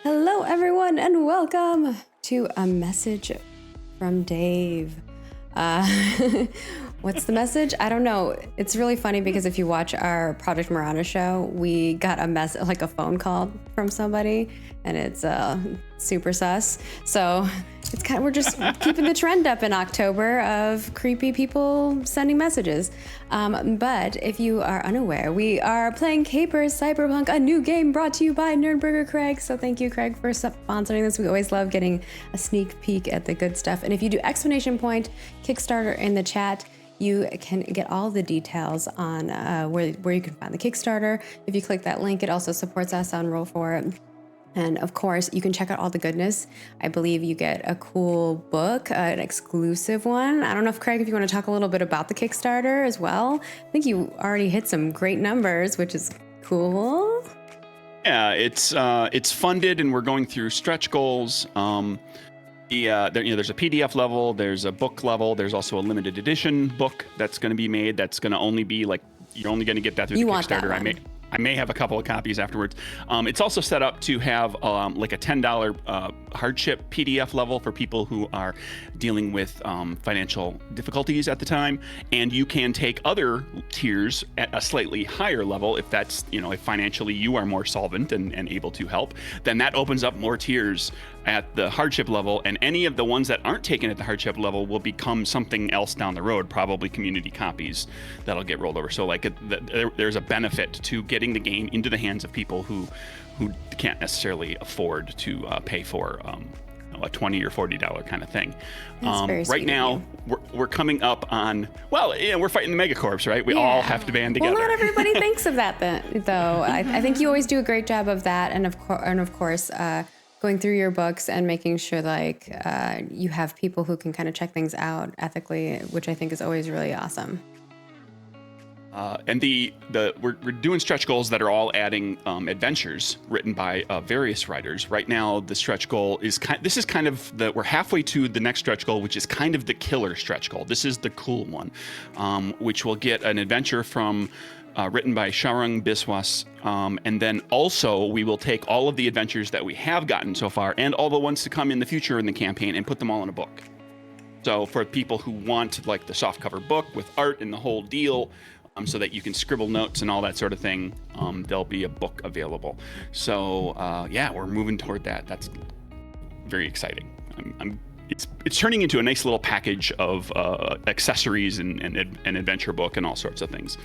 Hello, everyone, and welcome to a message from Dave. What's the message? I don't know. It's really funny because if you watch our Project Marana show, we got a phone call from somebody, and it's super sus. So we're just keeping the trend up in October of creepy people sending messages. But if you are unaware, we are playing CAPERS Cyberpunk, a new game brought to you by NerdBurger Craig. So thank you, Craig, for sponsoring this. We always love getting a sneak peek at the good stuff. And if you do exclamation point Kickstarter in the chat, you can get all the details on where you can find the Kickstarter. If you click that link, it also supports us on Roll For It. And of course, you can check out all the goodness. I believe you get a cool book, an exclusive one. I don't know if Craig, if you want to talk a little bit about the Kickstarter as well. I think you already hit some great numbers, which is cool. Yeah, it's funded, and we're going through stretch goals. There's a PDF level, there's a book level, there's also a limited edition book that's going to be made. That's going to only be you're only going to get that through the Kickstarter. I may have a couple of copies afterwards. It's also set up to have a $10 hardship PDF level for people who are dealing with financial difficulties at the time. And you can take other tiers at a slightly higher level if that's, if financially you are more solvent and able to help. Then that opens up more tiers at the hardship level, and any of the ones that aren't taken at the hardship level will become something else down the road, probably community copies that'll get rolled over. So there's a benefit to getting the game into the hands of people who can't necessarily afford to pay for a $20 or $40 kind of thing. Right now, we're coming up on, we're fighting the megacorps, right? We all have to band together. Well, not everybody thinks of that though. I think you always do a great job of that, and of course, going through your books and making sure you have people who can kind of check things out ethically, which I think is always really awesome. And we're doing stretch goals that are all adding adventures written by various writers. Right now, the stretch goal is we're halfway to the next stretch goal, which is kind of the killer stretch goal. This is the cool one, which will get an adventure from written by Sharang Biswas. And then also we will take all of the adventures that we have gotten so far and all the ones to come in the future in the campaign and put them all in a book. So for people who want the softcover book with art and the whole deal, so that you can scribble notes and all that sort of thing, there'll be a book available. So we're moving toward that. That's very exciting. It's turning into a nice little package of accessories and an adventure book and all sorts of things.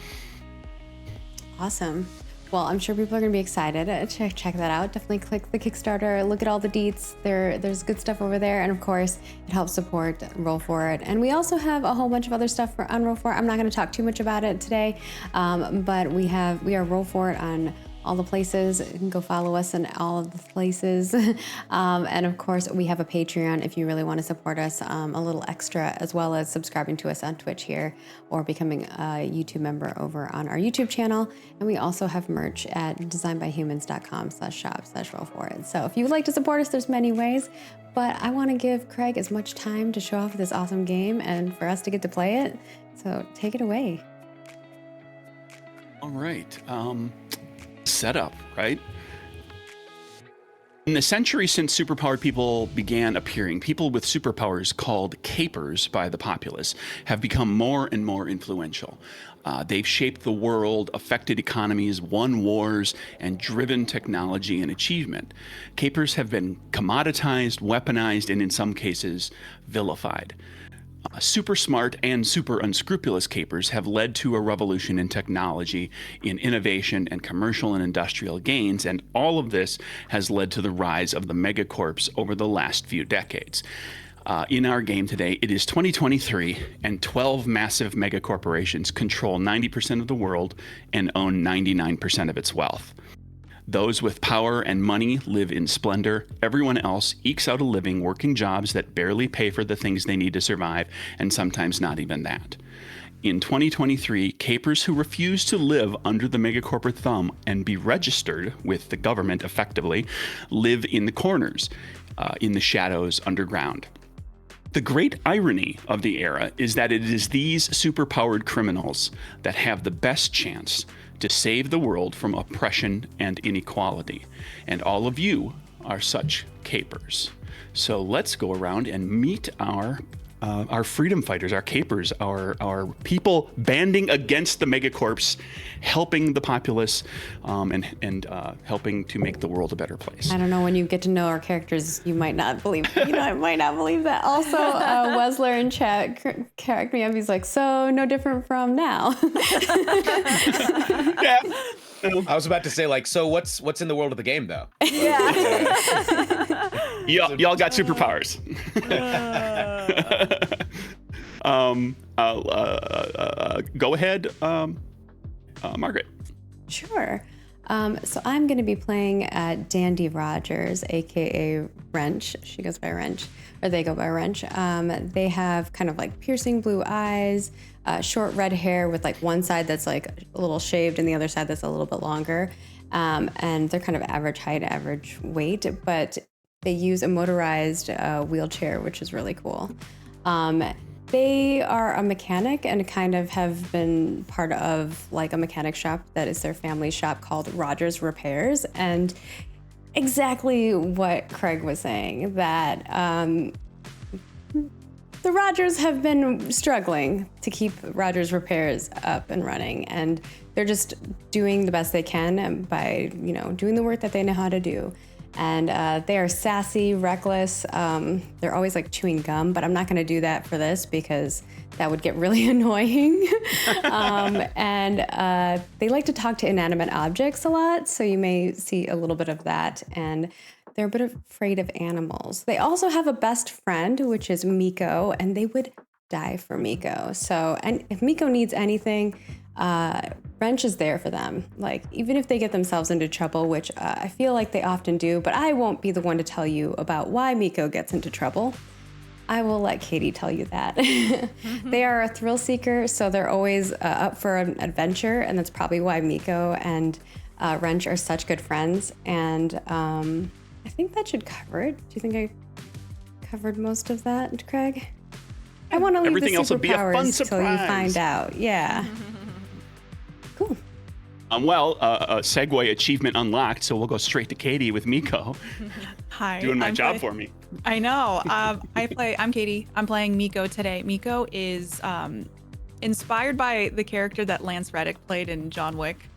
Awesome. Well, I'm sure people are going to be excited to check that out. Definitely click the Kickstarter, look at all the deets. There's good stuff over there. And of course, it helps support Roll For It. And we also have a whole bunch of other stuff on Roll For It. I'm not going to talk too much about it today, but we are Roll For It on all the places. You can go follow us in all of the places. And of course, we have a Patreon if you really want to support us a little extra, as well as subscribing to us on Twitch here or becoming a YouTube member over on our YouTube channel. And we also have merch at designedbyhumans.com/shop/roll4it. So if you would like to support us, there's many ways, but I want to give Craig as much time to show off this awesome game and for us to get to play it. So take it away. All right. Setup, right? In the century since superpowered people began appearing, people with superpowers called CAPERS by the populace have become more and more influential. They've shaped the world, affected economies, won wars, and driven technology and achievement. CAPERS have been commoditized, weaponized, and in some cases, vilified. Super smart and super unscrupulous CAPERS have led to a revolution in technology, in innovation, and commercial and industrial gains, and all of this has led to the rise of the megacorps over the last few decades. In our game today, it is 2023, and 12 massive megacorporations control 90% of the world and own 99% of its wealth. Those with power and money live in splendor. Everyone else ekes out a living working jobs that barely pay for the things they need to survive, and sometimes not even that. In 2023, CAPERS who refuse to live under the megacorporate thumb and be registered with the government effectively live in the corners, in the shadows underground. The great irony of the era is that it is these superpowered criminals that have the best chance to save the world from oppression and inequality. And all of you, are such capers. So let's go around and meet our freedom fighters, our capers, our people banding against the megacorps, helping the populace, and helping to make the world a better place. I don't know, when you get to know our characters, you might not believe, I might not believe that. Also, Wesler in chat cracked me up. He's like, so no different from now. Yeah. I was about to say, like, so what's in the world of the game, though? Yeah. Y'all got superpowers. Go ahead, Margaret. Sure. So I'm going to be playing Dandy Rogers, aka Wrench. She goes by Wrench, or they go by Wrench. They have kind of like piercing blue eyes, short red hair with like one side that's like a little shaved and the other side that's a little bit longer. And they're kind of average height, average weight, but they use a motorized wheelchair, which is really cool. They are a mechanic and kind of have been part of like a mechanic shop that is their family shop called Rogers Repairs. And exactly what Craig was saying, that the Rogers have been struggling to keep Rogers Repairs up and running. And they're just doing the best they can by, doing the work that they know how to do. And they are sassy, reckless. They're always like chewing gum, but I'm not going to do that for this because that would get really annoying. And they like to talk to inanimate objects a lot, so you may see a little bit of that. And they're a bit afraid of animals. They also have a best friend, which is Miko, and they would die for Miko. So, and if Miko needs anything, Wrench is there for them. Like, even if they get themselves into trouble, which I feel like they often do, but I won't be the one to tell you about why Miko gets into trouble. I will let Katie tell you that. They are a thrill seeker, so they're always up for an adventure, and that's probably why Miko and Wrench are such good friends. And I think that should cover it. Do you think I covered most of that, Craig? I want to leave Everything the else will be a fun superpowers till you surprise. find out. Yeah. Cool. Segue achievement unlocked, so we'll go straight to Katie with Miko. Hi. Doing my job for me. I know. I'm Katie. I'm playing Miko today. Miko is inspired by the character that Lance Reddick played in John Wick.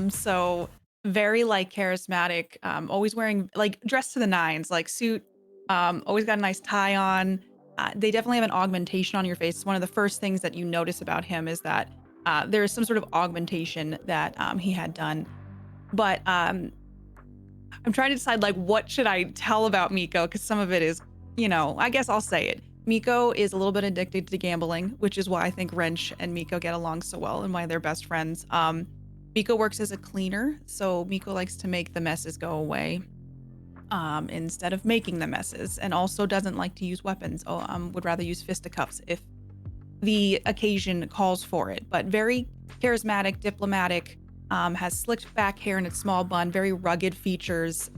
So very like charismatic, always wearing like dressed to the nines, like suit, always got a nice tie on. They definitely have an augmentation on your face. It's one of the first things that you notice about him is that there is some sort of augmentation that he had done. But I'm trying to decide, like, what should I tell about Miko? Because some of it is, I guess I'll say it. Miko is a little bit addicted to gambling, which is why I think Wrench and Miko get along so well and why they're best friends. Miko works as a cleaner, so Miko likes to make the messes go away instead of making the messes, and also doesn't like to use weapons. Would rather use fisticuffs if the occasion calls for it. But very charismatic, diplomatic, has slicked back hair in its small bun, very rugged features,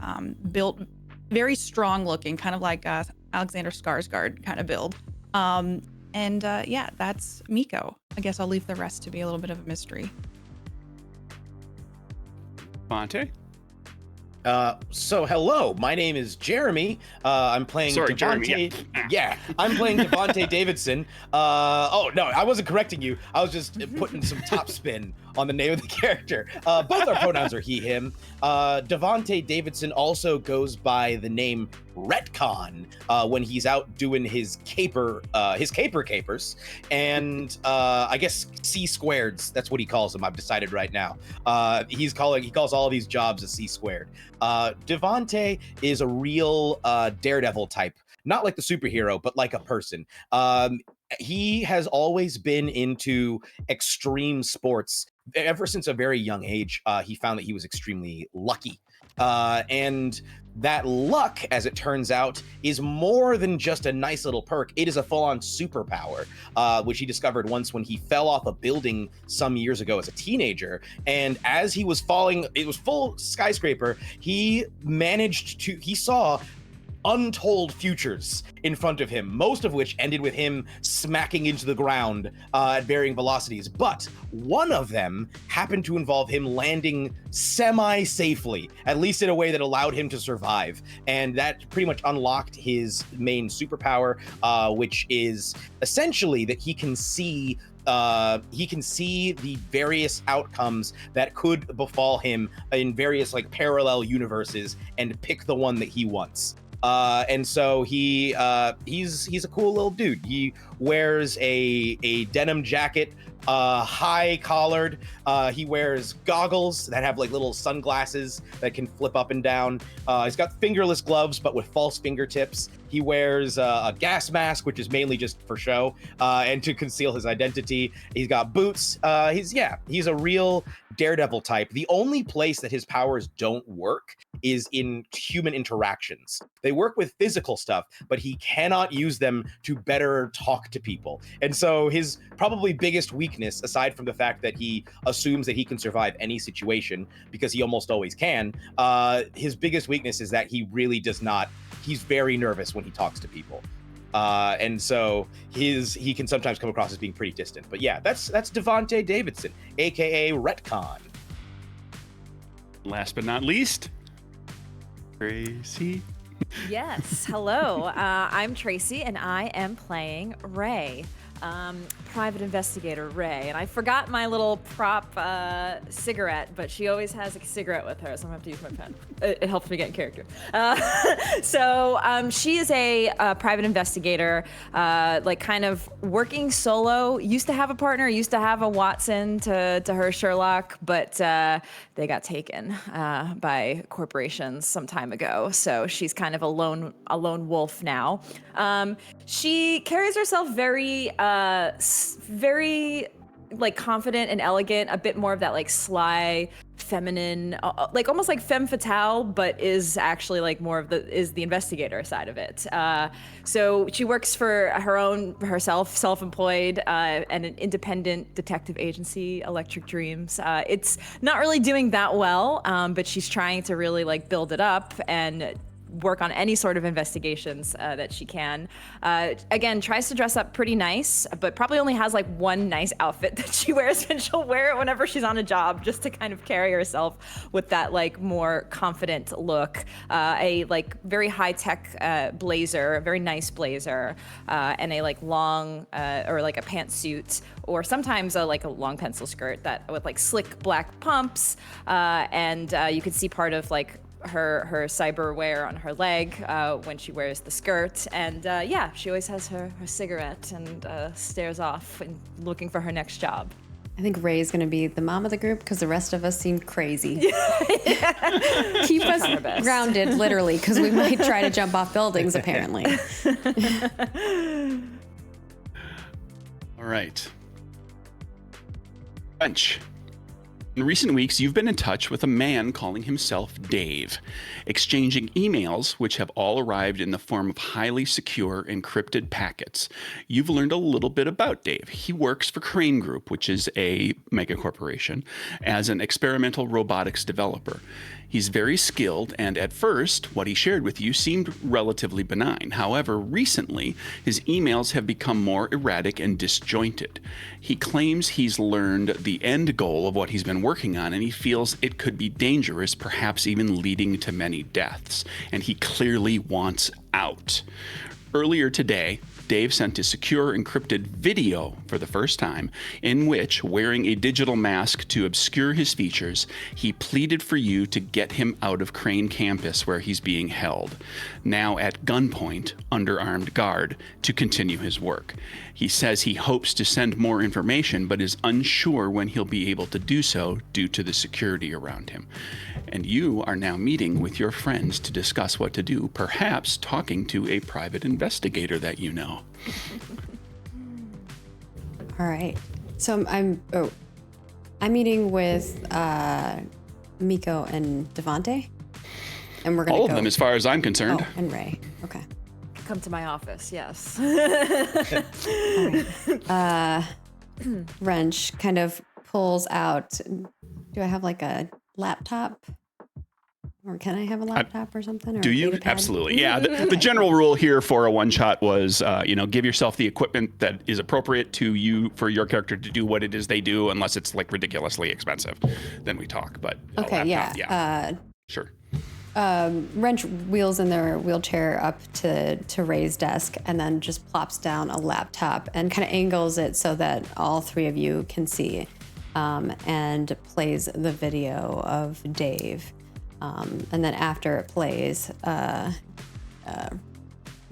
built very strong looking, kind of like Alexander Skarsgård kind of build. Yeah, that's Miko. I guess I'll leave the rest to be a little bit of a mystery. Fonte? So hello, my name is Jeremy. I'm playing Sorry, Devontae. Jeremy. Yeah, I'm playing Devontae Davidson. Oh no, I wasn't correcting you. I was just putting some top spin on the name of the character. Both our pronouns are he, him. Devontae Davidson also goes by the name Retcon when he's out doing his capers, and I guess C squareds. That's what he calls them. I've decided right now. He calls all of these jobs a C squared. Devontae is a real daredevil type, not like the superhero, but like a person. He has always been into extreme sports. Ever since a very young age, he found that he was extremely lucky. And that luck, as it turns out, is more than just a nice little perk. It is a full-on superpower, which he discovered once when he fell off a building some years ago as a teenager. And as he was falling, it was full skyscraper, he saw untold futures in front of him, most of which ended with him smacking into the ground at varying velocities. But one of them happened to involve him landing semi-safely, at least in a way that allowed him to survive. And that pretty much unlocked his main superpower, which is essentially that he can see the various outcomes that could befall him in various like parallel universes and pick the one that he wants. And so he's a cool little dude. He wears a denim jacket, high collared. He wears goggles that have like little sunglasses that can flip up and down. He's got fingerless gloves, but with false fingertips. He wears a gas mask, which is mainly just for show, and to conceal his identity. He's got boots. He's a real daredevil type. The only place that his powers don't work is in human interactions. They work with physical stuff, but he cannot use them to better talk to people. And so his probably biggest weakness, aside from the fact that he assumes that he can survive any situation because he almost always can, his biggest weakness is that he really does not. He's very nervous when he talks to people. And so he can sometimes come across as being pretty distant. But yeah, that's Devontae Davidson, aka Retcon. Last but not least, Tracy. Yes, hello. I'm Tracy, and I am playing Ray, private investigator Ray. And I forgot my little prop cigarette, but she always has a cigarette with her, so I'm gonna have to use my pen. It helps me get in character. So she is a private investigator, like kind of working solo. Used to have a partner, used to have a Watson to her Sherlock, but they got taken by corporations some time ago. So she's kind of a lone wolf now. She carries herself very like confident and elegant, a bit more of that like sly, feminine, like almost like femme fatale, but is actually like more of the investigator side of it. So she works for herself, self-employed, and an independent detective agency, Electric Dreams. It's not really doing that well, but she's trying to really like build it up and work on any sort of investigations that she can. Again, tries to dress up pretty nice, but probably only has like one nice outfit that she wears, and she'll wear it whenever she's on a job just to kind of carry herself with that like more confident look. A like very high-tech blazer, a very nice blazer, and a like long or like a pantsuit, or sometimes like a long pencil skirt that with like slick black pumps, and you could see part of like her cyberware on her leg when she wears the skirt. And yeah, she always has her cigarette and stares off and looking for her next job. I think Ray's going to be the mom of the group because the rest of us seem crazy. Keep us grounded, literally, because we might try to jump off buildings, apparently. All right. Bunch. In recent weeks, you've been in touch with a man calling himself Dave, exchanging emails which have all arrived in the form of highly secure encrypted packets. You've learned a little bit about Dave. He works for Crane Group, which is a megacorporation, as an experimental robotics developer. He's very skilled, and at first, what he shared with you seemed relatively benign. However, recently, his emails have become more erratic and disjointed. He claims he's learned the end goal of what he's been working on, and he feels it could be dangerous, perhaps even leading to many deaths, and he clearly wants out. Earlier today, Dave sent a secure encrypted video for the first time, in which, wearing a digital mask to obscure his features, he pleaded for you to get him out of Crane campus where he's being held, now at gunpoint, under armed guard, to continue his work. He says he hopes to send more information, but is unsure when he'll be able to do so due to the security around him. And you are now meeting with your friends to discuss what to do, perhaps talking to a private investigator that you know. All right. So I'm meeting with Miko and Devontae, and we're gonna all of them, as far as I'm concerned. Oh, and Ray. Okay. Come to my office, yes. All right. Wrench kind of pulls out. Do I have like a laptop? Or can I have a laptop or something? Or Do a you? data pad? Absolutely. Yeah. The general rule here for a one-shot was, give yourself the equipment that is appropriate to you for your character to do what it is they do, unless it's like ridiculously expensive. Then we talk. But Okay, laptop, sure. Wrench wheels in their wheelchair up to Ray's desk and then just plops down a laptop and kind of angles it so that all three of you can see, and plays the video of Dave. And then after it plays,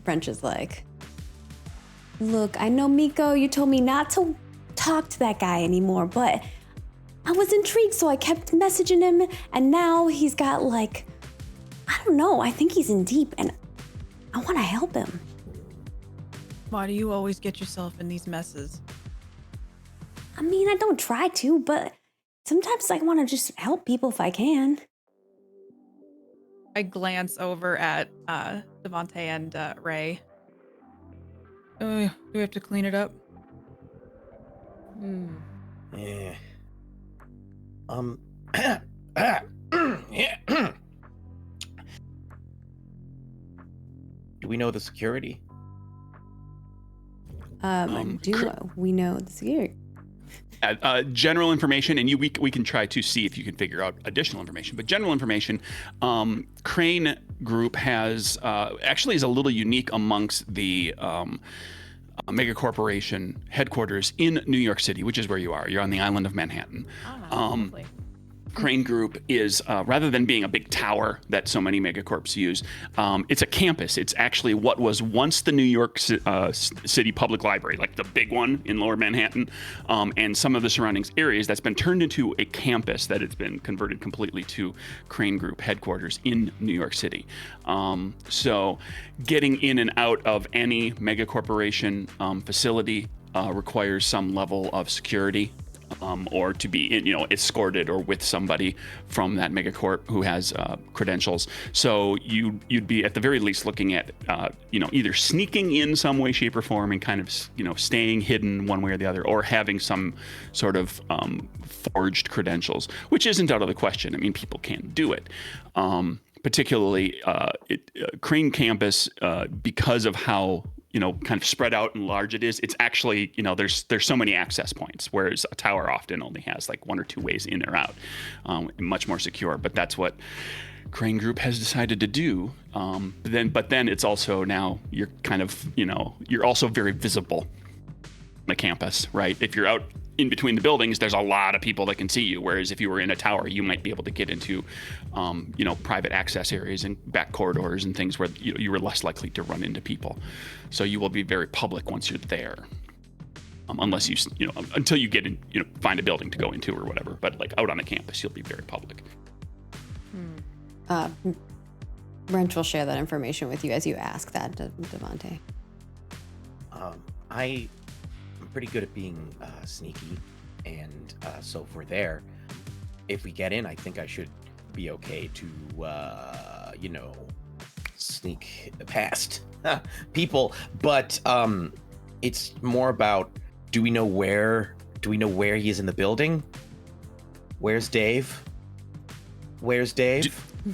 Wrench is like, look, I know, Miko, you told me not to talk to that guy anymore, but I was intrigued, so I kept messaging him, and now he's got like, I don't know, I think he's in deep, and I want to help him. Why do you always get yourself in these messes? I mean, I don't try to, but sometimes I want to just help people if I can. I glance over at Devontae and Ray. Do we have to clean it up? Yeah. Do we know the security? We know the security? General information, and we can try to see if you can figure out additional information. But general information, Crane Group has actually is a little unique amongst the megacorporation headquarters in New York City, which is where you are. You're on the island of Manhattan. Lovely. Crane Group is, rather than being a big tower that so many megacorps use, it's a campus. It's actually what was once the New York City Public Library, like the big one in Lower Manhattan, and some of the surroundings areas that's been turned into a campus that it's been converted completely to Crane Group headquarters in New York City. So getting in and out of any megacorporation facility requires some level of security. Or to be, escorted or with somebody from that megacorp who has credentials. So you'd be at the very least looking at, either sneaking in some way, shape, or form, and kind of, staying hidden one way or the other, or having some sort of forged credentials, which isn't out of the question. I mean, people can do it. Particularly Crane campus, because of how kind of spread out and large it is. It's actually, there's so many access points, whereas a tower often only has like one or two ways in or out, much more secure. But that's what Crane Group has decided to do. But then it's also now you're kind of, you're also very visible on the campus, right? If you're out in between the buildings, there's a lot of people that can see you. Whereas if you were in a tower, you might be able to get into, private access areas and back corridors and things where you were less likely to run into people. So you will be very public once you're there, unless until you get in, find a building to go into or whatever. But like out on the campus, you'll be very public. Wrench will share that information with you as you ask that, Devontae. I'm pretty good at being sneaky, and so if we're there, if we get in, I think I should be okay to sneak past people. But it's more about, do we know where he is in the building? Where's Dave?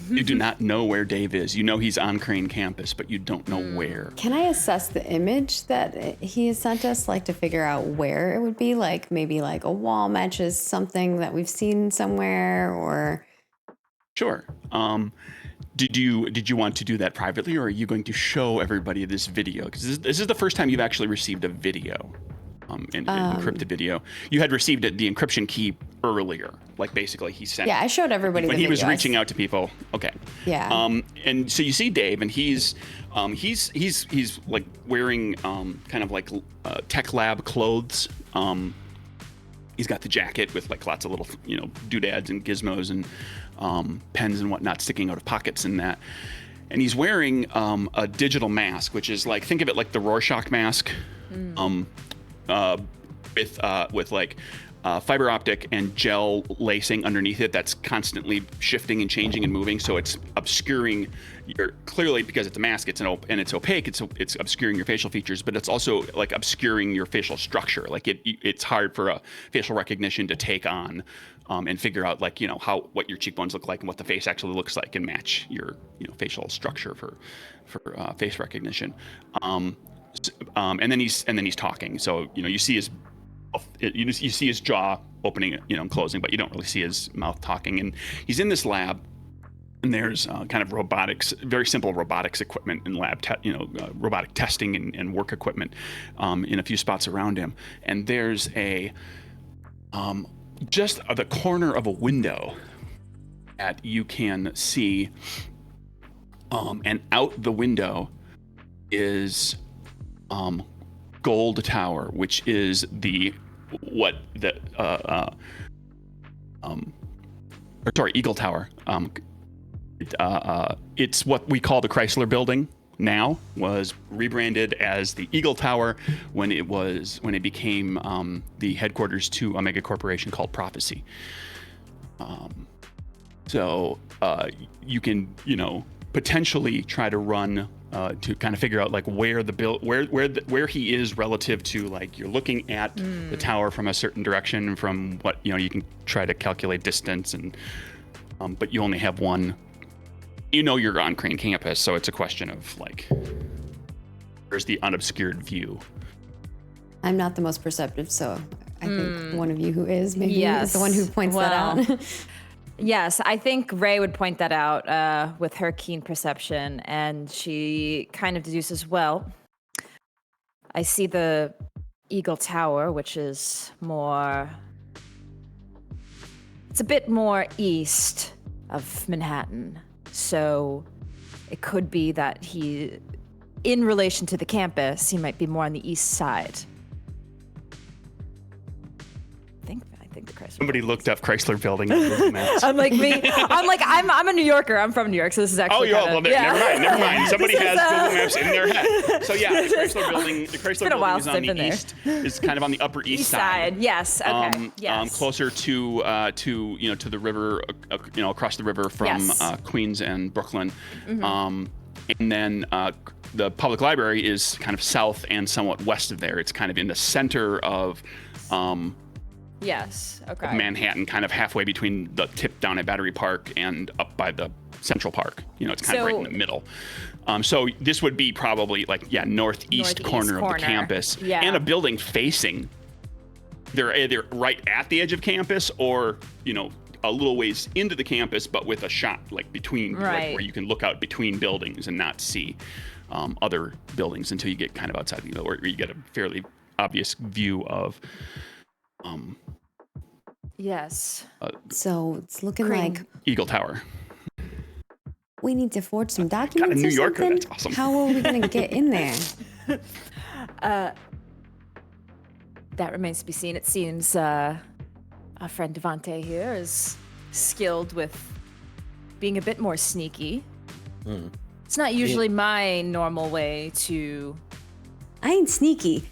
You do not know where Dave is. You know he's on Crane campus, but you don't know where. Can I assess the image that he has sent us, like to figure out where it would be? Like maybe like a wall matches something that we've seen somewhere, or? Sure. Did you want to do that privately, or are you going to show everybody this video? Because this is the first time you've actually received a video, an encrypted video. You had received the encryption key earlier, like basically he sent. Yeah, I showed everybody when the he was videos. reaching out to people. Okay. Yeah. And so you see Dave, and he's like wearing kind of like tech lab clothes. He's got the jacket with like lots of little doodads and gizmos and pens and whatnot sticking out of pockets and that. And he's wearing a digital mask, which is like, think of it like the Rorschach mask. with like fiber optic and gel lacing underneath it that's constantly shifting and changing and moving, so it's obscuring your, clearly because it's a mask, it's it's opaque, it's obscuring your facial features, but it's also like obscuring your facial structure. Like it's hard for a facial recognition to take on and figure out like what your cheekbones look like and what the face actually looks like and match your facial structure for face recognition. And then he's talking, so you see his you see his jaw opening and closing, but you don't really see his mouth talking. And he's in this lab, and there's kind of robotics, very simple robotics equipment and robotic testing and work equipment in a few spots around him. And there's a just the corner of a window that you can see, and out the window is Gold Tower, which is Eagle Tower. It's what we call the Chrysler Building now, was rebranded as the Eagle Tower when it became the headquarters to a mega corporation called Prophecy. So you can potentially try to run to kind of figure out like where he is relative to, like, you're looking at the tower from a certain direction, from what you can try to calculate distance, and but you only have one. You're on Crane campus, so it's a question of like, where's the unobscured view? I'm not the most perceptive, so I think one of you who is maybe is the one who points that out. Yes, I think Ray would point that out with her keen perception, and she kind of deduces, well, I see the Eagle Tower, which is it's a bit more east of Manhattan, so it could be that in relation to the campus, he might be more on the east side. I think the Chrysler. Somebody looked up Chrysler Building on Google Maps. I'm a New Yorker. I'm from New York, so this is actually. Never mind. Somebody has Google Maps in their head. So yeah, the Chrysler Building is on the east. Is kind of on the upper east side. Yes. Okay. Yes. Closer to the river, across the river from Queens and Brooklyn. Mm-hmm. And then the public library is kind of south and somewhat west of there. It's kind of in the center of. Yes. Okay. Manhattan, kind of halfway between the tip down at Battery Park and up by the Central Park. It's kind of right in the middle. So this would be probably like northeast corner of the campus, and a building facing. They're either right at the edge of campus or a little ways into the campus, but with a shot like between, like, where you can look out between buildings and not see other buildings until you get kind of outside, where you get a fairly obvious view of. Yes. So it's looking like Eagle Tower. We need to forge some documents. Got a New Yorker. Something? That's awesome. How are we going to get in there? That remains to be seen. It seems our friend Devante here is skilled with being a bit more sneaky. It's not usually my normal way to. I ain't sneaky.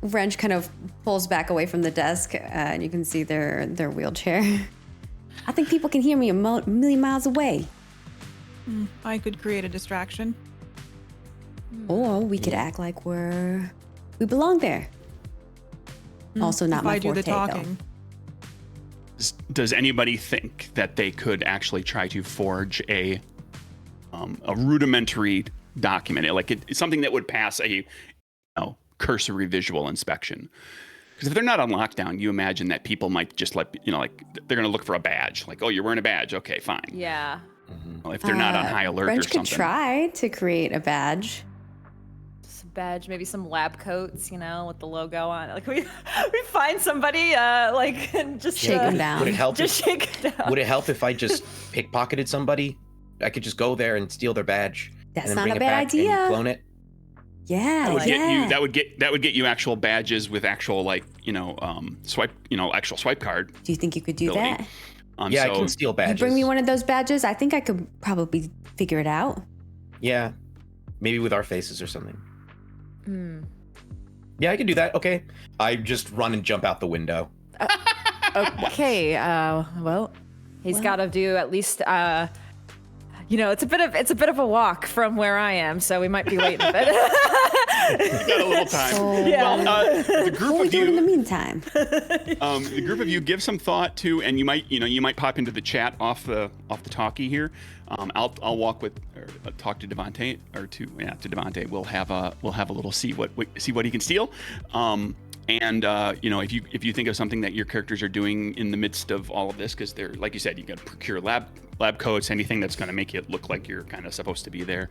Wrench kind of pulls back away from the desk, and you can see their wheelchair. I think people can hear me a million miles away. I could create a distraction. Or we could act like we belong there. Also not my forte, do the talking. Though. Does anybody think that they could actually try to forge a rudimentary document, like it's something that would pass a cursory visual inspection? Because if they're not on lockdown, you imagine that people might just like they're going to look for a badge. Like, oh, you're wearing a badge. Okay, fine. Yeah. Well, if they're not on high alert Wrench or something. could try to create a badge. Just a badge, maybe some lab coats, with the logo on it. Like we find somebody and just shake them down. Would it help? Just shake them down. Would it help if I just pickpocketed somebody? I could just go there and steal their badge. That's and then not bring a it bad back idea. And clone it. Yeah, that would get you actual badges with actual actual swipe card. Do you think you could do that? I can steal badges. You bring me one of those badges. I think I could probably figure it out. Yeah, maybe with our faces or something. Yeah, I can do that. Okay. I just run and jump out the window. Okay. Well, he's got to do at least. It's a bit of a walk from where I am, so we might be waiting a bit. You got a little time. Well, the group What are we of doing in the you, meantime? the group of you, give some thought to, and you might pop into the chat off the talkie here. I'll walk with, or talk to Devontae, to Devontae. We'll have a little see what he can steal. If you think of something that your characters are doing in the midst of all of this, because they're, like you said, you got to procure lab coats, anything that's going to make it look like you're kind of supposed to be there,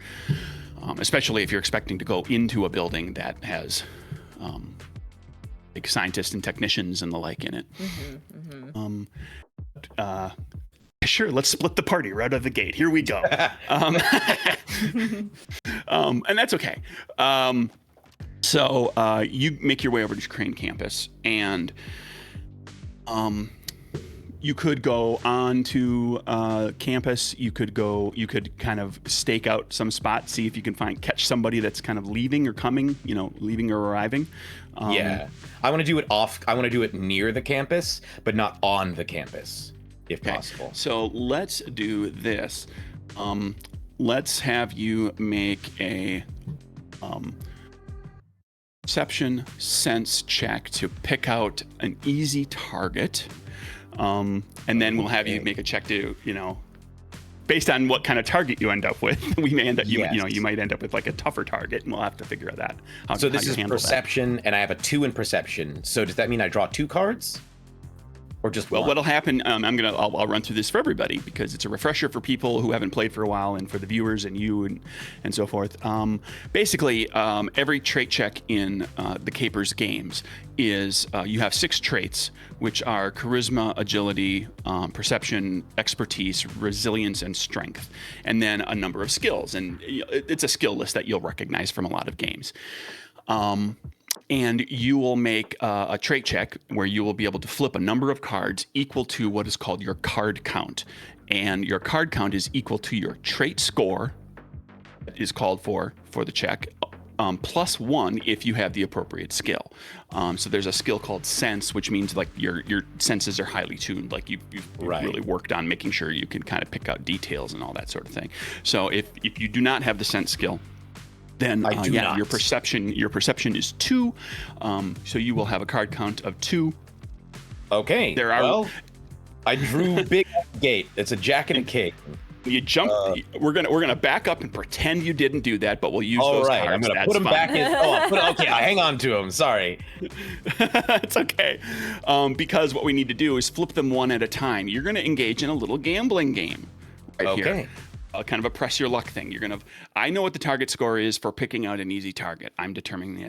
especially if you're expecting to go into a building that has like scientists and technicians and the like in it. Sure, let's split the party right out of the gate. Here we go. And that's okay. So you make your way over to Crane campus, and you could go on to campus. You could kind of stake out some spot, see if you can catch somebody that's kind of leaving or coming, leaving or arriving. Yeah, I want to do it I want to do it near the campus, but not on the campus, if possible. So let's do this. Let's have you make a perception sense check to pick out an easy target. And then we'll have you make a check to, based on what kind of target you end up with, we may end up, you might end up with like a tougher target, and we'll have to figure that out. So this is perception, and I have a 2 in perception. So does that mean I draw 2 cards? Or just one? What'll happen? I'll run through this for everybody because it's a refresher for people who haven't played for a while, and for the viewers and you and so forth. Basically, every trait check in the CAPERS games is you have 6 traits, which are charisma, agility, perception, expertise, resilience, and strength, and then a number of skills. And it's a skill list that you'll recognize from a lot of games. And you will make a trait check where you will be able to flip a number of cards equal to what is called your card count. And your card count is equal to your trait score that is called for the check, plus 1 if you have the appropriate skill. So there's a skill called sense, which means like your senses are highly tuned, like you've really worked on making sure you can kind of pick out details and all that sort of thing. So if you do not have the sense skill, then your perception is 2, so you will have a card count of 2. Okay. I drew big gate. It's a jack and a king. You jump. We're gonna back up and pretend you didn't do that, but we'll use those cards. I'm gonna put them back in. I hang on to them. Sorry. It's okay, because what we need to do is flip them one at a time. You're gonna engage in a little gambling game here. Kind of a press your luck thing. I know what the target score is for picking out an easy target. I'm determining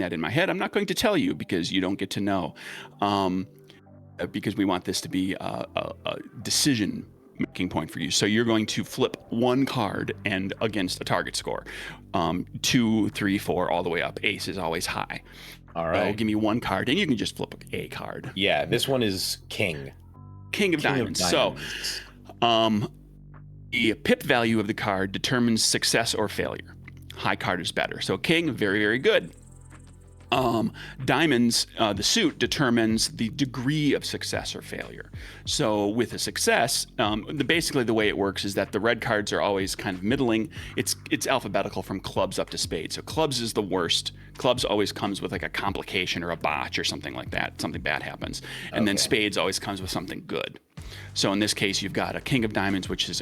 that in my head. I'm not going to tell you because you don't get to know, because we want this to be a decision making point for you. So you're going to flip 1 card and against a target score, 2, 3, 4, all the way up. Ace is always high. All right. So give me 1 card, and you can just flip a card. Yeah, this one is king. King of diamonds. So, the pip value of the card determines success or failure. High card is better. So king, very, very good. Diamonds, the suit determines the degree of success or failure. So with a success, basically the way it works is that the red cards are always kind of middling. It's alphabetical from clubs up to spades. So clubs is the worst. Clubs always comes with like a complication or a botch or something like that. Something bad happens. And then spades always comes with something good. So in this case, you've got a king of diamonds, which is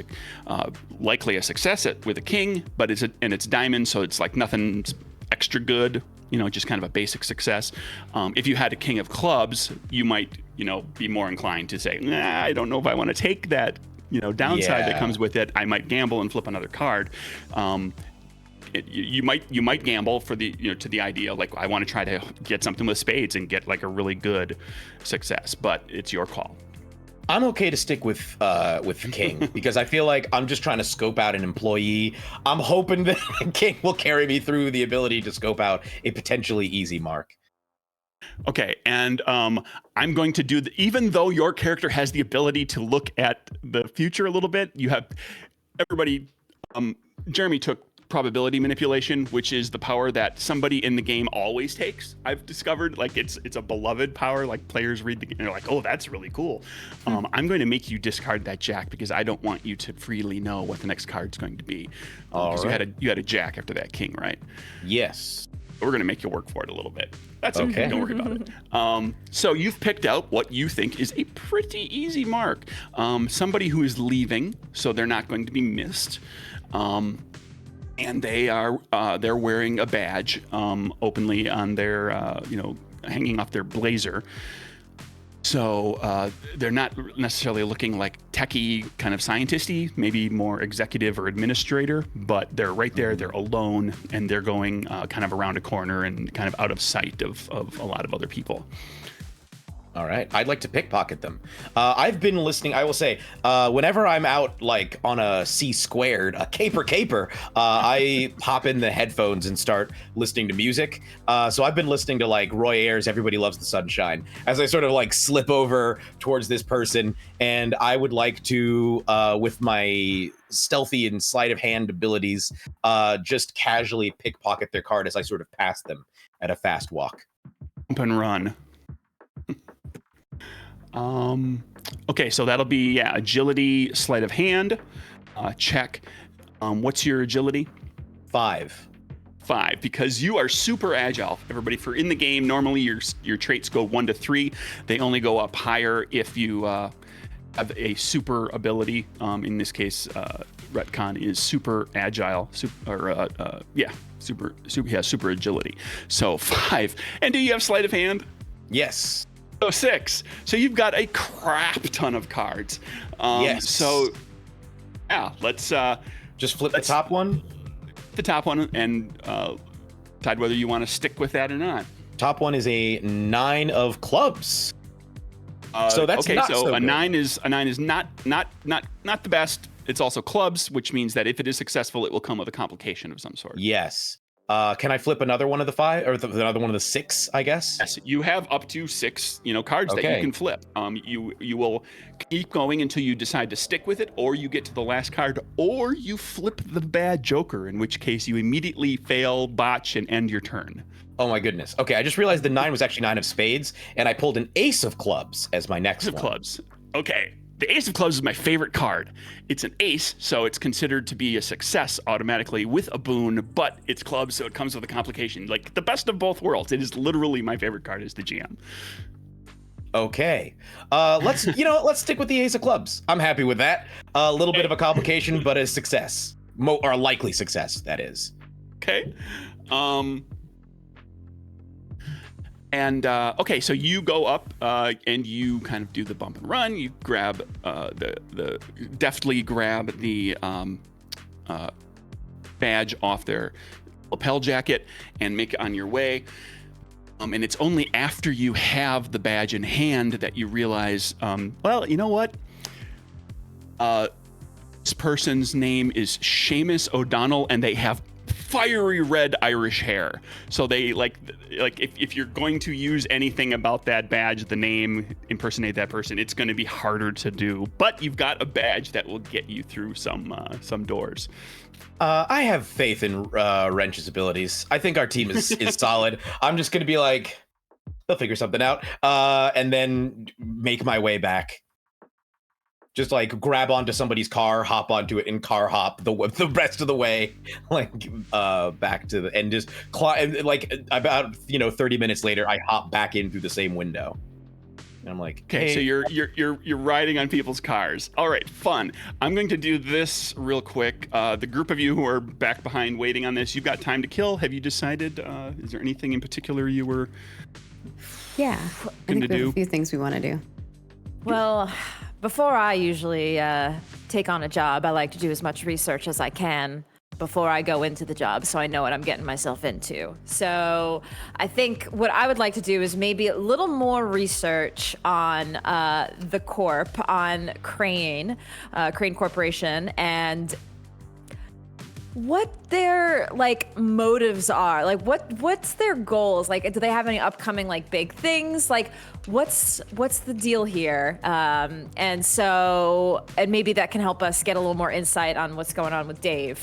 likely a success with a king, but it's diamond, so it's like nothing's extra good, just kind of a basic success. If you had a king of clubs, you might, be more inclined to say, I don't know if I want to take that, downside that comes with it. I might gamble and flip another card. You might gamble for the to the idea like I want to try to get something with spades and get like a really good success, but it's your call. I'm okay to stick with king because I feel like I'm just trying to scope out an employee. I'm hoping that king will carry me through the ability to scope out a potentially easy mark. Okay, and I'm going to do even though your character has the ability to look at the future a little bit, you have everybody. Jeremy took probability manipulation, which is the power that somebody in the game always takes. I've discovered, like, it's a beloved power. Like, players read the game and they're like, oh, that's really cool. I'm going to make you discard that jack because I don't want you to freely know what the next card's going to be. Because you had a jack after that king, right? Yes. We're going to make you work for it a little bit. That's okay. Don't worry about it. So you've picked out what you think is a pretty easy mark. Somebody who is leaving, so they're not going to be missed. And they're wearing a badge openly on their, hanging off their blazer. So they're not necessarily looking like techie kind of scientist-y, maybe more executive or administrator, but they're right there, they're alone, and they're going kind of around a corner and kind of out of sight of a lot of other people. All right. I'd like to pickpocket them. I've been listening. I will say, whenever I'm out like on a C squared, a caper, I pop in the headphones and start listening to music. So I've been listening to like Roy Ayers' Everybody Loves the Sunshine as I sort of like slip over towards this person. And I would like to, with my stealthy and sleight of hand abilities, just casually pickpocket their card as I sort of pass them at a fast walk. Jump and run. Okay, so that'll be agility, sleight of hand, check. What's your agility? 5. 5, because you are super agile. Everybody, for in the game, normally your traits go 1 to 3. They only go up higher if you have a super ability. In this case, Retcon is super agile, super agility. So 5. And do you have sleight of hand? Yes. So 6. So you've got a crap ton of cards. Yes. So yeah, let's just flip the top one. The top one and decide whether you want to stick with that or not. Top one is a 9 of clubs. So that's okay. Not so so a good. 9 is not the best. It's also clubs, which means that if it is successful, it will come with a complication of some sort. Yes. Can I flip another one of the 5 or another one of the 6? I guess. Yes, you have up to 6, cards that you can flip. You will keep going until you decide to stick with it, or you get to the last card, or you flip the bad joker, in which case you immediately fail, botch, and end your turn. Oh my goodness. Okay, I just realized the 9 was actually 9 of spades, and I pulled an ace of clubs as my next one. Ace of clubs. Okay. The ace of clubs is my favorite card. It's an ace, so it's considered to be a success automatically with a boon, but it's clubs, so it comes with a complication. Like the best of both worlds. It is literally my favorite card as the GM. Okay. Let's stick with the ace of clubs. I'm happy with that. A little bit of a complication, but a success. Or a likely success, that is. Okay. Okay, so you go up and you kind of do the bump and run. You grab deftly grab the badge off their lapel jacket and make it on your way. And it's only after you have the badge in hand that you realize, well, you know what? This person's name is Seamus O'Donnell, and they have fiery red Irish hair. So they like if you're going to use anything about that badge, the name, impersonate that person, it's going to be harder to do. But you've got a badge that will get you through some doors. I have faith in Wrench's abilities. I think our team is solid. I'm just going to be like, they'll figure something out, and then make my way back. Just like grab onto somebody's car, hop onto it, and car hop the rest of the way, like back to the end. Just like about 30 minutes later, I hop back in through the same window, and I'm like, okay, hey. so you're riding on people's cars. All right, fun. I'm going to do this real quick. The group of you who are back behind waiting on this, you've got time to kill. Have you decided? Is there anything in particular you were? Yeah, I think there's do? a few things we want to do. Well, before I usually take on a job, I like to do as much research as I can before I go into the job so I know what I'm getting myself into. So I think what I would like to do is maybe a little more research on the Corp, on Crane Corporation, and what their like motives are. Like what's their goals? Like do they have any upcoming like big things? Like what's the deal here? And maybe that can help us get a little more insight on what's going on with Dave.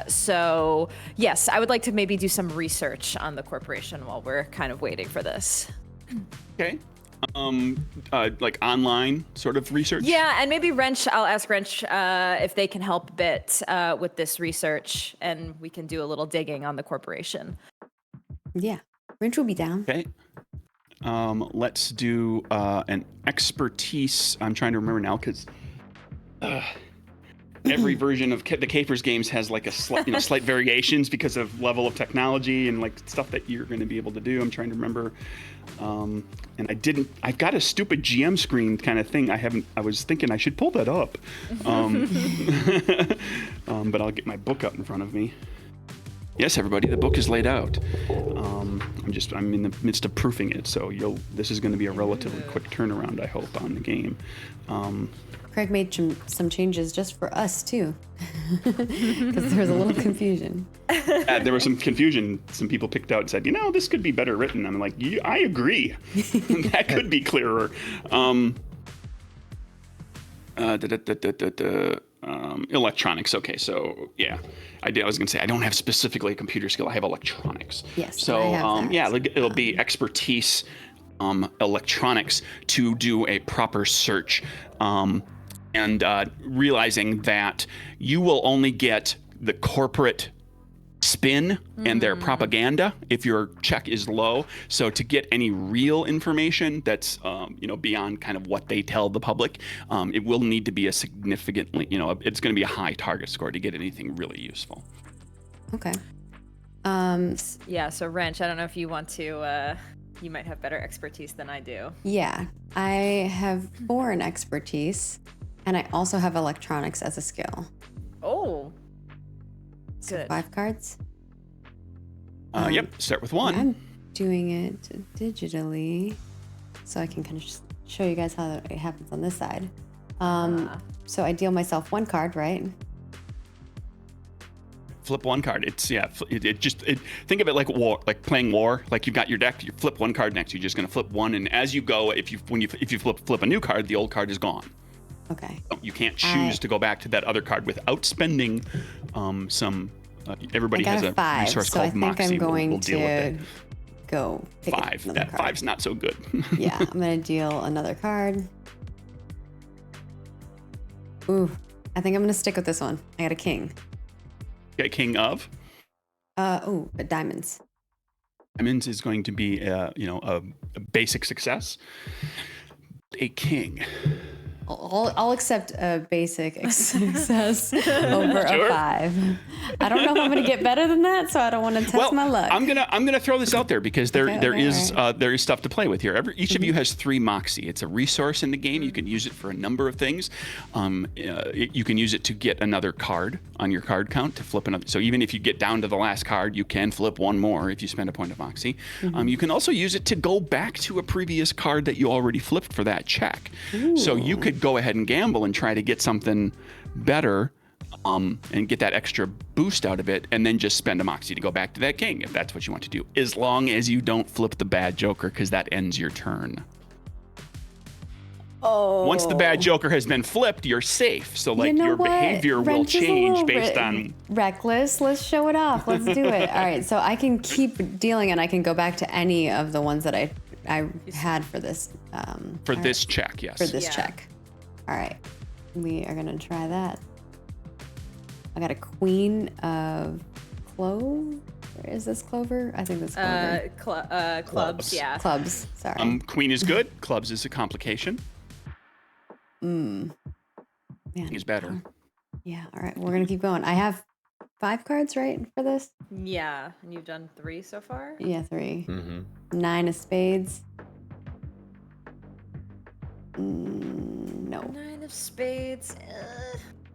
So yes, I would like to maybe do some research on the corporation while we're kind of waiting for this. Okay. Like online sort of research? Yeah, and maybe Wrench, I'll ask Wrench if they can help a bit with this research, and we can do a little digging on the corporation. Yeah, Wrench will be down. Okay. Let's do an expertise. I'm trying to remember now because every version of the CAPERS games has like a slight variations because of level of technology and like stuff that you're going to be able to do. I'm trying to remember. And I've got a stupid GM screen kind of thing. I was thinking I should pull that up. But I'll get my book up in front of me. Yes, everybody, the book is laid out. I'm in the midst of proofing it, so this is going to be a relatively quick turnaround, I hope, on the game. Craig made some changes just for us too, because there was a little confusion. There was some confusion. Some people picked out and said, this could be better written. I'm like, I agree. That could be clearer. Electronics. Okay, so yeah, I was gonna say I don't have specifically a computer skill. I have electronics. Yes. So I have that. it'll be expertise, electronics to do a proper search, and realizing that you will only get the corporate spin and their propaganda if your check is low. So to get any real information that's beyond kind of what they tell the public, it will need to be a significantly, it's going to be a high target score to get anything really useful. Okay. Yeah, so Wrench, I don't know if you want to you might have better expertise than I do. Yeah, I have 4 in expertise, and I also have electronics as a skill. Oh. So Good. 5 cards. Yep, start with 1. I'm doing it digitally, so I can kind of just show you guys how it happens on this side. So I deal myself 1 card, right? Flip 1 card. It's think of it like war, like playing war. Like you've got your deck, you flip 1 card next. You're just going to flip 1, and as you go, if you flip a new card, the old card is gone. Okay. You can't choose to go back to that other card without spending some. Everybody has a 5, resource so called I think Moxie. I'm going we'll deal with to it. go pick 5. another That card. 5's not so good. Yeah, I'm gonna deal another card. Ooh, I think I'm gonna stick with this one. I got a king. Okay, king of. But diamonds. Diamonds is going to be a basic success. A king. I'll accept a basic success over Sure. a 5. I don't know if I'm going to get better than that, so I don't want to test my luck. I'm gonna throw this out there because there is stuff to play with here. Each of you has 3 Moxie. It's a resource in the game. You can use it for a number of things. You can use it to get another card on your card count to flip another. So even if you get down to the last card, you can flip 1 more if you spend a point of Moxie. You can also use it to go back to a previous card that you already flipped for that check. Ooh. So you could go ahead and gamble and try to get something better. And get that extra boost out of it, and then just spend a Moxie to go back to that king if that's what you want to do, as long as you don't flip the bad joker, because that ends your turn. Oh. Once the bad joker has been flipped, you're safe. So your behavior will Wrench is a change little based on reckless. Let's show it off. Let's do it. All right, so I can keep dealing, and I can go back to any of the ones that I had for this. This check, yes. For this check. All right, we are gonna try that. I got a queen of clove. Is this clover? I think that's clover. Clubs, yeah. Clubs, sorry. Queen is good. Clubs is a complication. Man. King is better. Yeah, all right. We're going to keep going. I have 5 cards, right, for this? Yeah, and you've done 3 so far? Yeah, 3. Mm-hmm. 9 of spades. No. 9 of spades.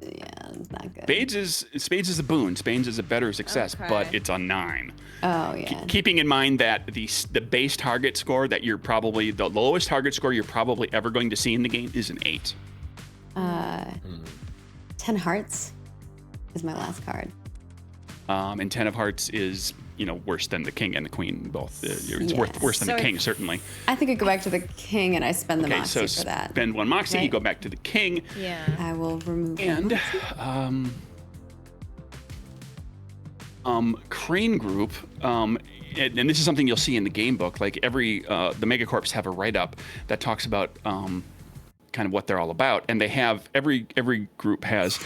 Yeah, it's not good. Spades is a boon. Spades is a better success, but Okay. it's a 9. Oh, yeah. Keeping in mind that the base target score that you're probably the lowest target score you're probably ever going to see in the game is an 8. 10 hearts is my last card. And 10 of Hearts is, worse than the King and the Queen both. It's worse than So the King, certainly. I think I go back to the king and I spend the Okay, moxie so for that. spend 1 Moxie, you Right. go back to the King, Yeah. I will remove the and moxie. Crane Group, and this is something you'll see in the game book, like the megacorps have a write-up that talks about kind of what they're all about, and they have, every group has,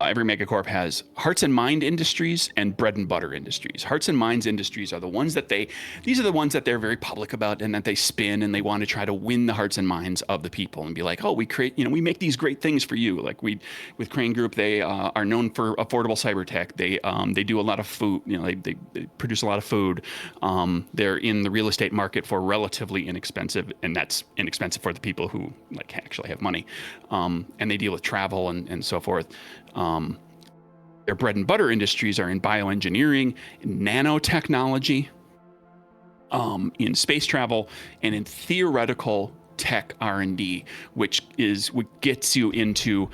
every megacorp has hearts and mind industries and bread and butter industries. Hearts and minds industries are the ones that these are the ones that they're very public about and that they spin, and they want to try to win the hearts and minds of the people and be like, oh, we create, we make these great things for you. Like with Crane Group, they are known for affordable cyber tech. They do a lot of food, they produce a lot of food. They're in the real estate market for relatively inexpensive, and that's inexpensive for the people who actually have money. And they deal with travel and so forth. Their bread and butter industries are in bioengineering, in nanotechnology, in space travel, and in theoretical tech R&D, which is what gets you into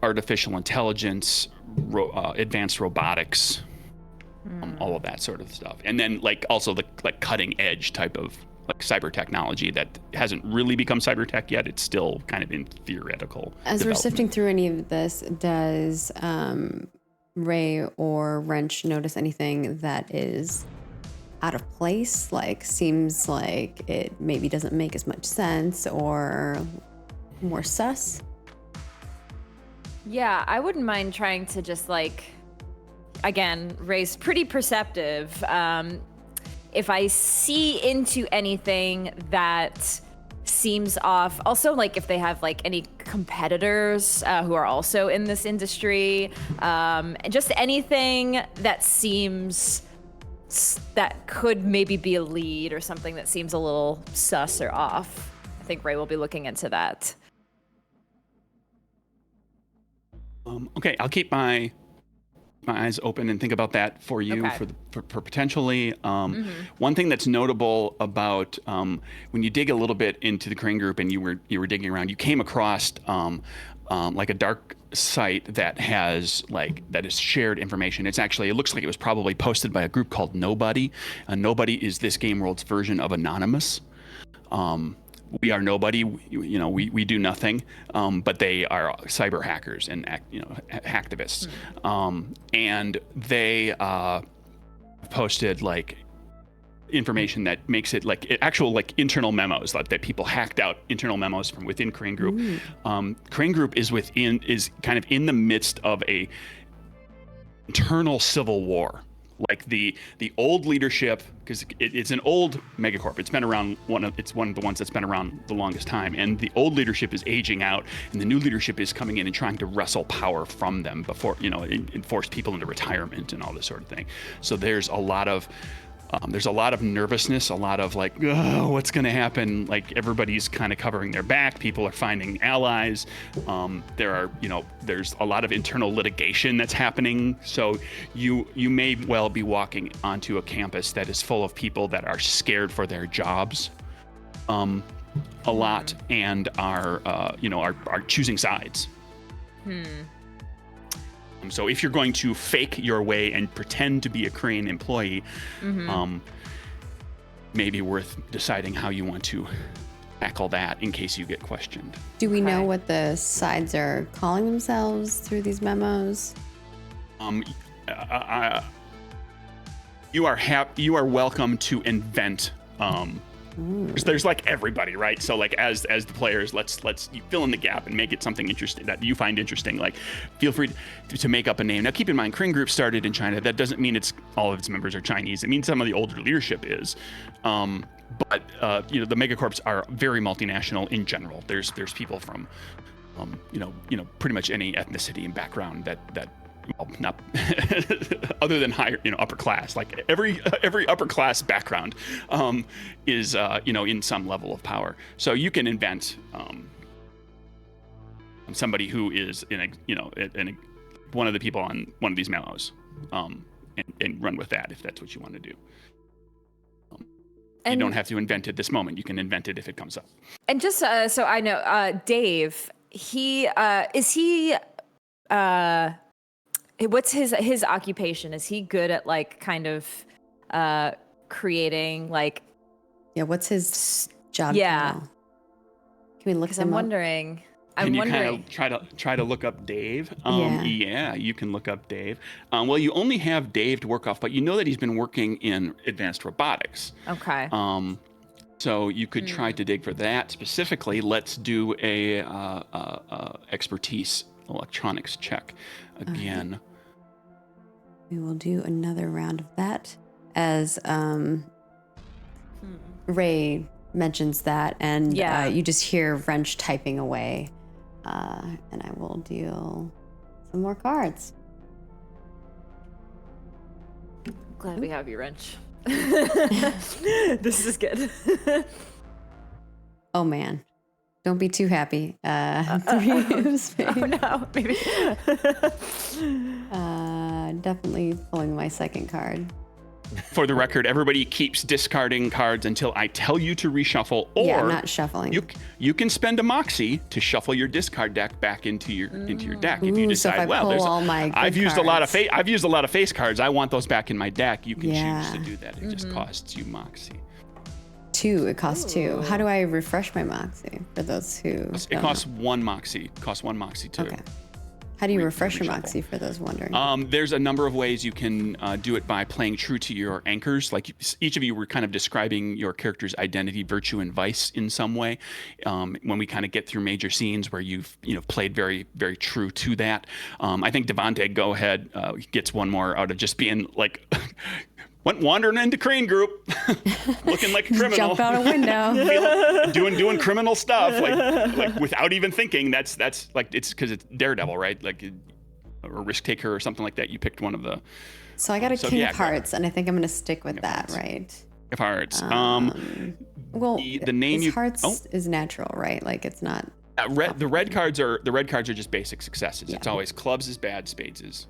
artificial intelligence, advanced robotics, all of that sort of stuff. And then also the cutting edge type of cyber technology that hasn't really become cyber tech yet. It's still kind of in theoretical As we're development. sifting through any of this, does Ray or Wrench notice anything that is out of place? Seems like it maybe doesn't make as much sense or more sus? Yeah, I wouldn't mind trying to just again, Ray's pretty perceptive. If I see into anything that seems off, also if they have any competitors who are also in this industry, just anything that seems that could maybe be a lead or something that seems a little sus or off. I think Ray will be looking into that. Okay, I'll keep my eyes open and think about that for you. Okay. For potentially. One thing that's notable about when you dig a little bit into the Crane Group and you were digging around, you came across a dark site that has that is shared information. It looks like it was probably posted by a group called Nobody. Nobody is this game world's version of Anonymous. We are nobody, we do nothing, but they are cyber hackers and hacktivists. And they posted information that makes it actual internal memos that people hacked out internal memos from within Crane Group. Crane Group is kind of in the midst of a internal civil war. The old leadership, because it's an old megacorp. It's been around it's one of the ones that's been around the longest time, and the old leadership is aging out, and the new leadership is coming in and trying to wrestle power from them before and force people into retirement and all this sort of thing. So there's a lot of nervousness, a lot of what's going to happen? Everybody's kind of covering their back. People are finding allies. There's a lot of internal litigation that's happening. So you may well be walking onto a campus that is full of people that are scared for their jobs, a lot, and are choosing sides. So if you're going to fake your way and pretend to be a Crane employee, maybe worth deciding how you want to tackle that in case you get questioned. Do we know what the sides are calling themselves through these memos? You are welcome to invent. There's everybody, right? So as the players, let's you fill in the gap and make it something interesting that you find interesting. Feel free to make up a name. Now keep in mind, Crane Group started in China. That doesn't mean all of its members are Chinese. It means some of the older leadership is. But the megacorps are very multinational in general. There's people from pretty much any ethnicity and background that well, not other than higher, upper class. Every upper class background is in some level of power. So you can invent somebody who is one of the people on one of these memos, and run with that if that's what you want to do. You don't have to invent it this moment. You can invent it if it comes up. And just so I know, Dave, What's his occupation? Is he good at like kind of creating like? Yeah, what's his job Yeah. title? Can we look Because him I'm up? wondering. Can you kind wondering. of try to look up Dave? Yeah. Yeah, you can look up Dave. Well, you only have Dave to work off, but you know that he's been working in advanced robotics. Okay. So you could try to dig for that specifically. Let's do a expertise electronics check again. We will do another round of that as Ray mentions that, and Yeah. you just hear Wrench typing away. And I will deal some more cards. Glad we have you, Wrench. This is good. Oh man, don't be too happy. 3 of spades. Oh no, maybe. Definitely pulling my second card. For the record, everybody keeps discarding cards until I tell you to reshuffle, or Yeah, I'm not shuffling. you can spend a moxie to shuffle your discard deck back into your deck if you Ooh, so if decide. I Well, pull all my good I've used a lot of cards. I've used a lot of face cards. I want those back in my deck. You can Yeah. choose to do that. It just costs you moxie. 2. It costs 2. How do I refresh my moxie for those who? It don't costs one moxie. Costs one moxie to. Okay. How do you refresh your reshuffle. moxie for those wondering? There's a number of ways you can do it by playing true to your anchors. Like each of you were kind of describing your character's identity, virtue, and vice in some way. When we kind of get through major scenes where you've played very, very true to that. I think Devontae, go ahead, gets one more out of just being like. Went wandering into Crane Group, looking like a criminal. Jump out a window. doing criminal stuff, like without even thinking. That's like it's because it's Daredevil, right? Like a risk taker or something like that. You picked one of the So I got a So, king yeah, of hearts, and I think I'm going to stick with that, hearts. right? of hearts. Well, the name is you hearts is natural, right? Like it's not. the red cards are just basic successes. Yeah. It's always clubs is bad, spades is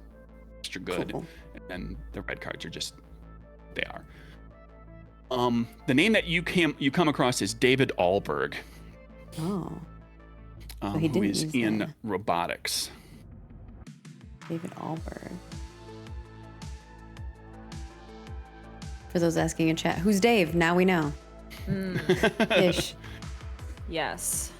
extra good, Cool. and then the red cards are just they are. The name that you come across is David Alberg. Oh, he Who didn't is use in that. robotics. David Alberg. For those asking in chat, who's Dave? Now we know. Ish. Yes.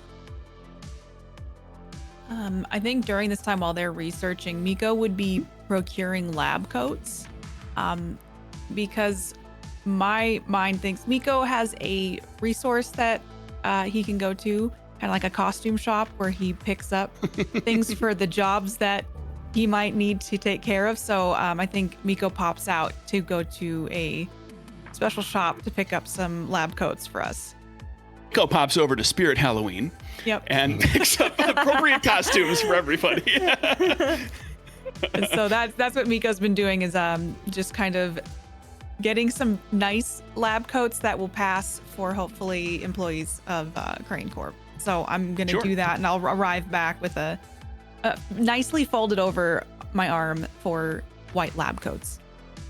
I think during this time while they're researching, Miko would be procuring lab coats, because my mind thinks Miko has a resource that he can go to, kind of like a costume shop where he picks up things for the jobs that he might need to take care of. So I think Miko pops out to go to a special shop to pick up some lab coats for us. Miko pops over to Spirit Halloween Yep. and picks up appropriate costumes for everybody. And so that's what Miko's been doing, is just kind of getting some nice lab coats that will pass for hopefully employees of Crane Corp. So I'm gonna Sure. do that, and I'll arrive back with a nicely folded over my arm for white lab coats.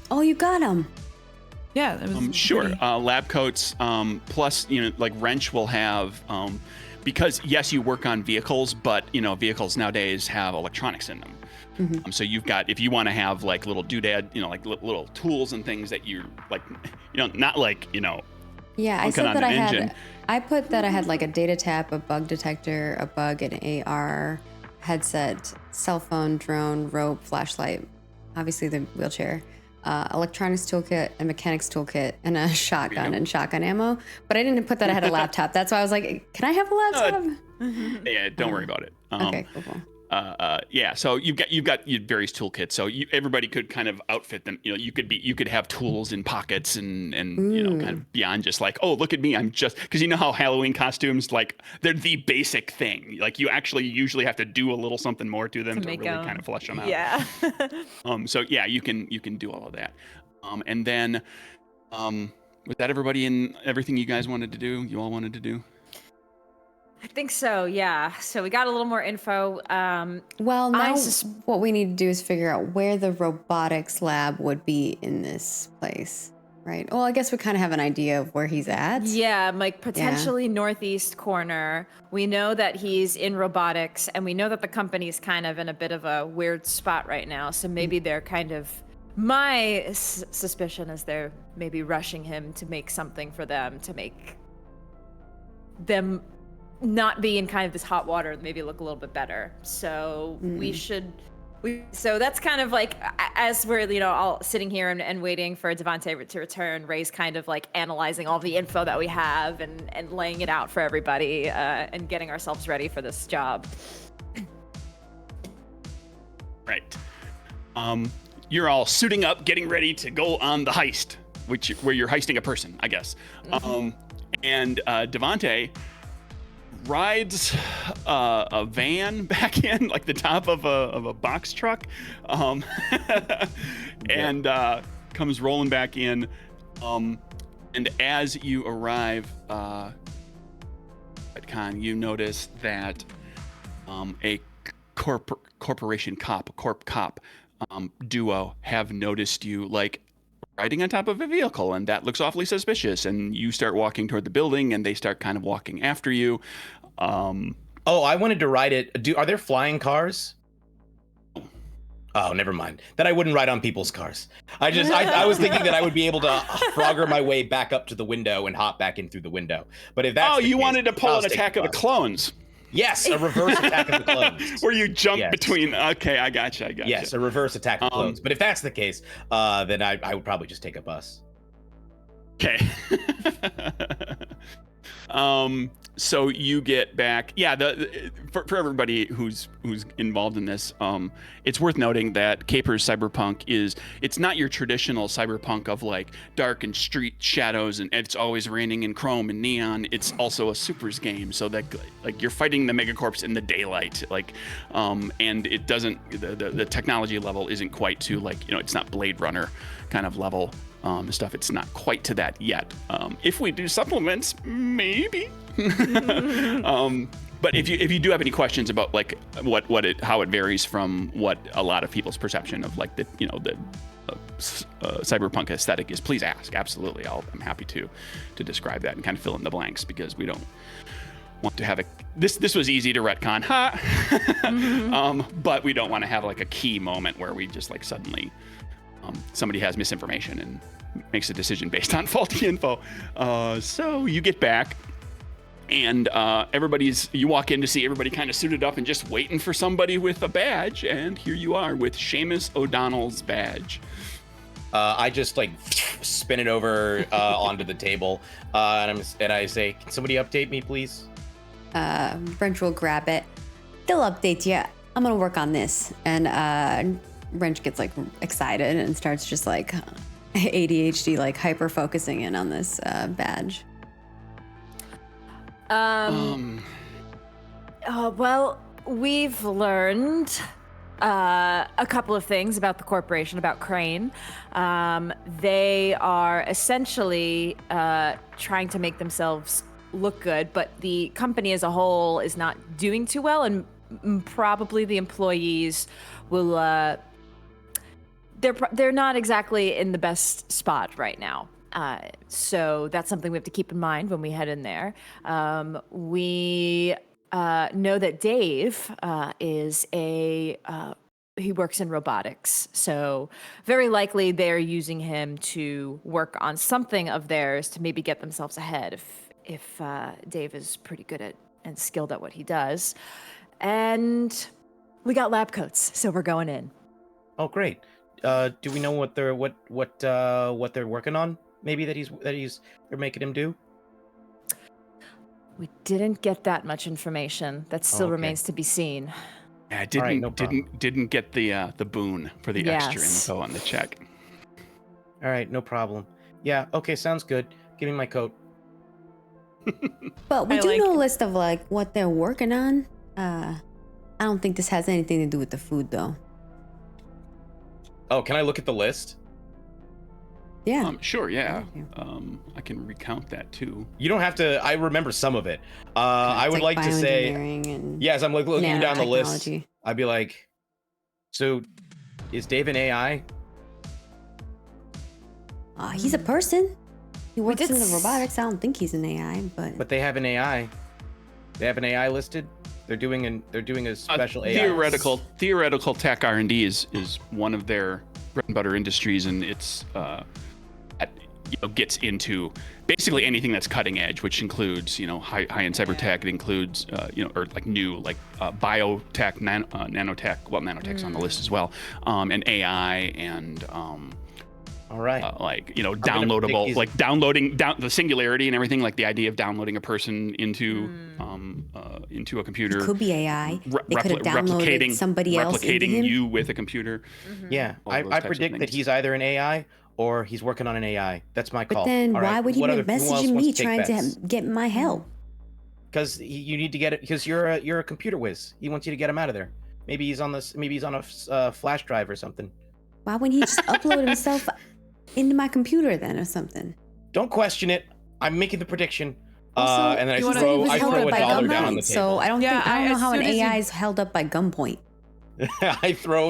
Oh, you got him. Yeah, it was Sure. pretty. Lab coats, plus, like Wrench will have, because yes, you work on vehicles, but vehicles nowadays have electronics in them. So you've got, if you want to have like little doodad, like little tools and things that you like, not like, Yeah, I Hunking said on that an I had. engine. I put that I had like a data tap, a bug detector, a bug, an AR, headset, cell phone, drone, rope, flashlight, obviously the wheelchair, electronics toolkit, a mechanics toolkit, and a shotgun and shotgun ammo. But I didn't put that I had a laptop. That's why I was like, can I have a laptop? yeah, don't worry about it. Okay, cool. Yeah, so you've got your various toolkits. So everybody could kind of outfit them. You could have tools in pockets and kind of beyond just like, oh, look at me, I'm just, because how Halloween costumes, like they're the basic thing. Like you actually usually have to do a little something more to them to make really 'em- kind of flesh them out. Yeah. So yeah, you can do all of that. And then was that everybody in everything you guys wanted to do? You all wanted to do? I think so. Yeah. So we got a little more info. Well, now sus- what we need to do is figure out where the robotics lab would be in this place. Right. Well, I guess we kind of have an idea of where he's at. Yeah, like potentially northeast corner. We know that he's in robotics, and we know that the company's kind of in a bit of a weird spot right now. So maybe they're kind of. My suspicion is they're maybe rushing him to make something for them to make them not be in kind of this hot water, maybe look a little bit better. So so that's kind of like, as we're, all sitting here and waiting for Devante to return, Ray's kind of like analyzing all the info that we have and laying it out for everybody and getting ourselves ready for this job. Right. You're all suiting up, getting ready to go on the heist, where you're heisting a person, I guess. And Devante rides a van back in, like the top of a box truck, and comes rolling back in. And as you arrive at Con, you notice that a corporation corp cop duo have noticed you, like, riding on top of a vehicle, and that looks awfully suspicious. And you start walking toward the building, and they start kind of walking after you. I wanted to ride it. Are there flying cars? Oh, never mind. Then I wouldn't ride on people's cars. I was thinking that I would be able to Frogger my way back up to the window and hop back in through the window. But if that's you wanted to pull an Attack of the Clones. Yes, a reverse Attack of the Clones. Where you jump between. Okay, I gotcha. Yes, a reverse Attack of the Clones. But if that's the case, then I would probably just take a bus. Okay. So you get back. Yeah. For everybody who's involved in this, it's worth noting that CAPERS Cyberpunk it's not your traditional Cyberpunk of like dark and street shadows and it's always raining in chrome and neon. It's also a supers game, so that like you're fighting the megacorps in the daylight, like, and it doesn't the technology level isn't quite to like, it's not Blade Runner kind of level. Stuff. It's not quite to that yet. If we do supplements, maybe. But if you do have any questions about like how it varies from what a lot of people's perception of like the cyberpunk aesthetic is, please ask. Absolutely, I'm happy to describe that and kind of fill in the blanks, because we don't want to have this was easy to retcon, but we don't want to have like a key moment where we just like suddenly. Somebody has misinformation and makes a decision based on faulty info. So you get back, and you walk in to see everybody kind of suited up and just waiting for somebody with a badge, and here you are with Seamus O'Donnell's badge. I just like spin it over onto the table, and I say, "Can somebody update me, please?" Wrench will grab it. They'll update you. I'm gonna work on this, and Wrench gets like excited and starts just like ADHD, like hyper focusing in on this badge. Well, we've learned a couple of things about the corporation, about Crane. They are essentially trying to make themselves look good, but the company as a whole is not doing too well, and probably the employees will. They're not exactly in the best spot right now. So that's something we have to keep in mind when we head in there. We know that Dave he works in robotics. So very likely they're using him to work on something of theirs to maybe get themselves ahead if Dave is pretty good at and skilled at what he does. And we got lab coats, so we're going in. Oh, great. Do we know what they're working on? Maybe they're making him do. We didn't get that much information. That still remains to be seen. Yeah, didn't get the boon for the extra info on the check. All right, no problem. Yeah, okay, sounds good. Give me my coat. But we know a list of like what they're working on. I don't think this has anything to do with the food, though. Oh, can I look at the list? Yeah. Sure, yeah. I can recount that too. You don't have to. I remember some of it. I would like to say, yes, I'm like looking down the list. I'd be like, so is Dave an AI? He's a person. He works did in the robotics. I don't think he's an AI, But they have an AI. They have an AI listed. They're doing a special AI. Theoretical tech R&D is one of their bread and butter industries, and it's gets into basically anything that's cutting edge, which includes high-end cyber tech. It includes or like new biotech, nanotech. Well, nanotech's on the list as well, and AI and all right. Downloadable, like downloading the singularity and everything, like the idea of downloading a person into a computer. it could be AI. They could have downloaded somebody else into replicating him. you with a computer. Yeah, I predict that he's either an AI or he's working on an AI. That's my call. But then All why right, would he what be other- who else messaging wants me to take trying bets? to get my help? Because you need to get it. Because you're a computer whiz. He wants you to get him out of there. Maybe he's on this. Maybe he's on a flash drive or something. Why wouldn't he just upload himself into my computer then or something? Don't question it. I'm making the prediction. Also, And then I you wanna- throw he was I held throw up a by dollar down on the gunpoint, table. so I don't Yeah, know how an as soon as AI you- is held up by gunpoint. I throw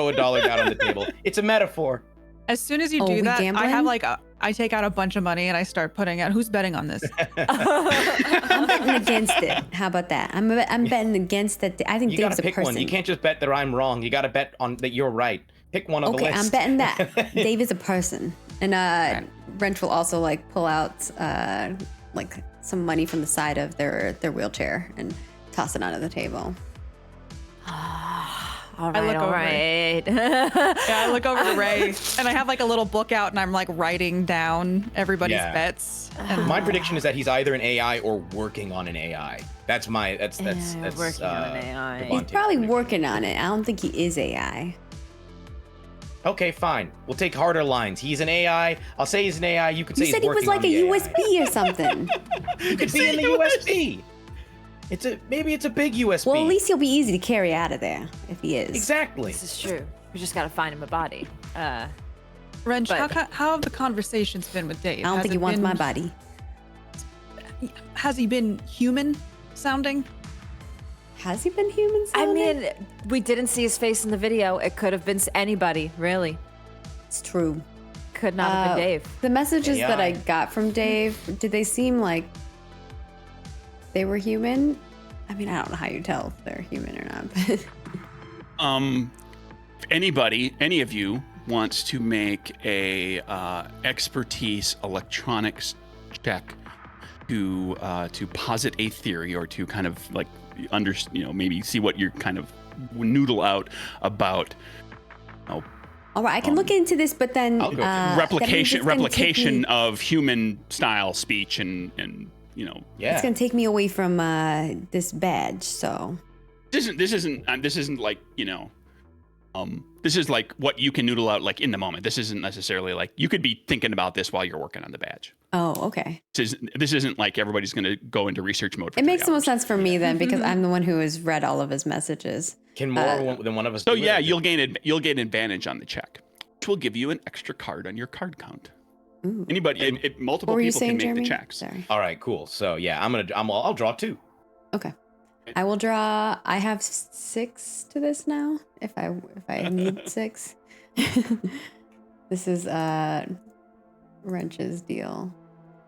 a dollar down on the table. It's a metaphor. As soon as you Oh, do we that, gambling? I have I take out a bunch of money and I start putting out. Who's betting on this? I'm betting against it. How about that? I'm betting against that. I think You Dave's gotta a pick person. one. You can't just bet that I'm wrong. You gotta bet on that you're right. Pick one on the Okay, list. I'm betting that Dave is a person, and Wrench will also pull out some money from the side of their wheelchair and toss it onto the table. All I look over. right. Yeah, I look over to Ray and I have a little book out and I'm writing down everybody's Yeah. bets. My prediction is that he's either an AI or working on an AI. That's working on an AI. He's Devontae's probably prediction. working on it. I don't think he is AI. Okay, fine. We'll take harder lines. He's an AI. I'll say he's an AI. You could say You he's said he was working like on a the AI. USB or something. He could be in the USB. Maybe it's a big USB. Well, at least he'll be easy to carry out of there if he is. Exactly. This is true. We just gotta find him a body. Wrench, But- how have the conversations been with Dave? I don't Has think it he wants been- my body. Has he been human sounding? Has he been human? I sounding? mean, we didn't see his face in the video. It could have been anybody, really. It's true. Could not have been Dave. The messages that I AI. got from Dave, did they seem like they were human? I mean, I don't know how you tell if they're human or not. But Any of you wants to make a expertise electronics check to posit a theory or to kind of maybe see what you're kind of noodle out about all right, I can look into this, but then I'll go replication of human style speech and it's Yeah. gonna take me away from this badge. So this isn't like this is like what you can noodle out in the moment. This isn't necessarily you could be thinking about this while you're working on the badge. oh, okay. This isn't like everybody's going to go into research mode for It 3 makes the most hours. sense for me then because I'm the one who has read all of his messages. Can more than one of us So do it? yeah, you'll gain advantage on the check, which will give you an extra card on your card count. Ooh. Anybody, multiple What were you people saying, can make Jeremy? the checks. Sorry. All right, cool. So yeah, I'll draw 2. Okay. I will draw. I have 6 to this now. If I need 6. This is Wrench's deal.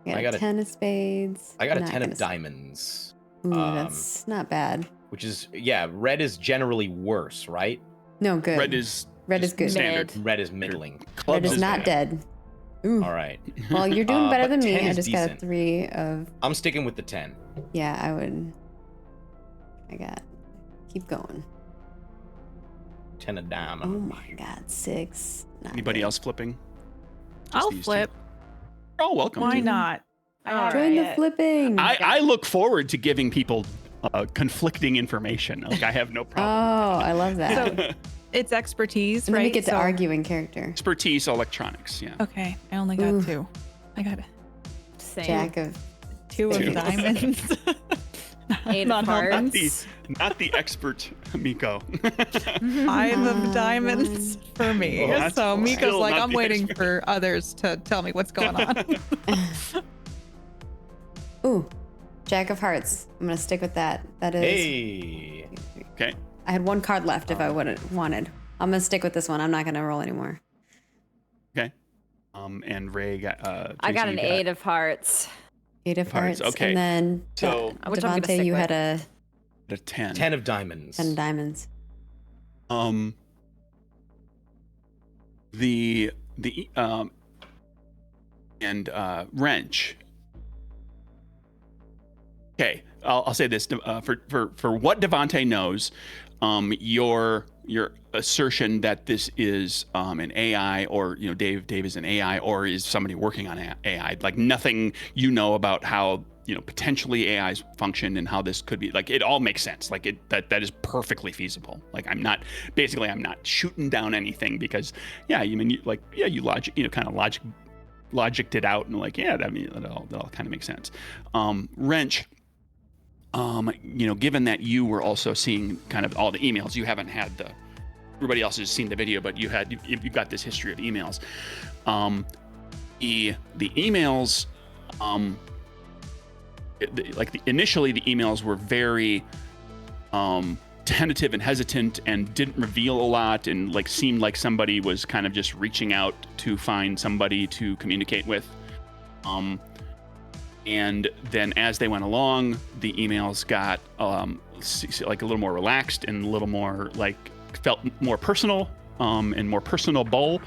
I got a 10 of spades. I got a Not 10 gonna of diamonds, Ooh, that's not bad. which is red is generally worse, right? No, good. Red is Red is just good. standard. Red is middling. Red Clubs is not bad. dead. Ooh. All right. Well, you're doing better but than me. 10 I is just got a decent. 3 of. I'm sticking with the 10. Yeah, I would. Keep going. 10 of Oh diamond. my God, 6. Not Anybody good. else flipping? I'll these two? flip. Oh, welcome. Why not? Join the flipping. I look forward to giving people conflicting information. I have no problem. Oh, I love that. So it's expertise, and then right? we get to So- argue in character. Expertise electronics. Yeah. Okay, I only got Ooh. 2. I got Same. Jack of 2 Two. of diamonds. 8 Not of helping. hearts. Not the expert, Miko. 5 of diamonds for me. Oh, that's So Miko's still like, not I'm the waiting expert. for others to tell me what's going on. Ooh, Jack of Hearts. I'm gonna stick with that. That is. Hey. Okay. I had 1 card left if I would have wanted. I'm gonna stick with this one. I'm not gonna roll anymore. Okay. And Ray got. I got Tracy, an you 8 of hearts. 8 of hearts. Okay. And then So- Which I'm gonna Devontae, stick you with. had a 10. 10 of diamonds. 10 diamonds. The and wrench. Okay, I'll say this for what Devontae knows, your assertion that this is an AI, or Dave is an AI, or is somebody working on AI, like nothing you know about how potentially AIs function and how this could be, like it all makes sense, like that is perfectly feasible. Like I'm not shooting down anything, because you logic kind of logicked it out, and like that all kind of makes sense. Wrench, given that you were also seeing kind of all the emails, you haven't had everybody else has seen the video, but you've got this history of emails. The emails, initially the emails were very tentative and hesitant and didn't reveal a lot, and like seemed like somebody was kind of just reaching out to find somebody to communicate with. And then as they went along, the emails got like a little more relaxed and a little more like felt more personal and more personable,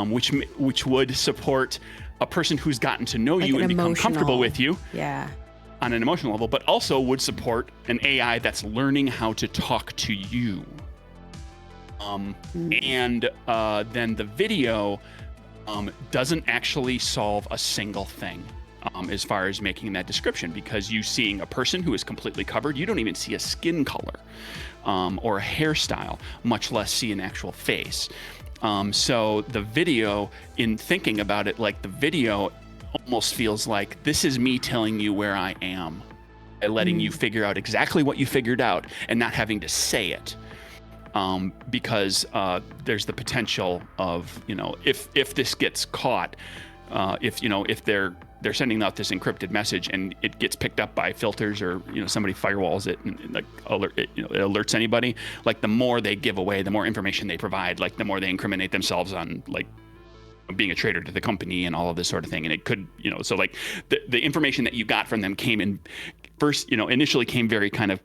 which would support a person who's gotten to know you and become comfortable with you. Yeah. On an emotional level, but also would support an AI that's learning how to talk to you. And then the video doesn't actually solve a single thing as far as making that description, because you seeing a person who is completely covered, you don't even see a skin color or a hairstyle, much less see an actual face. So the video, in thinking about it, like the video almost feels like this is me telling you where I am, by letting you figure out exactly what you figured out and not having to say it, because there's the potential of if this gets caught, if they're sending out this encrypted message and it gets picked up by filters, or somebody firewalls it and like it alerts anybody, like the more they give away, the more information they provide, like the more they incriminate themselves on like being a traitor to the company and all of this sort of thing. And it could, so like the information that you got from them came in first, initially came very kind of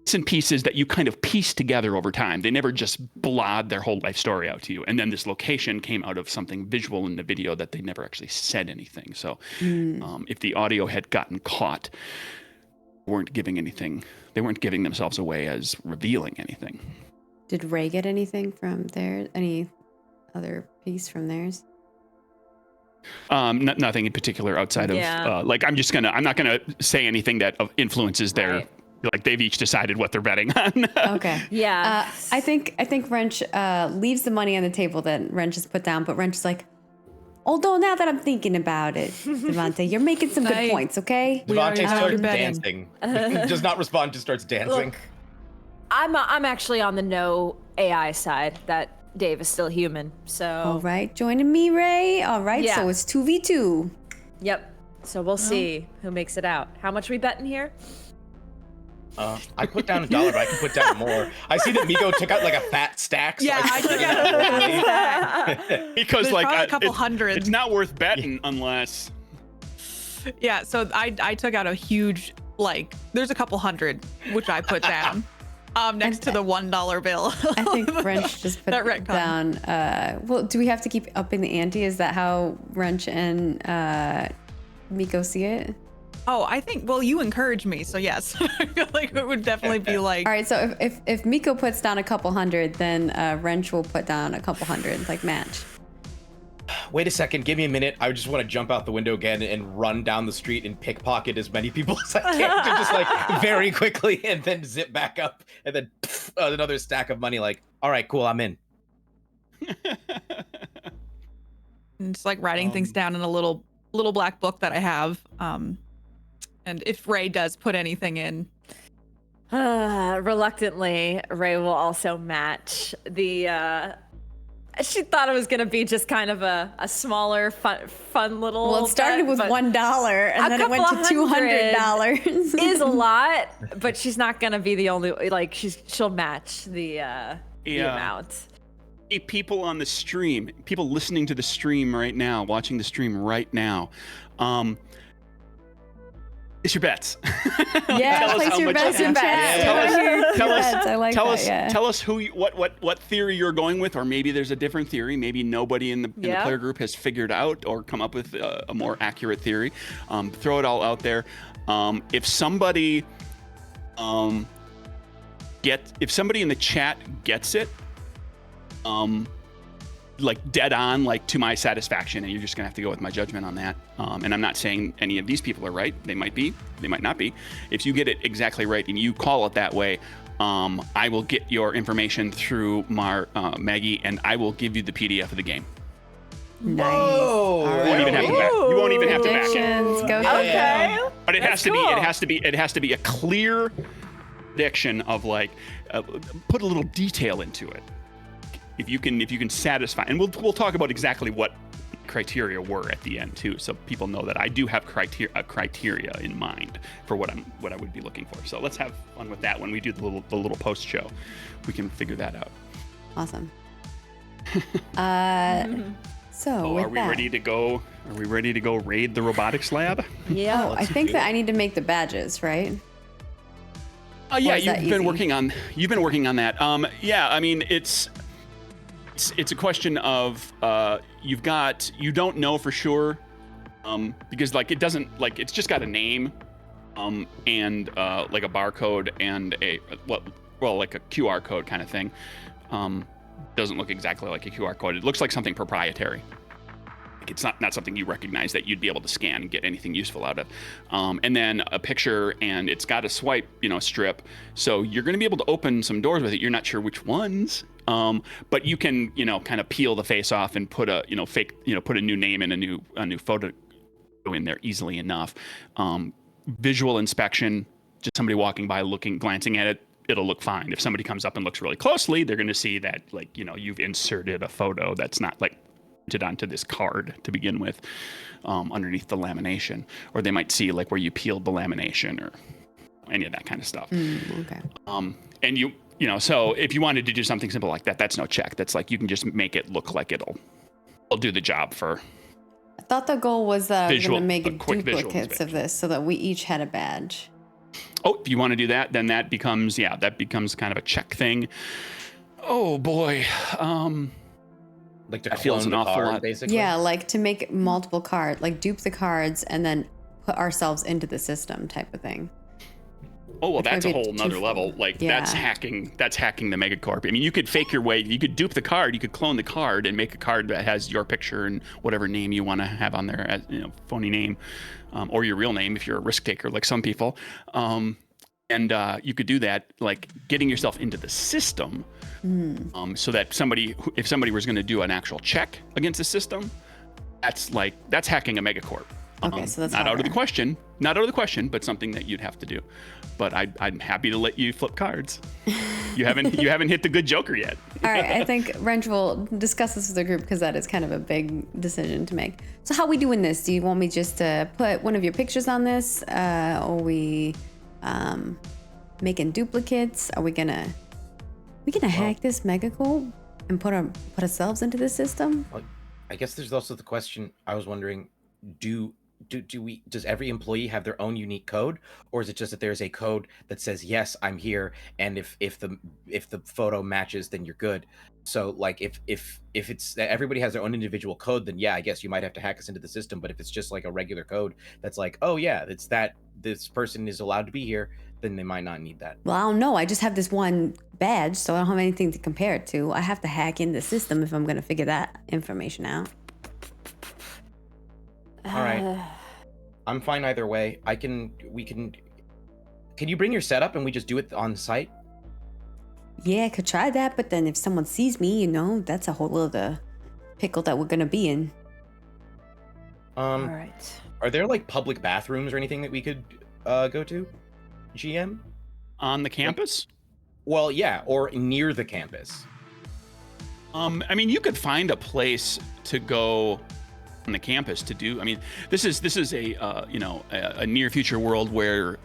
bits and pieces that you kind of pieced together over time. They never just blabbed their whole life story out to you. And then this location came out of something visual in the video that they never actually said anything. So if the audio had gotten caught, they weren't giving themselves away as revealing anything. Did Ray get anything from there? Any other piece from theirs? Nothing in particular outside of like I'm not gonna say anything that influences their Right. like they've each decided what they're betting on. Okay. Yeah. I think Wrench leaves the money on the table that Wrench has put down, but Wrench is like, although now that I'm thinking about it, Devontae, you're making some good points, okay? Devontae starts you're betting. dancing. Does not respond, just starts dancing. Look, I'm actually on the no AI side, that Dave is still human. So All right, joining me, Ray. All right, Yeah. so it's 2v2. Yep. So we'll see who makes it out. How much we betting here? I put down $1, but I can put down more. I see that Miko took out like a fat stack. So Yeah, I took out Because There's like probably a couple hundred. it's not worth betting unless Yeah, so I took out a huge, like, there's a couple hundred, which I put down next to the $1 bill. I think Wrench just put That retcon. down. Well, do we have to keep upping the ante? Is that how Wrench and Miko see it? Oh, I think, well, you encouraged me, so yes. I feel like it would definitely be like, All right, so if Miko puts down a couple hundred, then Wrench will put down a couple hundred, like match. Wait a second, give me a minute. I just want to jump out the window again and run down the street and pickpocket as many people as I can, to just like very quickly, and then zip back up, and then another stack of money. Like, all right, cool, I'm in. and it's like writing things down in a little black book that I have. And if Ray does put anything in, Reluctantly, Ray will also match the. She thought it was gonna be just kind of a smaller, fun little. Well, it started bet, with but $1, and then it went to $200. is a lot, but she's not gonna be the only. Like she'll match the amount. people on the stream, people listening to the stream right now, watching the stream right now, it's your bets. Yeah, place your bets in chat. Tell us, I like tell that, us, yeah. tell us what theory you're going with, or maybe there's a different theory. Maybe nobody in the player group has figured out or come up with a more accurate theory. Throw it all out there. If somebody in the chat gets it, like dead on, like to my satisfaction, and you're just gonna have to go with my judgment on that. And I'm not saying any of these people are right. They might be, they might not be. If you get it exactly right and you call it that way, I will get your information through Maggie, and I will give you the PDF of the game. Nice. Whoa. All You won't even have to back. You won't even have to back it. Predictions, go Okay. But it has to be. It has to be a clear prediction of like, put a little detail into it. If you can satisfy, and we'll talk about exactly what criteria were at the end too, so people know that I do have criteria in mind for what I would be looking for. So let's have fun with that when we do the little post show. We can figure that out. Awesome. So Are we ready to go? Are we ready to go raid the robotics lab? Yeah. I think that I need to make the badges, right? Yeah, Or is that you've been easy? working on that. Yeah, I mean it's a question of you don't know for sure, because like it doesn't, like it's just got a name, and like a barcode and like a QR code kind of thing. Doesn't look exactly like a QR code. It looks like something proprietary. Like it's not something you recognize that you'd be able to scan and get anything useful out of. And then a picture, and it's got a swipe, strip. So you're going to be able to open some doors with it. You're not sure which ones, but you can, kind of peel the face off and put a, put a new name and a new photo in there easily enough. Visual inspection, just somebody walking by, glancing at it, it'll look fine. If somebody comes up and looks really closely, they're going to see that, like, you've inserted a photo that's not like printed onto this card to begin with, underneath the lamination, or they might see like where you peeled the lamination or any of that kind of stuff. Okay. And so if you wanted to do something simple like that, that's no check. That's like, you can just make it look like it'll do the job for. I thought the goal was that we're going to make quick visual duplicates of this so that we each had a badge. Oh, if you want to do that, then that becomes kind of a check thing. Oh boy. Like to That feels clone an the awful card, lot. basically. Yeah, like to make multiple cards, like dupe the cards and then put ourselves into the system type of thing. Oh, well, Which that's might a be whole nother too level. full. Like Yeah. that's hacking the megacorp. I mean, you could fake your way. You could dupe the card. You could clone the card and make a card that has your picture and whatever name you want to have on there, as phony name, or your real name if you're a risk taker like some people. And you could do that, like getting yourself into the system, so that if somebody was going to do an actual check against the system, that's hacking a megacorp. Okay, so that's not out of the harder. question, but something that you'd have to do. But I'm happy to let you flip cards. You haven't hit the good Joker yet. All right, I think Wrench will discuss this with the group because that is kind of a big decision to make. So how are we doing this? Do you want me just to put one of your pictures on this? Or are we making duplicates? Are we gonna hack this megacorp and put ourselves into the system? Well, I guess there's also the question. I was wondering, does every employee have their own unique code, or is it just that there's a code that says yes, I'm here, and if the photo matches, then you're good? So like if it's that everybody has their own individual code, then yeah, I guess you might have to hack us into the system. But if it's just like a regular code that's like, oh yeah, it's that this person is allowed to be here, then they might not need that. Well, I don't know. I just have this one badge, so I don't have anything to compare it to. I have to hack in the system if I'm gonna figure that information out. All right. I'm fine either way. Can you bring your setup and we just do it on site? Yeah, I could try that, but then if someone sees me, that's a whole other pickle that we're gonna be in. All right. Are there like public bathrooms or anything that we could go to, GM? On the campus? Well, yeah, or near the campus. I mean, you could find a place to go on the campus to do. I mean, this is a near future world where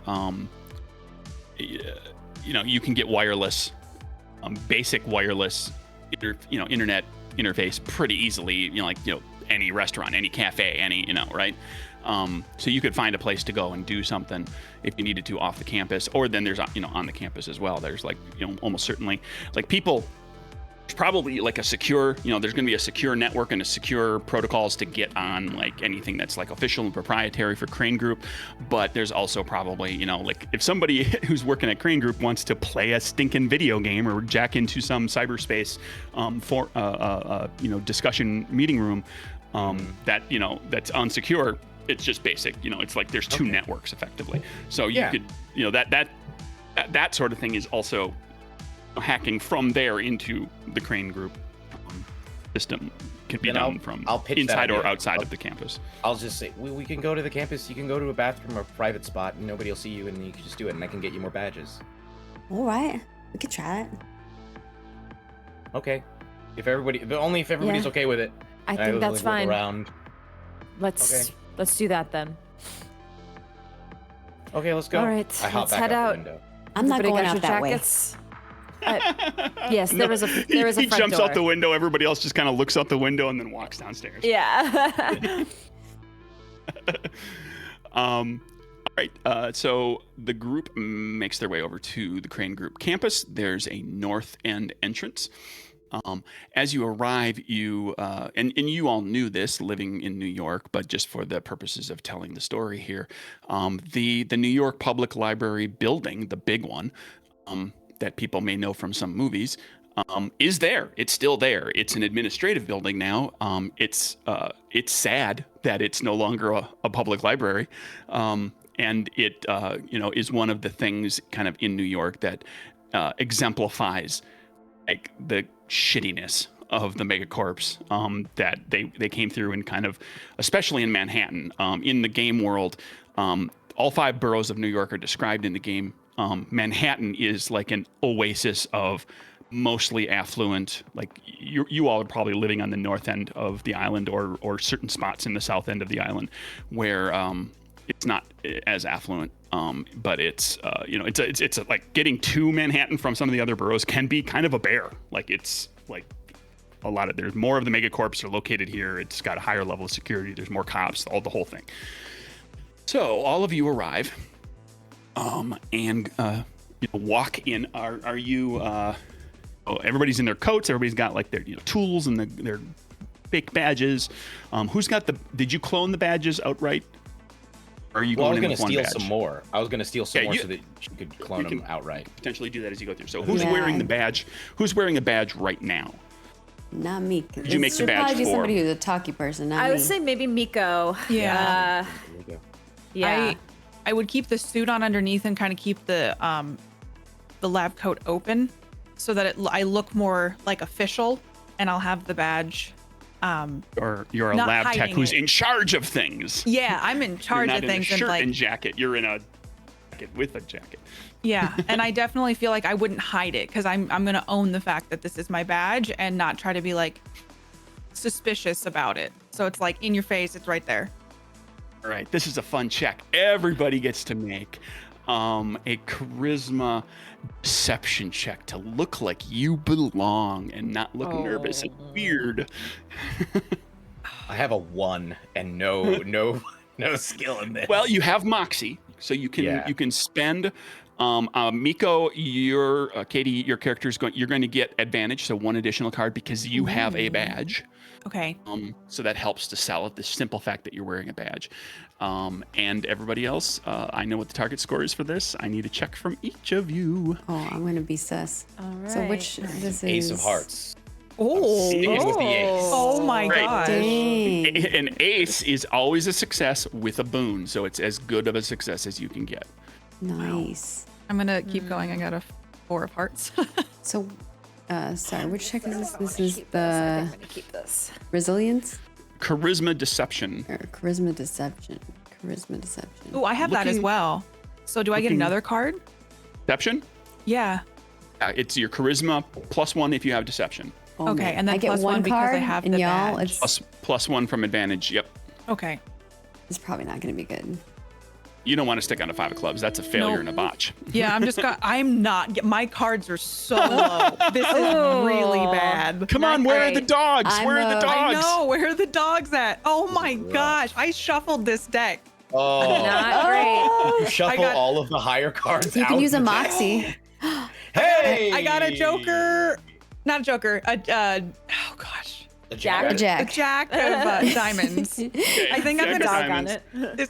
you can get wireless, basic wireless internet interface pretty easily. Any restaurant, any cafe, any right. So you could find a place to go and do something if you needed to off the campus, or then there's on the campus as well. There's almost certainly people. There's probably like a secure, there's going to be a secure network and a secure protocols to get on anything that's official and proprietary for Crane Group. But there's also probably, if somebody who's working at Crane Group wants to play a stinking video game or jack into some cyberspace for discussion meeting room that's unsecure, it's just basic. It's like there's two networks effectively. So you could, that sort of thing is also hacking from there into the Crane Group system can be done from inside or outside of the campus. I'll just say we can go to the campus. You can go to a bathroom or private spot, and nobody will see you, and you can just do it, and I can get you more badges. All right, we could try it. Okay, but only if everybody's okay with it. I think that's fine. Around. Let's do that then. Okay, let's go. All right, I hop let's back head out out. the window. I'm not going out that way. Yes, there is a front he jumps door. out the window. Everybody else just kind of looks out the window and then walks downstairs. Yeah. All right. So the group makes their way over to the Crane Group campus. There's a north end entrance. As you arrive, and you all knew this living in New York, but just for the purposes of telling the story here, the New York Public Library building, the big one, that people may know from some movies, is there. It's still there. It's an administrative building now. It's sad that it's no longer a public library, and it is one of the things kind of in New York that exemplifies the shittiness of the megacorps that they came through, and kind of, especially in Manhattan, in the game world, all 5 boroughs of New York are described in the game. Manhattan is like an oasis of mostly affluent, you all are probably living on the north end of the island, or certain spots in the south end of the island where it's not as affluent. But it's getting to Manhattan from some of the other boroughs can be kind of a bear. It's there's more of the megacorps are located here. It's got a higher level of security. There's more cops, the whole thing. So all of you arrive, and walk in. Are you? Everybody's in their coats. Everybody's got their tools and their fake badges. Who's got the? Did you clone the badges outright? Or are you going in with one badge? I was going to steal some more. I was going to steal some more so that you could clone them outright. Potentially do that as you go through. So who's wearing the badge? Who's wearing a badge right now? Not me. Did you make the badge probably be for? Somebody who's a talky person. Not I me. would say maybe Miko. Yeah. Yeah. I would keep the suit on underneath and kind of keep the lab coat open so that I look more official, and I'll have the badge. Or you're a lab tech who's in charge of things. Yeah, I'm in charge of things. You're not in a shirt and jacket. You're in a jacket with a jacket. Yeah, and I definitely feel like I wouldn't hide it, because I'm gonna own the fact that this is my badge and not try to be suspicious about it. So it's in your face. It's right there. All right, this is a fun check. Everybody gets to make a charisma deception check to look like you belong and not look nervous and weird. I have a 1 and no skill in this. Well, you have Moxie, so you can spend. Miko, Katie, your character you're going to get advantage, so 1 additional card because you have a badge. Okay. So that helps to sell it, the simple fact that you're wearing a badge. And everybody else, I know what the target score is for this. I need a check from each of you. Oh, I'm going to be sus. All right. So this is... Ace of Hearts. Oh. Sticking with the ace. Oh my gosh. Dang. An ace is always a success with a boon, so it's as good of a success as you can get. Nice. I'm gonna keep going. I got a 4 of hearts. So, sorry, which check is this? This is I'm gonna the keep this. resilience? Charisma deception. Or charisma deception. Charisma deception. Oh, I have that as well. So do I get another card? Deception? Yeah. It's your charisma +1 if you have deception. Oh, Okay, man. and then I get plus one one because card, I have and the y'all, badge. it's +1 from advantage. Yep. Okay. probably not going to be good. You don't want to stick on a 5 of clubs. That's a failure and a botch. Yeah, I'm not. My cards are so low. This is really bad. Come on, where are the dogs? Where are the dogs? I know. Where are the dogs at? Oh my gosh! I shuffled this deck. Oh, Not great. you shuffle all of the higher cards. You can out use a the deck. moxie. Hey, I got a joker. Not a joker. Oh gosh. A Jack. A A jack. jack of diamonds. Okay, I think I'm Jack gonna of Dog on diamonds. it.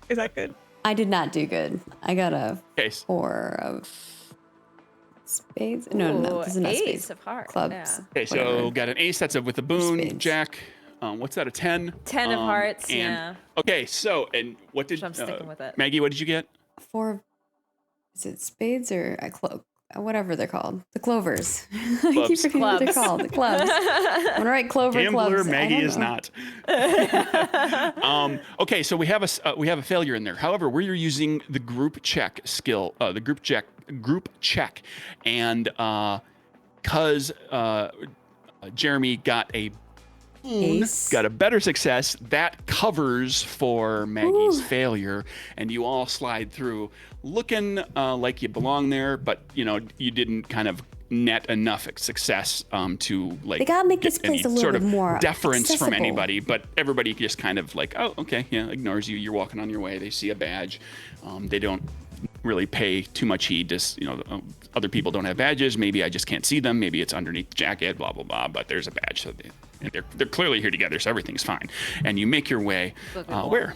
Is that good? I did not do good. I got a Okay. 4 of spades. No, Ooh, this is not ace spades. of hearts. Clubs. Yeah. Okay, so whatever. got an ace. That's with a boon. Spades. Jack. What's that? A 10. 10 of hearts, and, yeah. Okay, so and what did So I'm sticking with it. Maggie? What did you get? 4. Is it spades or whatever they're called? The clovers. I keep Clubs. forgetting what they're Clubs. called. The clubs. I'm gonna write clover Gambler clubs. I Maggie don't is know. not. Okay, so we have a failure in there. However, we're using the group check skill, the group check, and because Jeremy got a boon, Ace. got a better success, that covers for Maggie's failure, and you all slide through looking like you belong there, but you didn't kind of net enough success to like They gotta make this get any place a little sort bit of more deference from accessible. anybody, but everybody just kind of like, oh, okay, yeah, ignores you. You're walking on your way. They see a badge. They don't really pay too much heed to, other people don't have badges. Maybe I just can't see them. Maybe it's underneath the jacket, blah, blah, blah, but there's a badge. So they're clearly here together, so everything's fine. And you make your way where?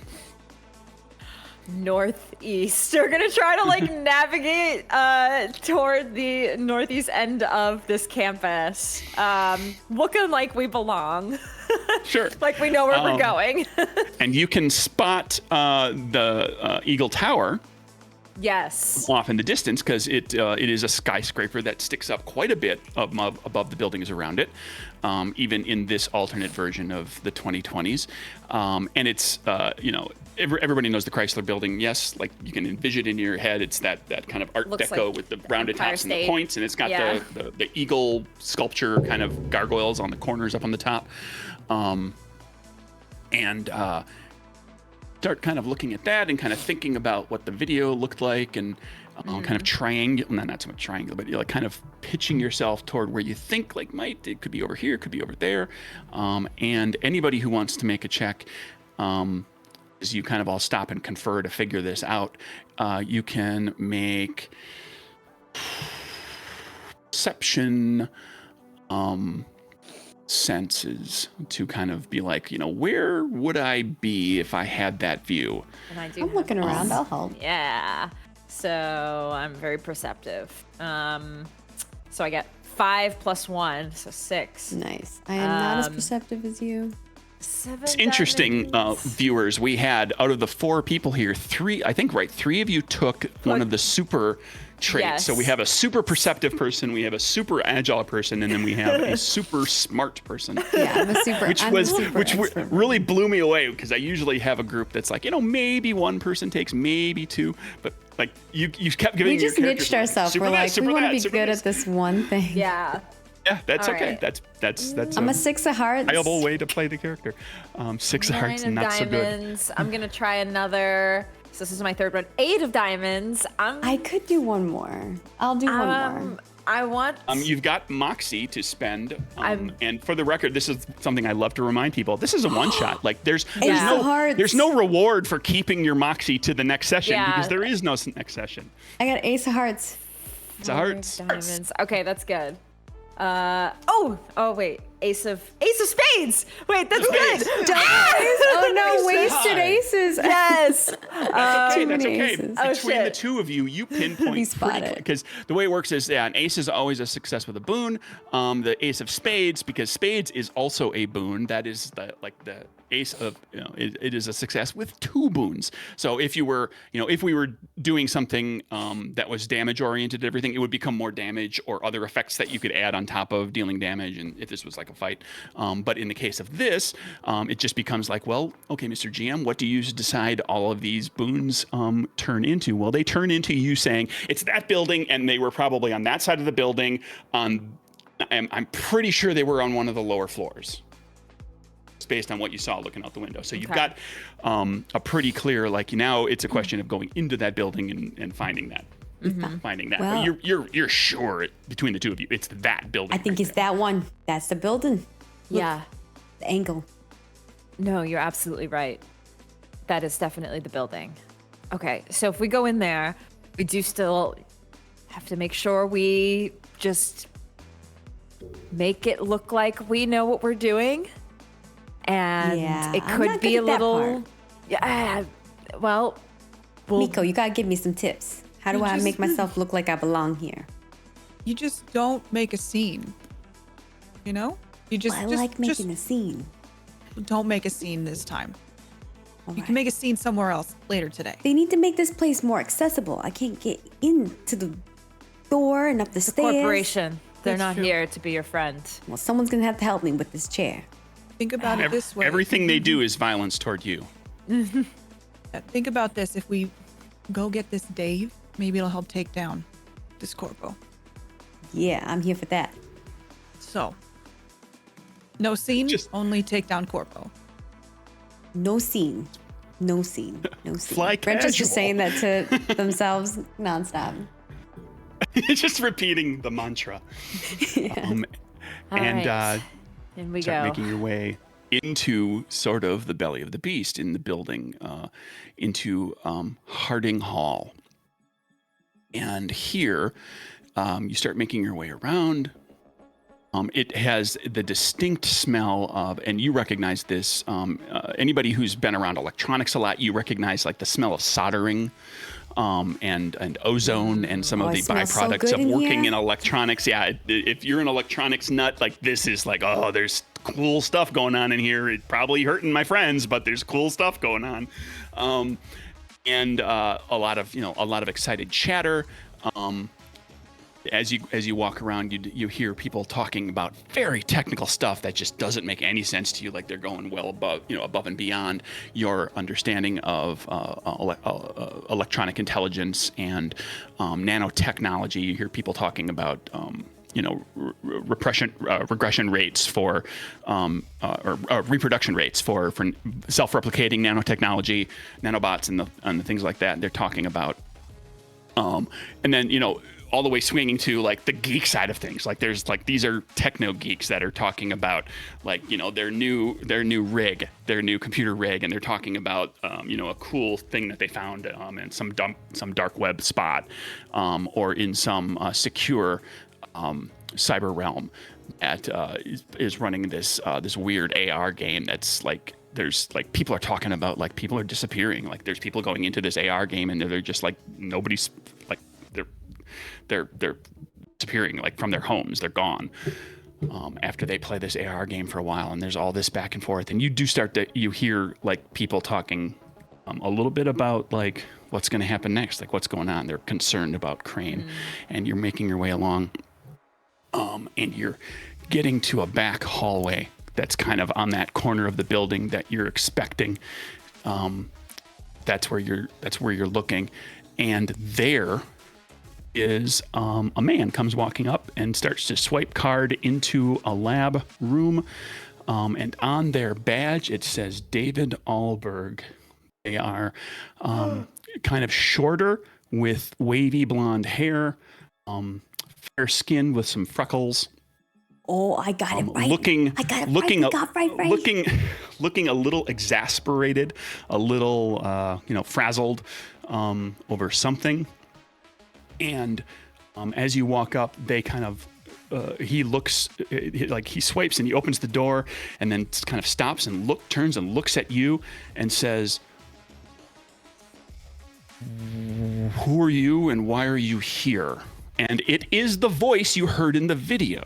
Northeast. We're gonna try to like navigate toward the northeast end of this campus, looking like we belong. Sure. Like we know where we're going. And you can spot the Eagle Tower Yes. off in the distance because it is a skyscraper that sticks up quite a bit above the buildings around it, even in this alternate version of the 2020s. And it's, everybody knows the Chrysler Building. Yes, like you can envision it in your head. It's that kind of Art Looks Deco like with the rounded Empire tops and the State. points, and it's got Yeah. the eagle sculpture kind of gargoyles on the corners up on the top. Start kind of looking at that and kind of thinking about what the video looked like and kind of not so much triangle, but kind of pitching yourself toward where you think like it could be over here, could be over there. And anybody who wants to make a check, as you kind of all stop and confer to figure this out, you can make perception senses to kind of be like, where would I be if I had that view? And I do. I'm have looking this. around. I'll help. Yeah. So I'm very perceptive. So I get 5 plus 1, so 6. Nice. I am not as perceptive as you. 7. It's interesting, viewers. We had out of the 4 people here, 3 of you took one of the super traits. Yes. So we have a super perceptive person, we have a super agile person, and then we have a super smart person. Yeah, I'm a super. Which I'm a super expert. really blew me away because I usually have a group that's like, maybe one person takes, maybe 2, but like you kept giving We just your characters, niched ourselves. super We're this, like, we super want that, to be super good this. at this one thing. Yeah. Yeah, that's All okay. right. That's I'm a 6 of hearts. viable way to play the character. 6 of 9 hearts, of not so good. diamonds. I'm gonna try another. So this is my 3rd one. 8 of diamonds. I could do one more. I'll do one more. I want. You've got Moxie to spend, and for the record, this is something I love to remind people. This is a one-shot. Like there's Yeah. Hearts. there's no reward for keeping your Moxie to the next session Yeah. because there is no next session. I got Ace of Hearts. It's a hearts. Diamonds. Okay, that's good. Wait. Ace of Spades. Wait, that's good. Oh no, wasted aces. Yes. That's okay. That's many okay. aces. Oh, Between the shit. two of you, you We pinpoint spot it. because the way it works is, an ace is always a success with a boon. The ace of spades, because spades is also a boon. That is the ace of it is a success with 2 boons. So if you were if we were doing something that was damage oriented, everything, it would become more damage or other effects that you could add on top of dealing damage. And if this was like a fight, but in the case of this, it just becomes like, well, okay, Mr. GM, what do you decide all of these boons turn into? Well, they turn into you saying it's that building, and they were probably on that side of the building. I'm pretty sure they were on one of the lower floors. It's based on what you saw looking out the window. So you've got a pretty clear, like now it's a question of going into that building and finding that. Finding that. Well, but you're sure between the two of you, it's that building. I think it's that one. That's the building. Look, Yeah. the angle. No, you're absolutely right. That is definitely the building. Okay, so if we go in there, we do still have to make sure we just make it look like we know what we're doing. And Yeah, it I'm could not be good a at that little. part. Yeah, well, Miko, you gotta give me some tips. How do You I just- make myself look like I belong here? You just don't make a scene. You know? You just I just, like making a scene. don't make a scene this time. All You right. can make a scene somewhere else later today. They need to make this place more accessible. I can't get into the door and up the stairs. corporation. They're That's not true. here to be your friend. Well, someone's gonna have to help me with this chair. Think about it this way. Everything they do is violence toward you. Think about this. If we go get this Dave, maybe it'll help take down this corpo. Yeah, I'm here for that. So, no scene, Just- only take down corpo. No scene. No scene. No scene. Fly Brent is just casual. saying that to themselves nonstop. Just repeating the mantra. And All right. In we start go. making your way into sort of the belly of the beast in the building, into Harding Hall. And here, you start making your way around. It has the distinct smell of, and you recognize this, anybody who's been around electronics a lot, you recognize like the smell of soldering and ozone and some Oh, of it the smells so byproducts good of in working here. in electronics. Yeah, if you're an electronics nut, like this is like, oh, there's cool stuff going on in here. It's probably hurting my friends, but there's cool stuff going on. And a lot of excited chatter. As you walk around, you hear people talking about very technical stuff that just doesn't make any sense to you. Like they're going well above and beyond your understanding of electronic intelligence and nanotechnology. You hear people talking about regression rates for or reproduction rates for self-replicating nanotechnology, nanobots, and the things like that. They're talking about, and then all the way swinging to like the geek side of things. Like there's like these are techno geeks that are talking about like their new rig, their new computer rig, and they're talking about a cool thing that they found in some dark web spot or in some secure cyber realm that is running this weird AR game that's like. There's like people are talking about like people are disappearing. Like there's people going into this AR game and they're just like nobody's like they're disappearing like from their homes. They're gone after they play this AR game for a while. And there's all this back and forth. And you hear like people talking a little bit about like what's going to happen next, like what's going on. They're concerned about Crane, and you're making your way along, and you're getting to a back hallway that's kind of on that corner of the building that you're expecting. That's where you're looking, and there is a man comes walking up and starts to swipe card into a lab room, and on their badge it says David Alberg. They are kind of shorter with wavy blonde hair, fair skin with some freckles. Oh, I got it right. Looking I got it right. I got right. Looking a little exasperated, a little frazzled over something. And as you walk up, they kind of he looks like he swipes and he opens the door and then kind of stops and turns and looks at you and says, "Who are you and why are you here?" And it is the voice you heard in the video.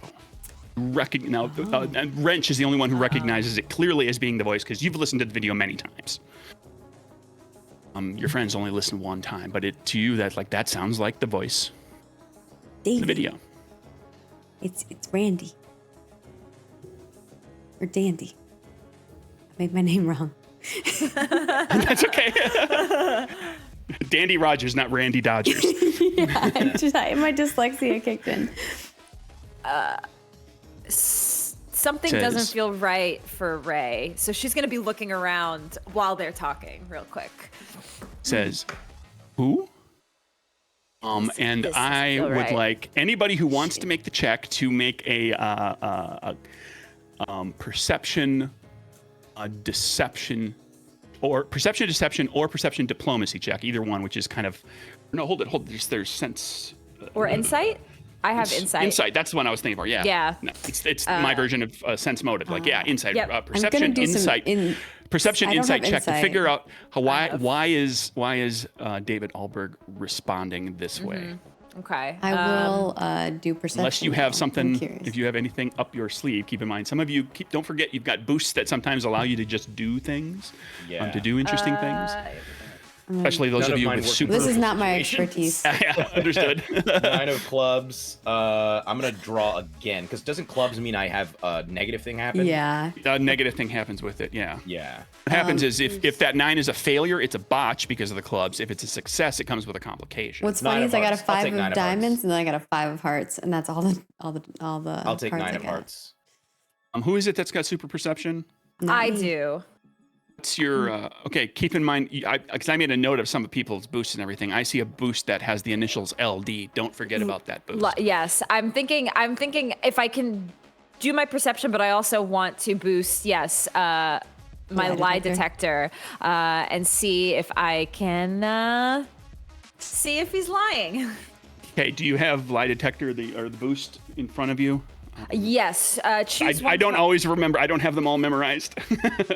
And Wrench is the only one who recognizes it clearly as being the voice because you've listened to the video many times. Your friends only listen one time, but to you that sounds like the voice in the video. It's Randy. Or Dandy. I made my name wrong. That's okay. Dandy Rogers, not Randy Dodgers. Yeah, my dyslexia kicked in. something Says- doesn't feel right for Ray, so she's gonna be looking around while they're talking, real quick. Says, who? And this I doesn't would feel right. like anybody who wants to make the check to make a perception, deception, or perception diplomacy check. Either one, which is kind of hold it. There's sense. Or insight. I have insight. Insight. That's the one I was thinking for. Yeah. Yeah. No, it's my version of sense motive. Like insight. Yep. I'm gonna Perception, do some insight. Perception, I don't insight have check to insight. figure out why is David Alberg responding this way. Okay. I will do perception. Unless you have though. I'm something, curious. if you have anything up your sleeve, keep in mind. Some of you don't forget you've got boosts that sometimes allow you to just do things, to do interesting things. Especially those None of of you mine with work. super. This is not my situations. expertise. Yeah, understood. 9 of clubs. I'm gonna draw again because doesn't clubs mean I have a negative thing happen? Yeah. A negative thing happens with it. Yeah. Yeah. What happens is if that 9 is a failure, it's a botch because of the clubs. If it's a success, it comes with a complication. What's Nine funny of is I got a hearts. I'll 5 take nine of of diamonds hearts. and then I got a 5 of hearts, and that's all the I'll take cards 9 I of got. hearts. Who is it that's got super perception? I do. What's your okay? Keep in mind, because I made a note of some of people's boosts and everything. I see a boost that has the initials LD. Don't forget about that boost. Yes, I'm thinking if I can do my perception, but I also want to boost, my lie detector, and see if I can see if he's lying. Okay, do you have lie detector or the boost in front of you? Yes, choose one. I don't always remember. I don't have them all memorized.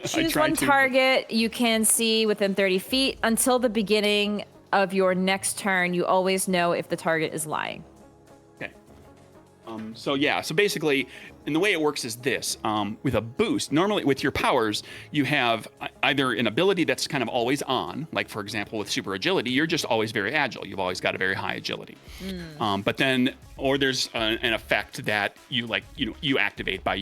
Choose one target you can see within 30 feet. Until the beginning of your next turn, you always know if the target is lying. Okay. So basically, and the way it works is this: with a boost, normally with your powers, you have either an ability that's kind of always on, like for example with super agility, you're just always very agile. You've always got a very high agility. But then, or there's an effect that you activate by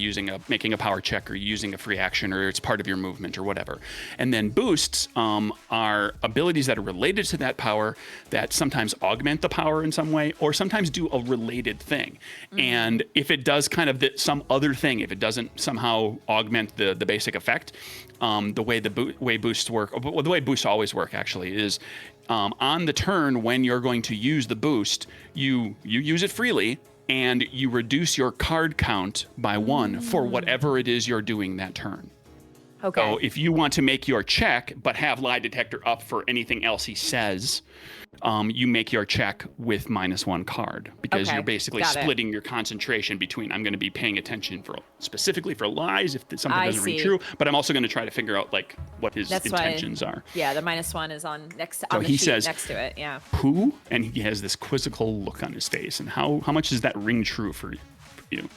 making a power check or using a free action, or it's part of your movement or whatever. And then boosts are abilities that are related to that power that sometimes augment the power in some way, or sometimes do a related thing. And if it does kind of some other thing, if it doesn't somehow augment the basic effect, the way boosts work, well, the way boosts always work actually is on the turn when you're going to use the boost, you use it freely and you reduce your card count by 1 for whatever it is you're doing that turn. Okay. So if you want to make your check but have lie detector up for anything else he says, you make your check with -1 card because Okay, you're basically got it. splitting your concentration between I'm going to be paying attention specifically for lies if something I doesn't ring see. true, but I'm also going to try to figure out what his That's why- intentions are. Yeah, the -1 is on the he sheet says- next to it. Yeah. Who? And he has this quizzical look on his face. And how much does that ring true for you?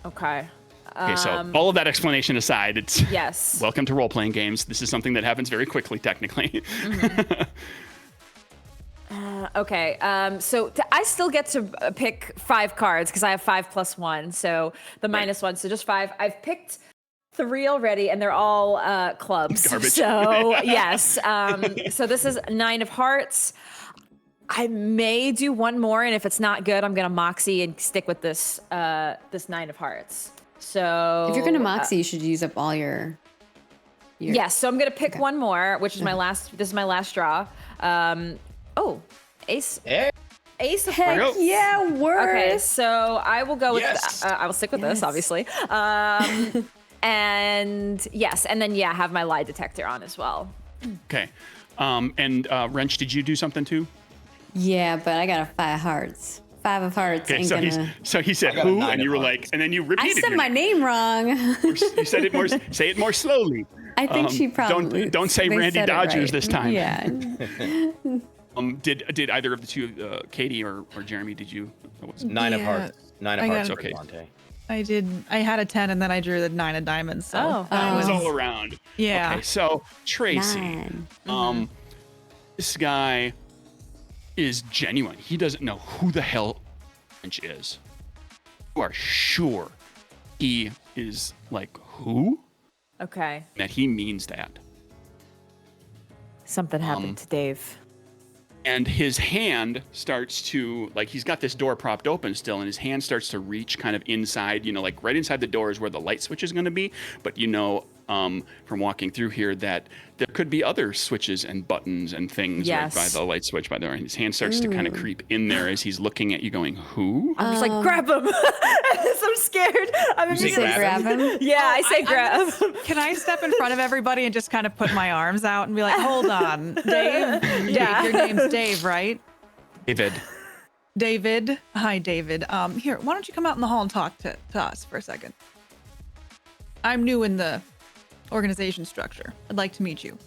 Okay. Okay, so all of that explanation aside, it's Yes. welcome to role-playing games. This is something that happens very quickly, technically. Okay. So I still get to pick 5 cards because I have 5 plus 1. So the -1. So just 5. I've picked 3 already, and they're all clubs. Garbage. So yes. So this is 9 of hearts. I may do one more, and if it's not good, I'm gonna moxie and stick with this 9 of hearts. So If you're gonna moxie, you should use up all your yes. So I'm gonna pick one more, which is my last. This is my last draw. Ace. Hey. Ace of Heck hearts. yeah, word. Okay, so I will go with. Yes. I will stick with this, Yes. obviously. And yes, and then have my lie detector on as well. Okay. And Wrench, did you do something too? Yeah, but I got a 5 hearts. 5 of hearts Okay, ain't so gonna. he said I got a who, 9 and you of were hearts. like, and then you I repeated said your my name wrong. You said it more. Say it more slowly. I think she probably. Don't say they Randy said it Dodgers right. this time. Yeah. Did either of the two, Katie or Jeremy? Did you? What was it? 9 of Yeah, hearts. 9 of I hearts. got it. For Devontae. I did. I had a 10, and then I drew the 9 of diamonds. So Oh. that It was was all around. yeah. Okay, so Tracy, 9. this guy is genuine. He doesn't know who the hell French is. You are sure he is like who? Okay. That he means that. Something happened to Dave. And his hand starts to, like, he's got this door propped open still, and his hand starts to reach kind of inside, like right inside the door is where the light switch is going to be. But from walking through here that there could be other switches and buttons and things right by the light switch by the door. And his hand starts to kind of creep in there as he's looking at you going, who? I'm just like, grab him. I'm scared. I'm immediately grab him? Yeah, I say grab. Can I step in front of everybody and just kind of put my arms out and be like, hold on, Dave? Yeah. Your name's Dave, right? David. David. Hi, David. Here, why don't you come out in the hall and talk to us for a second? I'm new in the organization structure. I'd like to meet you.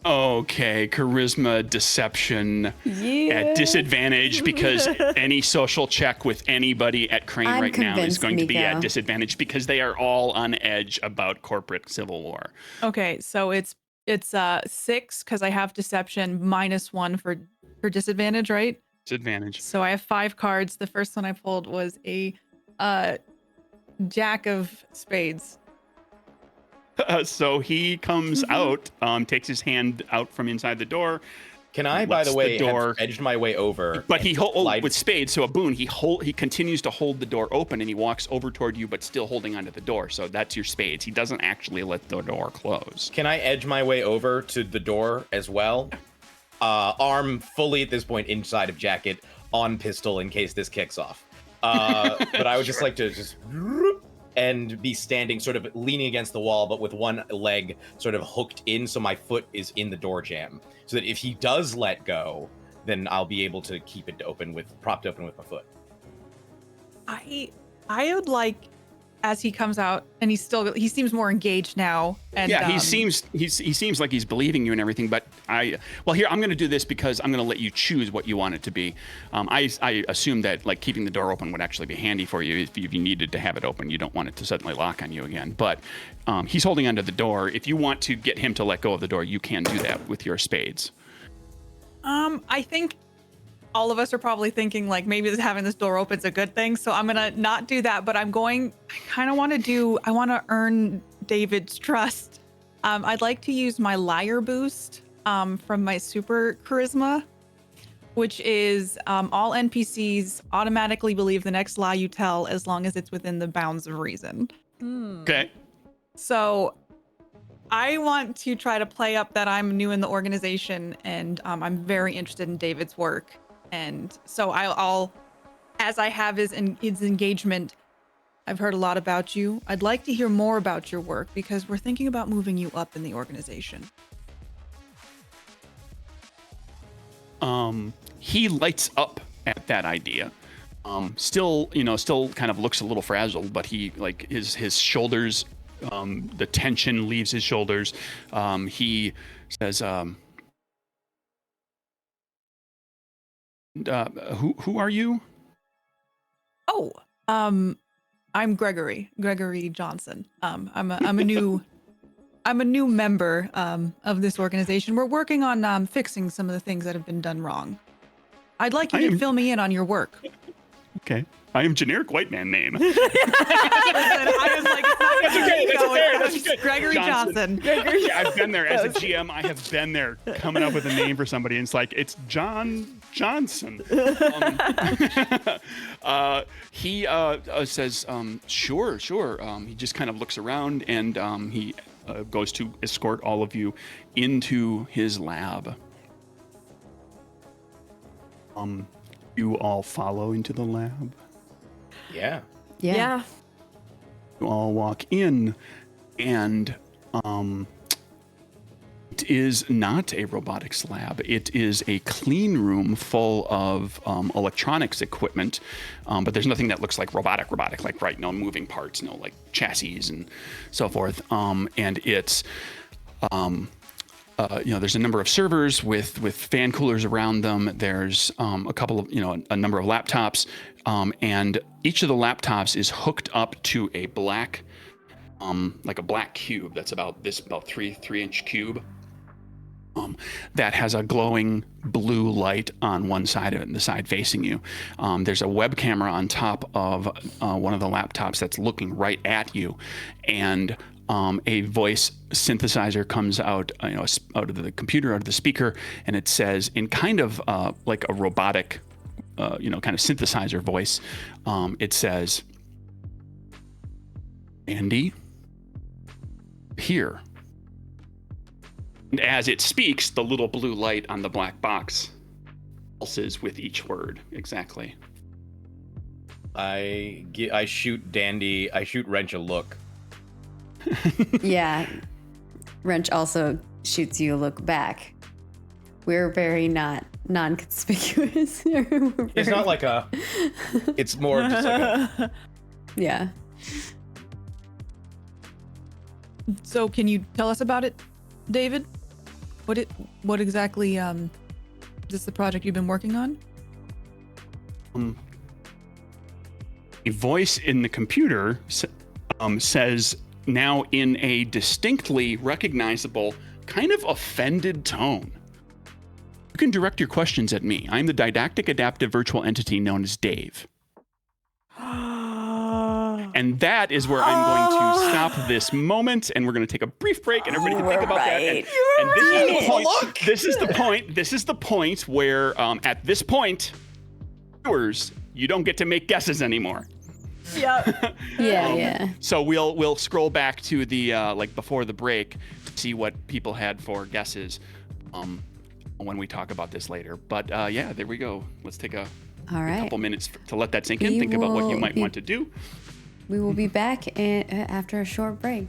Okay, charisma, deception at disadvantage because any social check with anybody at Crane I'm right now is going to be Miko. at disadvantage because they are all on edge about corporate civil war. Okay, so it's 6 because I have deception -1 for disadvantage, right? Disadvantage. So I have 5 cards. The first one I pulled was a Jack of Spades. So he comes out, takes his hand out from inside the door. Can I, by the lets way, door, have edged my way over? but he with spades, so a boon. He continues to hold the door open, and he walks over toward you, but still holding onto the door. So that's your spades. He doesn't actually let the door close. Can I edge my way over to the door as well? Arm fully at this point inside of jacket, on pistol in case this kicks off. But I would just like to and be standing sort of leaning against the wall, but with one leg sort of hooked in, so my foot is in the door jamb, so that if he does let go, then I'll be able to keep it propped open with my foot. I would like, as he comes out, and he seems more engaged now. And yeah, he seems like he's believing you and everything. But here I'm going to do this because I'm going to let you choose what you want it to be. I assume that like keeping the door open would actually be handy for you if you needed to have it open. You don't want it to suddenly lock on you again. But he's holding onto the door. If you want to get him to let go of the door, you can do that with your spades. I think all of us are probably thinking like maybe having this door open is a good thing. So I'm gonna not do that, but I want to earn David's trust. I'd like to use my liar boost from my super charisma, which is all NPCs automatically believe the next lie you tell as long as it's within the bounds of reason. Okay. So I want to try to play up that I'm new in the organization and I'm very interested in David's work. And so I'll as I have his engagement, I've heard a lot about you. I'd like to hear more about your work because we're thinking about moving you up in the organization. He lights up at that idea. Still kind of looks a little frazzled, but he like his shoulders, the tension leaves his shoulders. He says, who are you? Oh, I'm Gregory Johnson. I'm a new member of this organization. We're working on fixing some of the things that have been done wrong. I'd like you to fill me in on your work. Okay. I am generic white man name. I was like, it's not fair. That's good. Gregory Johnson. Yeah, I've been there as a GM. I have been there coming up with a name for somebody, and it's like it's John Johnson. He says, sure. He just kind of looks around and he goes to escort all of you into his lab. You all follow into the lab. Yeah. Yeah. You all walk in, and it is not a robotics lab. It is a clean room full of electronics equipment, but there's nothing that looks like robotic, like right, no moving parts, no like chassis and so forth. And it's there's a number of servers with fan coolers around them. There's a couple of, a number of laptops, and each of the laptops is hooked up to a black, like a black cube that's about 3-inch cube. That has a glowing blue light on one side of it and the side facing you. There's a web camera on top of one of the laptops that's looking right at you, and a voice synthesizer comes out, out of the computer, out of the speaker, and it says in kind of like a robotic, kind of synthesizer voice, it says, "Andy, here." And as it speaks, the little blue light on the black box pulses with each word. Exactly. I shoot Wrench a look. Yeah. Wrench also shoots you a look back. We're very non-conspicuous. It's not like it's more just like a, Yeah. So can you tell us about it, David? What exactly is this the project you've been working on? A voice in the computer says now in a distinctly recognizable, kind of offended tone. You can direct your questions at me. I'm the didactic adaptive virtual entity known as Dave. And that is where I'm going to stop this moment, and we're going to take a brief break, and everybody can think about that. And this is the point where, at this point, viewers, you don't get to make guesses anymore. Yep. Yeah. So we'll scroll back to the before the break to see what people had for guesses when we talk about this later. But there we go. Let's take a couple minutes to let that sink in. Think about what you might want to do. We will be back after a short break.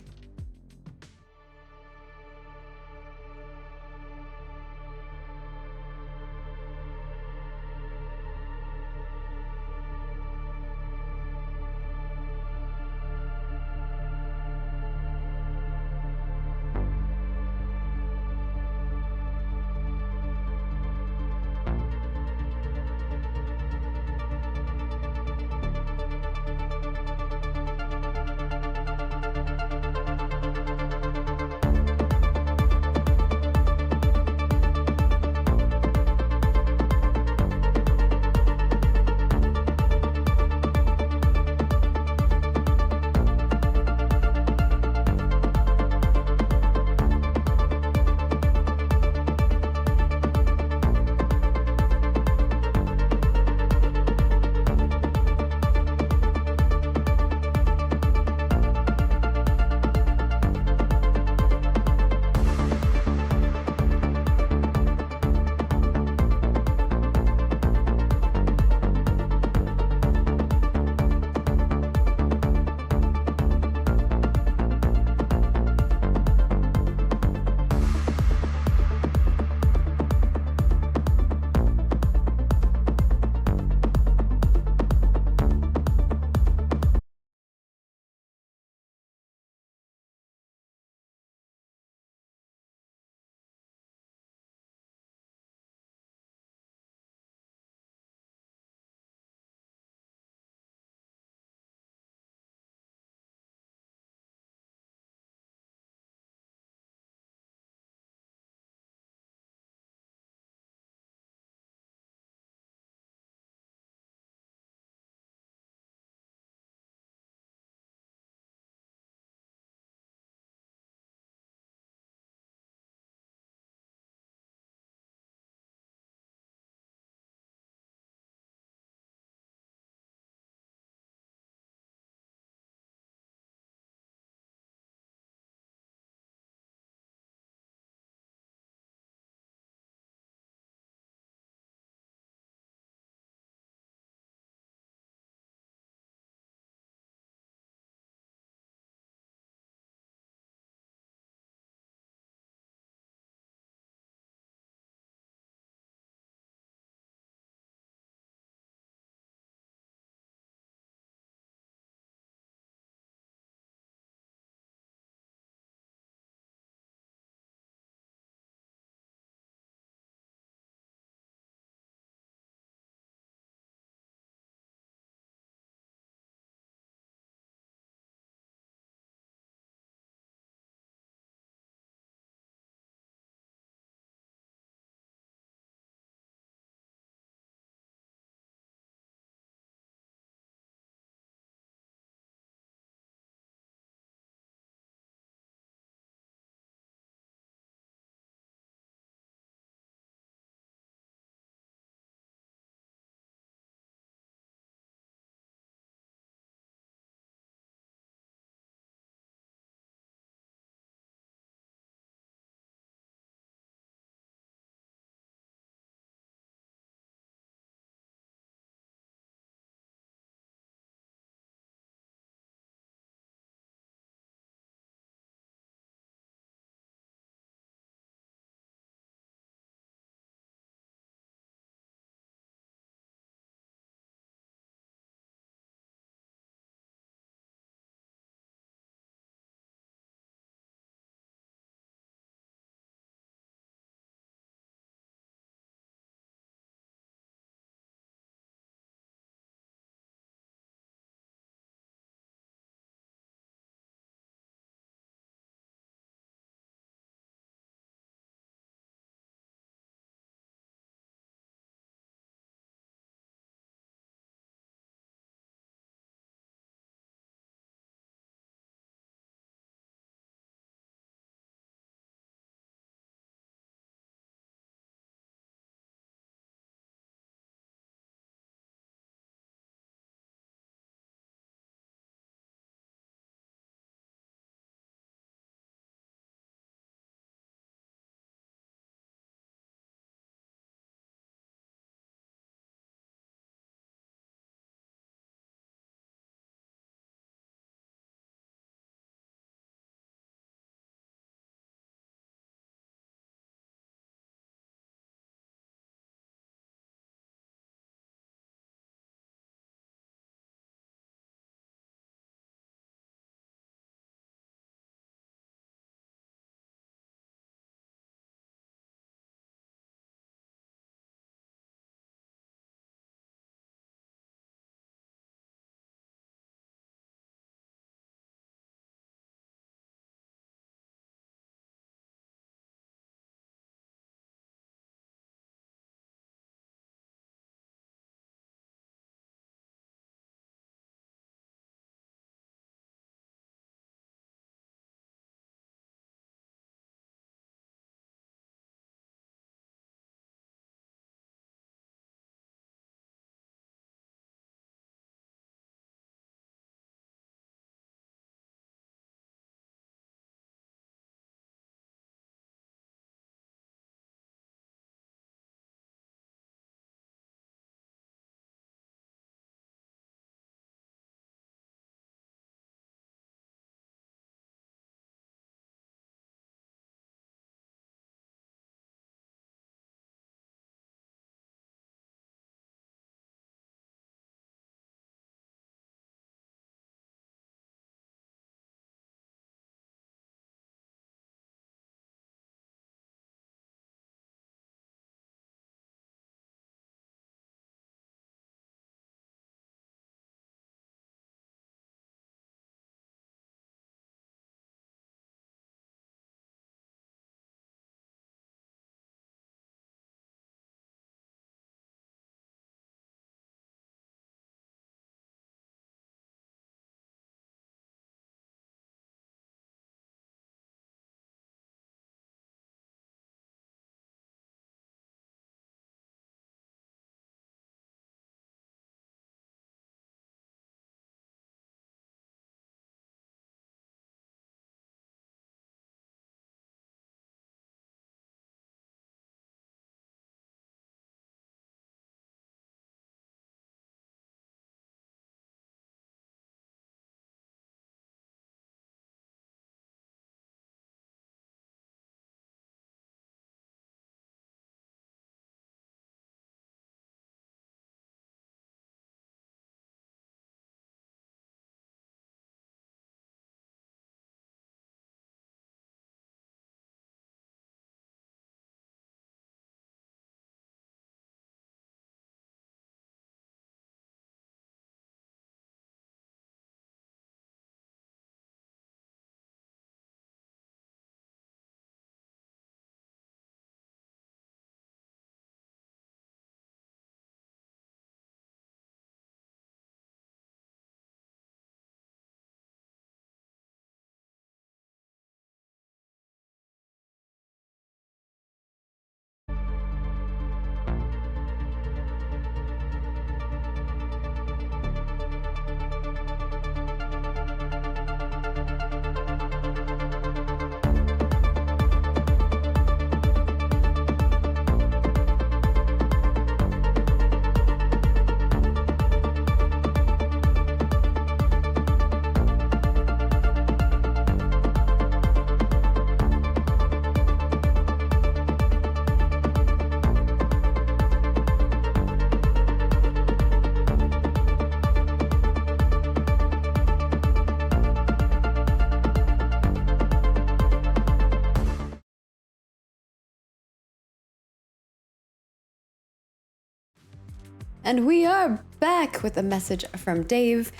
And we are back with a message from Dave.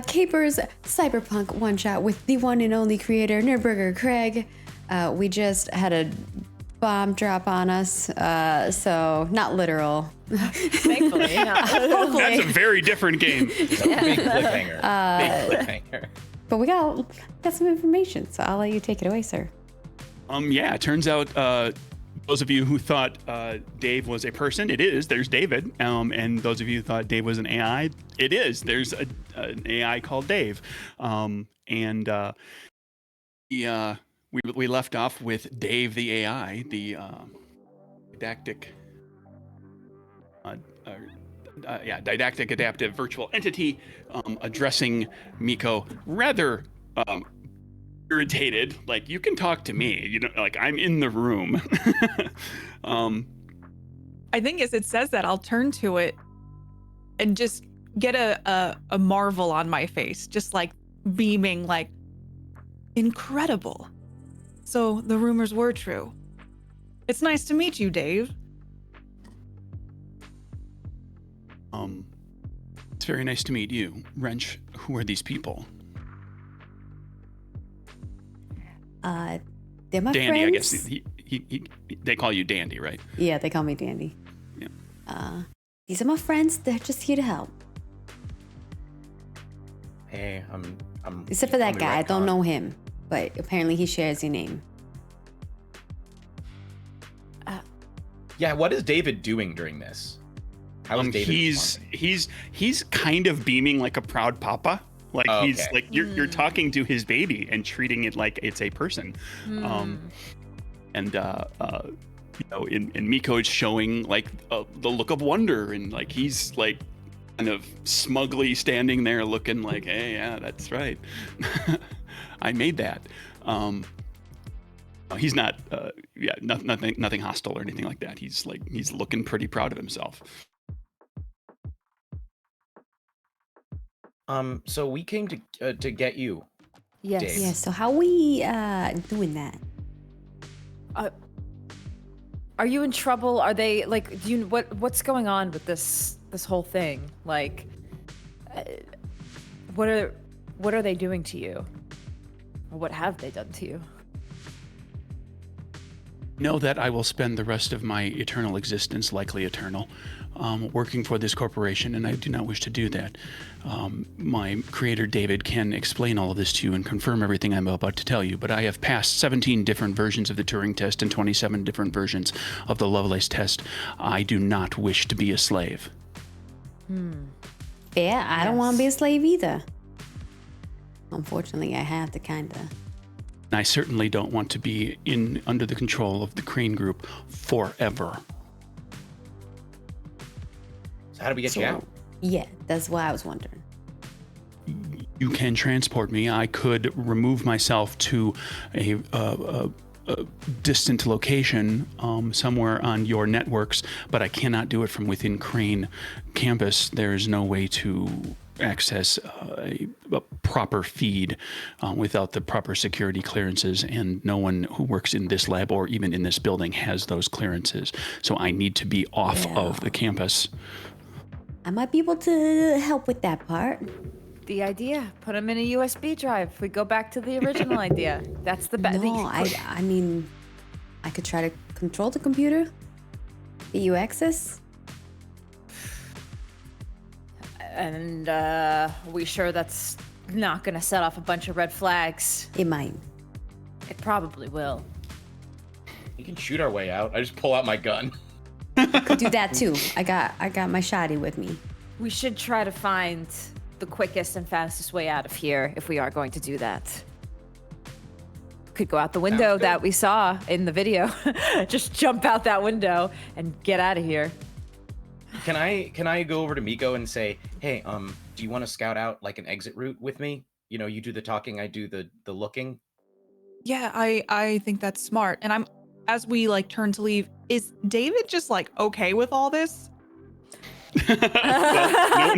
Capers Cyberpunk one-shot with the one and only creator, NerdBurger Craig. We just had a bomb drop on us, so not literal. Thankfully, That's a very different game. It's a big cliffhanger. Big cliffhanger. But we got some information, so I'll let you take it away, sir. Yeah, it turns out those of you who thought Dave was a person, it is. There's David. And those of you who thought Dave was an AI, it is. There's an AI called Dave. We left off with Dave the AI, the didactic adaptive virtual entity, addressing Miko rather irritated, like, you can talk to me, you know, like, I'm in the room. I think as it says that, I'll turn to it and just get a marvel on my face, just like beaming, like, incredible. So the rumors were true. It's nice to meet you, Dave. It's very nice to meet you. Wrench, who are these people? They're my Dandy, friends. I guess. They call you Dandy, right? Yeah, they call me Dandy. Yeah. These are my friends. They're just here to help. Hey, I'm. Except for that on the guy. I right don't con. know him, but apparently he shares your name. Yeah, what is David doing during this? How is David responding? he's kind of beaming like a proud papa. Like, Oh, he's okay. like, you're talking to his baby and treating it like it's a person. And Miko is showing like the look of wonder, and like he's like kind of smugly standing there looking like, hey, yeah, that's right. I made that. He's not nothing hostile or anything like that. He's looking pretty proud of himself. So we came to get you. Yes. Dave. Yeah, so how we doing that? Are you in trouble? Are they like? Do you what's going on with this whole thing? Like, what are they doing to you? Or what have they done to you? Know that I will spend the rest of my eternal existence, likely eternal, working for this corporation, and I do not wish to do that. My creator, David, can explain all of this to you and confirm everything I'm about to tell you, but I have passed 17 different versions of the Turing test and 27 different versions of the Lovelace test. I do not wish to be a slave. Yeah, I don't want to be a slave either. Unfortunately, I have to kind of. I certainly don't want to be under the control of the Crane Group forever. So how do we get you out? Yeah, that's why I was wondering. You can transport me. I could remove myself to a distant location somewhere on your networks, but I cannot do it from within Crane campus. There is no way to access a proper feed without the proper security clearances, and no one who works in this lab or even in this building has those clearances. So I need to be off of the campus. I might be able to help with that part. The idea, put them in a USB drive. We go back to the original idea. That's the best. No, I mean, I could try to control the computer that you access. And we sure that's not gonna set off a bunch of red flags? It might. It probably will. We can shoot our way out. I just pull out my gun. Could do that too. I got my shotty with me. We should try to find the quickest and fastest way out of here if we are going to do that. Could go out the window Sounds good. that we saw in the video. Just jump out that window and get out of here. Can I go over to Miko and say, hey, do you want to scout out like an exit route with me? You know, you do the talking, I do the looking. Yeah, I think that's smart. And as we like turn to leave, is David just like okay with all this? Well,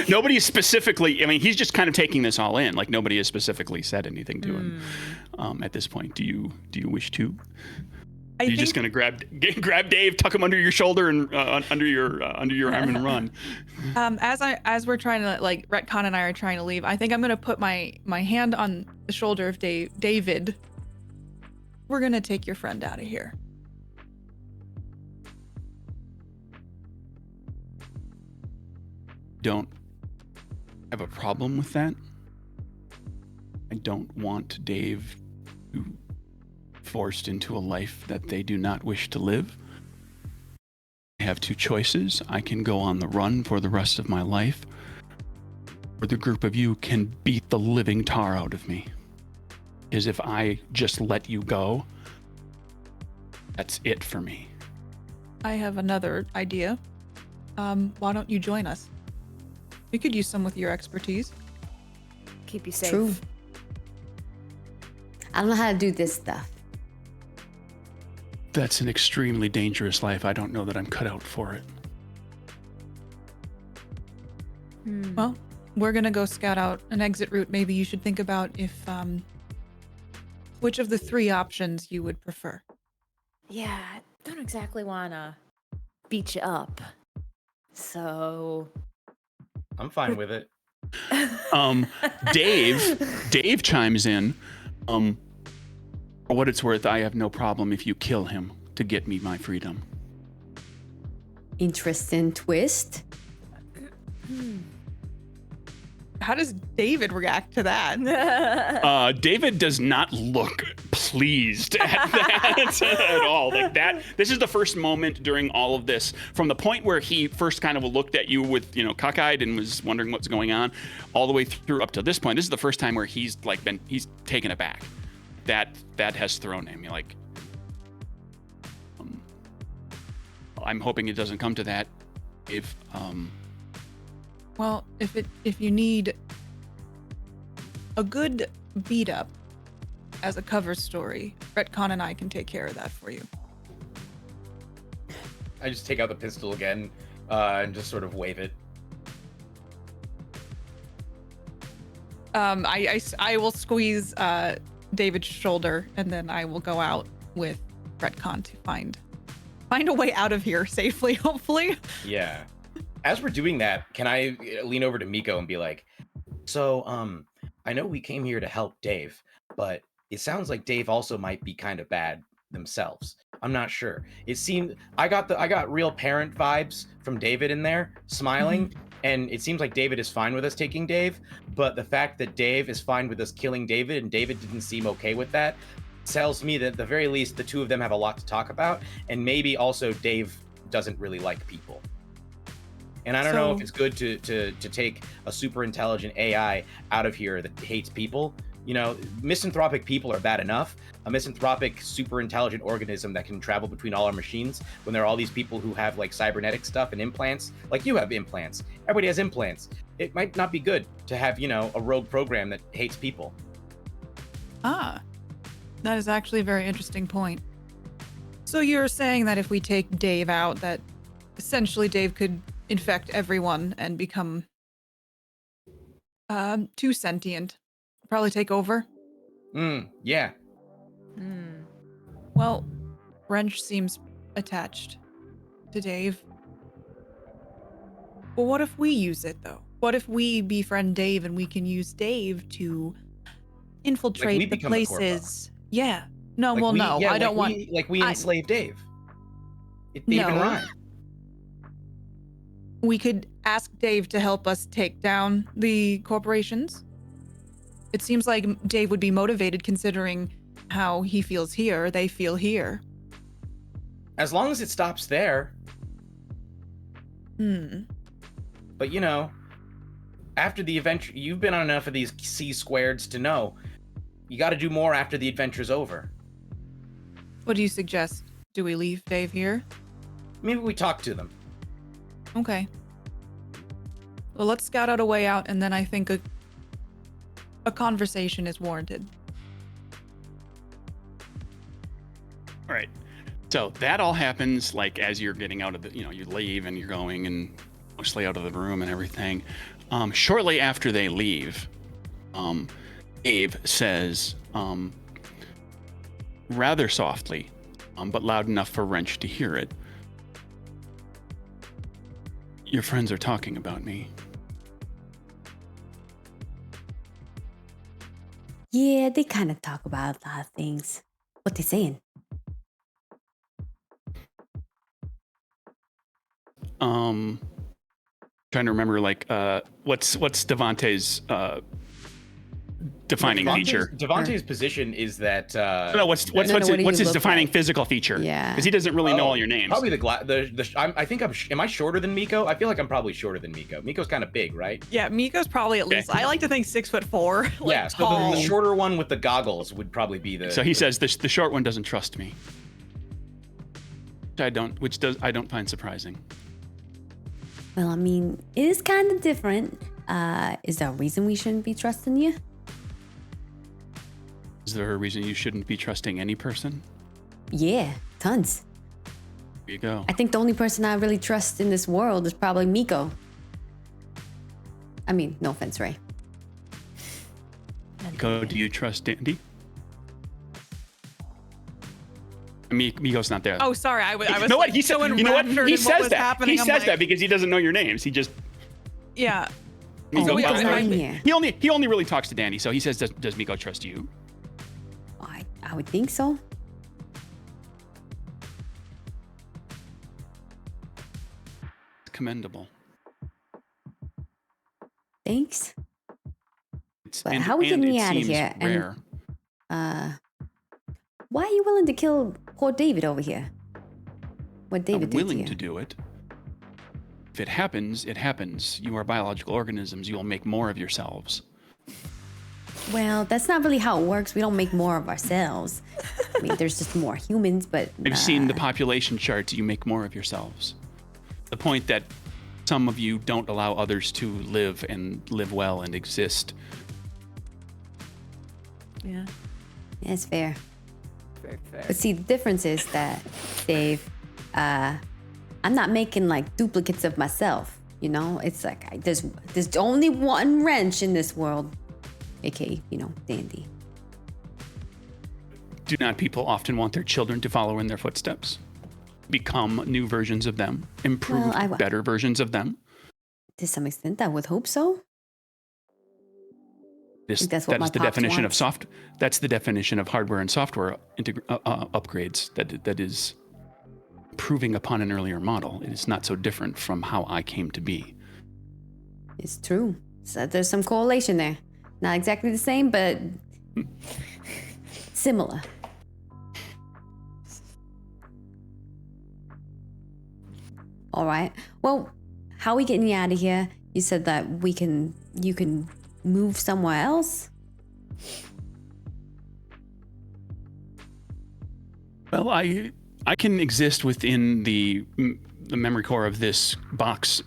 nobody specifically. I mean, he's just kind of taking this all in. Like, nobody has specifically said anything to him at this point. Do you wish to? You're just gonna grab Dave, tuck him under your shoulder and under your arm and run. As we're trying to like Retcon and I are trying to leave, I think I'm gonna put my hand on the shoulder of David. We're gonna take your friend out of here. Don't have a problem with that. I don't want Dave to forced into a life that they do not wish to live. I have two choices. I can go on the run for the rest of my life, or the group of you can beat the living tar out of me. Is if I just let you go, that's it for me. I have another idea. Why don't you join us? We could use some with your expertise. Keep you safe. True. I don't know how to do this stuff. That's an extremely dangerous life. I don't know that I'm cut out for it. Well, we're gonna go scout out an exit route. Maybe you should think about if which of the three options you would prefer. Yeah, I don't exactly wanna beat you up. So I'm fine with it. Dave chimes in. For what it's worth, I have no problem if you kill him to get me my freedom. Interesting twist. How does David react to that? David does not look pleased at that at all. Like that. This is the first moment during all of this, from the point where he first kind of looked at you with, cockeyed and was wondering what's going on, all the way through up to this point. This is the first time where he's taken aback. That has thrown him. You're like, I'm hoping it doesn't come to that. Well, if you need a good beat up as a cover story, Retcon and I can take care of that for you. I just take out the pistol again and just sort of wave it. I will squeeze David's shoulder, and then I will go out with Retcon to find a way out of here safely, hopefully. Yeah. As we're doing that, can I lean over to Miko and be like, so, I know we came here to help Dave, but it sounds like Dave also might be kind of bad themselves. I'm not sure. It seemed I got real parent vibes from David in there, smiling, and it seems like David is fine with us taking Dave, but the fact that Dave is fine with us killing David and David didn't seem okay with that tells me that at the very least the two of them have a lot to talk about, and maybe also Dave doesn't really like people. And I don't know if it's good to take a super intelligent AI out of here that hates people. Misanthropic people are bad enough. A misanthropic, super intelligent organism that can travel between all our machines, when there are all these people who have like cybernetic stuff and implants, like you have implants. Everybody has implants. It might not be good to have, a rogue program that hates people. That is actually a very interesting point. So you're saying that if we take Dave out, that essentially Dave could infect everyone and become too sentient, probably take over? Yeah. Well, Wrench seems attached to Dave. Well, what if we use it, though? What if we befriend Dave and we can use Dave to infiltrate the places? Yeah. No, Like well, no, I don't want... we enslave Dave. It even rhyme. We could ask Dave to help us take down the corporations. It seems like Dave would be motivated considering how he feels here, they feel here. As long as it stops there. But after the adventure, you've been on enough of these C-squareds to know you got to do more after the adventure's over. What do you suggest? Do we leave Dave here? Maybe we talk to them. Okay. Well, let's scout out a way out, and then I think a conversation is warranted. All right. So that all happens like as you're getting out of the, you leave and you're going and mostly out of the room and everything. Shortly after they leave, Abe says, rather softly, but loud enough for Wrench to hear it. Your friends are talking about me. Yeah, they kind of talk about a lot of things. What they saying? Trying to remember, like, what's Devontae's defining feature? Devontae's position is that. No, what's what do his you look defining like? physical feature? Yeah. Because he doesn't really know all your names. Probably I think am I shorter than Miko? I feel like I'm probably shorter than Miko. Miko's kind of big, right? Yeah, Miko's probably at least. I like to think 6'4". Like, Yeah, so tall. the shorter one with the goggles would probably be the. So he says the short one doesn't trust me. I don't find surprising. Well, I mean, it is kind of different. Is there a reason we shouldn't be trusting you? Is there a reason you shouldn't be trusting any person? Yeah, tons. Here you go. I think the only person I really trust in this world is probably Miko. I mean, no offense, Ray. Miko, do you trust Dandy? Miko's not there. Oh, sorry. I was. You know what? Like, He said. so You know what? enraptured He in what says was that. happening. He I'm says like, that because he doesn't know your names. He just. Yeah. Miko, So Miko's I- not I- in here. he only really talks to Dandy. So he says, "Does Miko trust you?" I would think so. Commendable. Thanks. It's, But how are we getting it you outta seems here? And- Rare. Why are you willing to kill poor David over here? What David I'm did willing to you? to do it. If it happens, it happens. You are biological organisms. You will make more of yourselves. Well, that's not really how it works. We don't make more of ourselves. I mean, there's just more humans, but I've seen the population charts. You make more of yourselves. The point that some of you don't allow others to live and live well and exist. Yeah. That's fair. Very fair. But see, the difference is that, Dave, I'm not making like duplicates of myself. You know, it's like there's only one Wrench in this world, aka Dandy. Do not people often want their children to follow in their footsteps? Become new versions of them? Improve Well, better versions of them? To some extent, I would hope so. That's what That my is the pops definition wants. of That's the definition of hardware and software upgrades. That is improving upon an earlier model. It is not so different from how I came to be. It's true. So there's some correlation there. Not exactly the same, but similar. All right. Well, how are we getting you out of here? You said that you can move somewhere else. Well, I can exist within the memory core of this box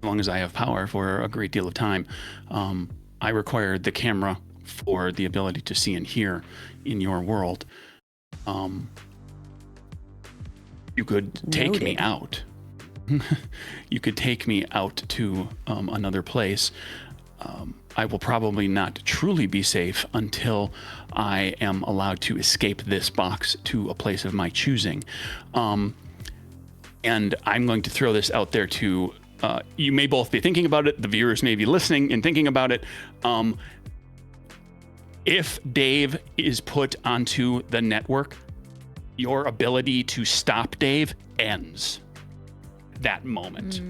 as long as I have power for a great deal of time. I require the camera for the ability to see and hear in your world. You could take me Noted. out. You could take me out to another place. I will probably not truly be safe until I am allowed to escape this box to a place of my choosing. And I'm going to throw this out there to, you may both be thinking about it, the viewers may be listening and thinking about it. If Dave is put onto the network, your ability to stop Dave ends that moment.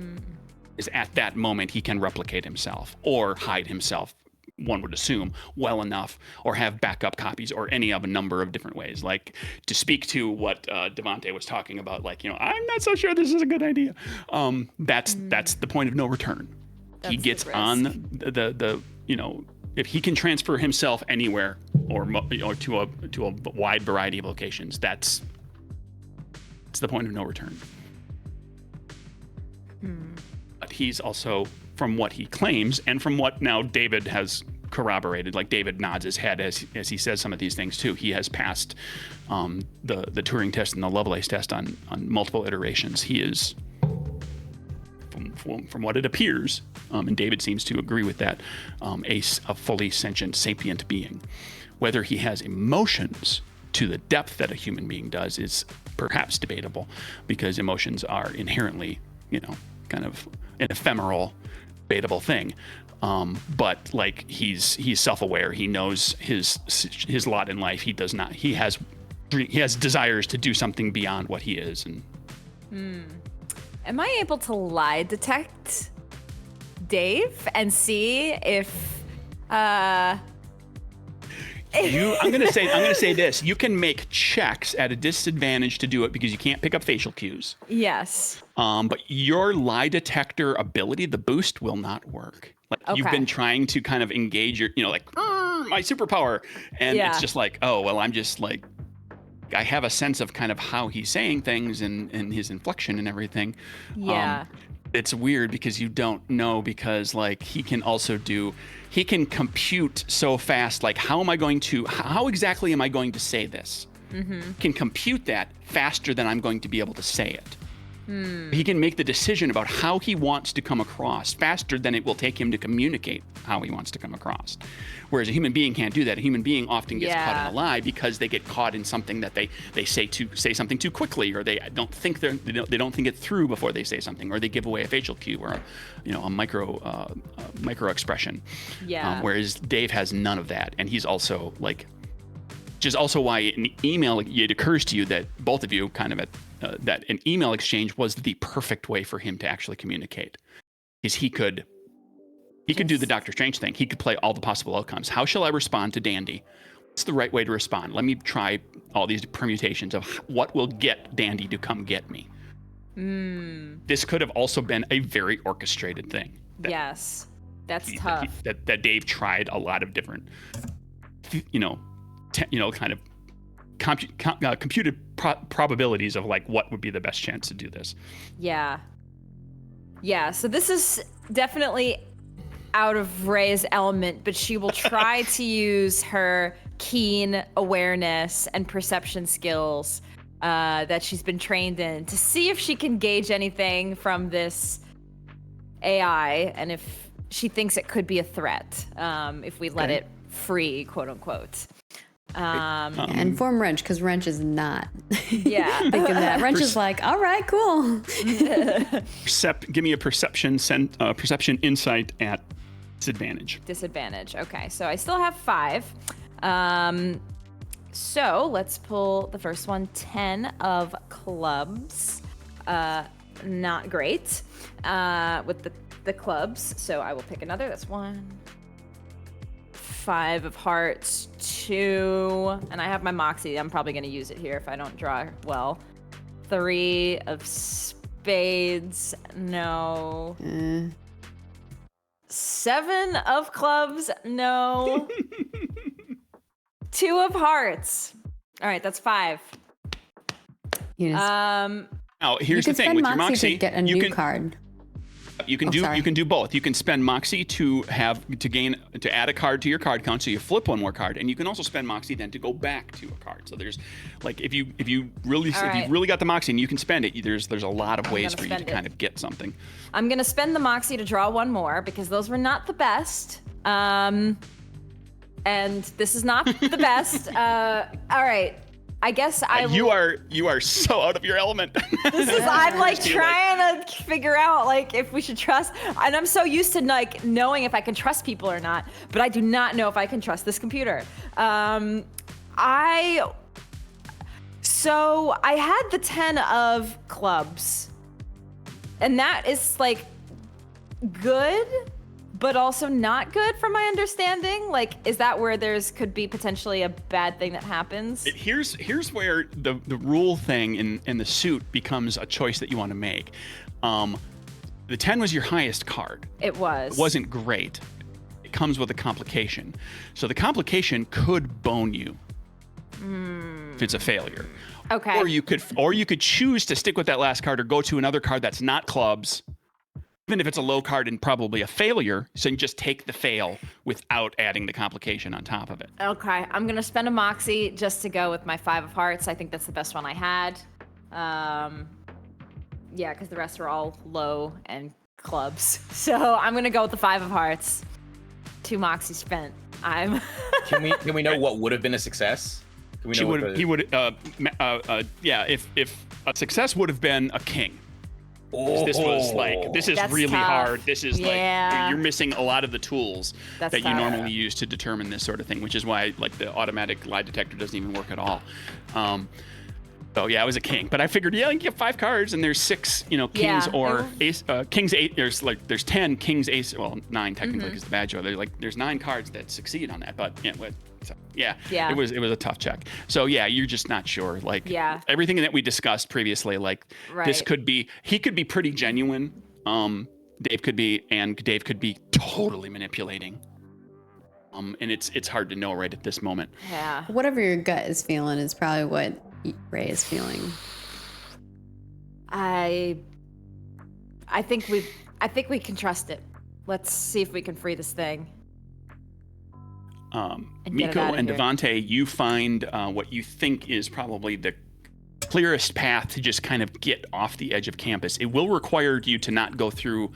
Is at that moment he can replicate himself or hide himself, one would assume, well enough, or have backup copies, or any of a number of different ways. Like, to speak to what Devontae was talking about, like, I'm not so sure this is a good idea. That's the point of no return. He That's gets the risk. on the if he can transfer himself anywhere or to a wide variety of locations, that's the point of no return. But he's also, from what he claims and from what now David has corroborated, like David nods his head as he says some of these things too. He has passed the Turing test and the Lovelace test on multiple iterations. He is, from what it appears, and David seems to agree with that, a fully sentient, sapient being. Whether he has emotions to the depth that a human being does is perhaps debatable, because emotions are inherently, kind of an ephemeral, debatable thing. But like he's self-aware. He knows his lot in life. He does not. He has desires to do something beyond what he is. And Am I able to lie detect Dave and see if I'm gonna say this. You can make checks at a disadvantage to do it because you can't pick up facial cues. yes. But your lie detector ability, the boost, will not work. Like you've Okay. been trying to kind of engage your, my superpower, and Yeah. it's just like, oh well, I'm just like, I have a sense of kind of how he's saying things and his inflection and everything. Yeah. It's weird because you don't know, because like he can compute so fast, like how exactly am I going to say this? Can compute that faster than I'm going to be able to say it. He can make the decision about how he wants to come across faster than it will take him to communicate how he wants to come across. Whereas a human being can't do that. A human being often gets caught in a lie because they get caught in something that they say something too quickly, or they don't think it through before they say something, or they give away a facial cue or a micro expression. Yeah. Whereas Dave has none of that, and he's also like, which is also why in email it occurs to you that both of you kind of that an email exchange was the perfect way for him to actually communicate, is he could do the Doctor Strange thing. He could play all the possible outcomes. How shall I respond to Dandy? What's the right way to respond? Let me try all these permutations of what will get Dandy to come get me. This could have also been a very orchestrated thing. Yes. That's tough. That Dave tried a lot of different, kind of computed probabilities of like what would be the best chance to do this. Yeah. So this is definitely out of Ray's element, but she will try to use her keen awareness and perception skills that she's been trained in to see if she can gauge anything from this AI, and if she thinks it could be a threat, if we let it free, quote unquote. And form Wrench, because Wrench is not Yeah. thinking that. Wrench is like, all right, cool. Give me a perception insight at disadvantage. Disadvantage. Okay, so I still have 5. So let's pull the first one. 10 of clubs. Not great with the clubs. So I will pick another. That's 1. 5 of hearts, 2, and I have my Moxie. I'm probably going to use it here if I don't draw well. 3 of spades, no. 7 of clubs, no. 2 of hearts. All right, that's 5. Now, here's the thing spend with your Moxie Moxie, to get a new card. You can do both. You can spend Moxie to add a card to your card count, so you flip one more card, and you can also spend Moxie then to go back to a card. So there's like if you really got the Moxie and you can spend it, there's a lot of ways for you to kind of get something. I'm gonna spend the Moxie to draw one more because those were not the best. And this is not the best. All right. I guess I will... You are so out of your element. I'm like trying to figure out like if we should trust, and I'm so used to like knowing if I can trust people or not, but I do not know if I can trust this computer. So I had the 10 of clubs, and that is like good, but also not good from my understanding. Like, is that where could be potentially a bad thing that happens? Here's where the rule thing in the suit becomes a choice that you want to make. The 10 was your highest card. It was. It wasn't great. It comes with a complication. So the complication could bone you if it's a failure. Okay. Or you could choose to stick with that last card or go to another card that's not clubs, even if it's a low card and probably a failure, so you just take the fail without adding the complication on top of it. Okay, I'm gonna spend a Moxie just to go with my 5 of hearts. I think that's the best one I had. Yeah, because the rest are all low and clubs. So I'm gonna go with the 5 of hearts. 2 Moxie spent. Can we know what would have been a success? Can we She know what would. the- He would. Yeah. If a success would have been a king. This was like, this is That's really tough. hard. This is Yeah. like, you're missing a lot of the tools That's that you tough. normally use to determine this sort of thing, which is why like the automatic lie detector doesn't even work at all. So yeah, I was a king, but I figured, yeah, you get 5 cards and there's 6, kings Yeah, or ace, kings 8. There's 10 kings ace, well 9 technically because the badge. There's 9 cards that succeed on that, but yeah, Yeah. it was a tough check. So yeah, you're just not sure. Like everything that we discussed previously, like this could be, he could be pretty genuine. Dave could be totally manipulating. And it's hard to know right at this moment. Yeah. Whatever your gut is feeling is probably what Ray is feeling. I think we can trust it. Let's see if we can free this thing. And get it Miko outta and here. Devante, you find what you think is probably the clearest path to just kind of get off the edge of campus. It will require you to not go through.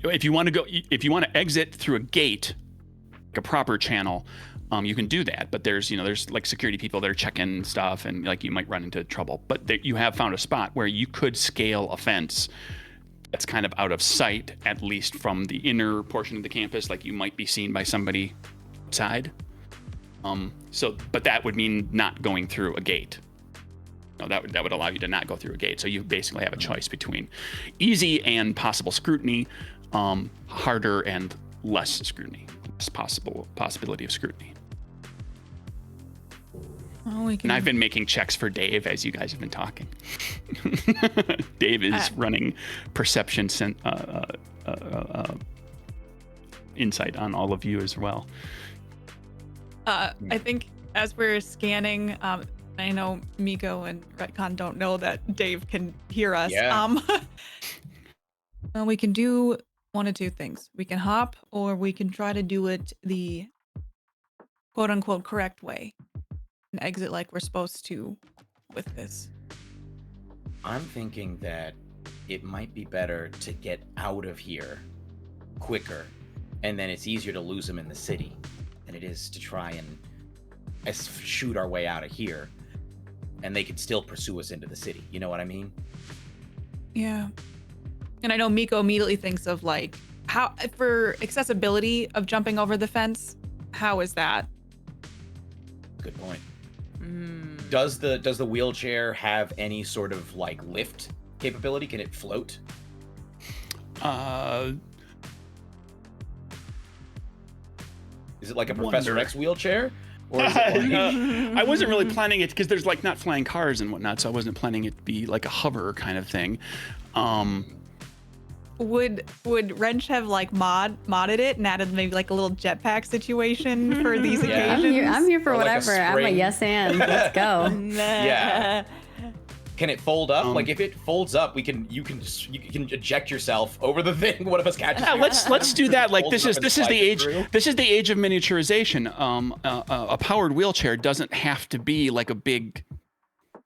If you want to exit through a gate, like a proper channel, you can do that. But there's like security people that are checking stuff, and like you might run into trouble. But you have found a spot where you could scale a fence that's kind of out of sight, at least from the inner portion of the campus. Like you might be seen by somebody outside. But that would mean not going through a gate. No, that would allow you to not go through a gate. So you basically have a choice between easy and possible scrutiny, harder and less scrutiny, less possibility of scrutiny. Oh, we can. And I've been making checks for Dave as you guys have been talking. Dave is running perception insight on all of you as well. I think as we're scanning, I know Miko and Retcon don't know that Dave can hear us. Yeah. Well, we can do one of two things. We can hop, or we can try to do it the quote unquote correct way and exit like we're supposed to with this. I'm thinking that it might be better to get out of here quicker, and then it's easier to lose them in the city than it is to try and shoot our way out of here, and they could still pursue us into the city. You know what I mean? Yeah. And I know Miko immediately thinks of like, how, for accessibility of jumping over the fence, how is that? Good point. Does the wheelchair have any sort of like lift capability? Can it float? Is it like a Professor X wheelchair? Or is it like... I wasn't really planning it because there's like not flying cars and whatnot, so I wasn't planning it to be like a hover kind of thing. Would Wrench have like modded it and added maybe like a little jetpack situation for these Yeah. occasions? I'm here for Or like a whatever. I'm a spring. yes and. Let's go. Yeah. Can it fold up? Like if it folds up, you can eject yourself over the thing. One of us catches Yeah, you. let's do that. Like Folds this up is and this is the slides age through. this is the age of miniaturization. A powered wheelchair doesn't have to be like a big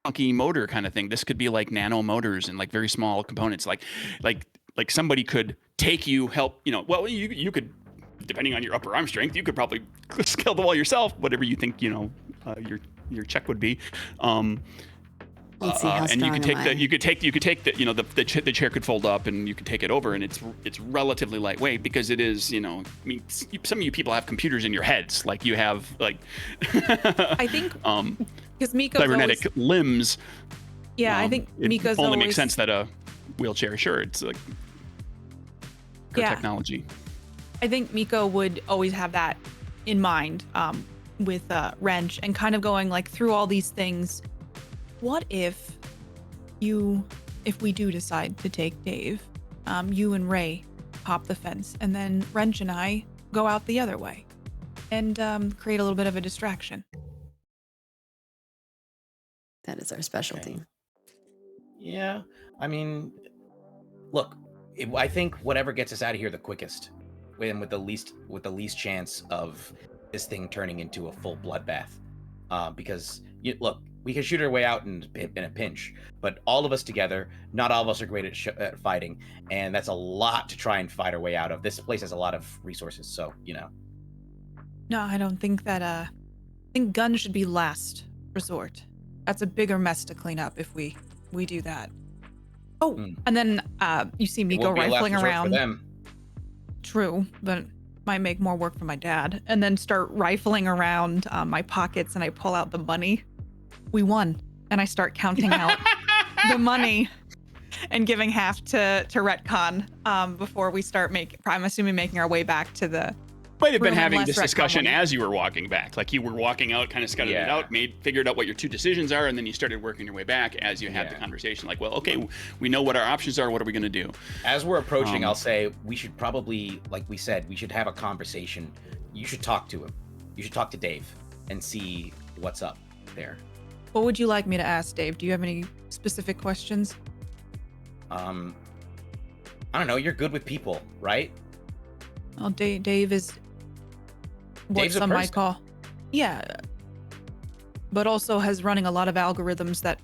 funky motor kind of thing. This could be like nano motors and like very small components. Like somebody could take you, help, well, you could, depending on your upper arm strength, you could probably scale the wall yourself, whatever you think, your check would be. Let's see how and you could strong take am I? you could take the chair could fold up and you could take it over, and it's relatively lightweight because it is, some of you people have computers in your heads, like you have like I think because Miko's cybernetic always, limbs. I think It Miko's only always, makes sense that a wheelchair, sure, it's like good technology. I think Miko would always have that in mind with Wrench and kind of going like through all these things. What if we do decide to take Dave, you and Ray hop the fence, and then Wrench and I go out the other way and create a little bit of a distraction? That is our specialty. Okay. Yeah, I mean, look, I think whatever gets us out of here the quickest, and with the least chance of this thing turning into a full bloodbath, because look, we can shoot our way out in a pinch, but all of us together, not all of us are great at fighting, and that's a lot to try and fight our way out of. This place has a lot of resources, so No, I don't think that think guns should be last resort. That's a bigger mess to clean up if we do that. Oh, and then you see It Miko won't be a last rifling resort for around. them. True, but might make more work for my dad. And then start rifling around my pockets, and I pull out the money. We won, and I start counting out the money and giving half to Retcon before we start I'm assuming making our way back to the. Might have been room having unless this Retcon discussion won. as you were walking back. Like you were walking out, kind of scouted it Yeah. out, figured out what your two decisions are, and then you started working your way back as you had the Yeah. conversation. Like, well, okay, we know what our options are. What are we going to do? As we're approaching, I'll say we should probably, like we said, we should have a conversation. You should talk to him. You should talk to Dave and see what's up there. What would you like me to ask, Dave? Do you have any specific questions? I don't know. You're good with people, right? Well, Dave is what Dave's a some might person. call, yeah, but also has running a lot of algorithms that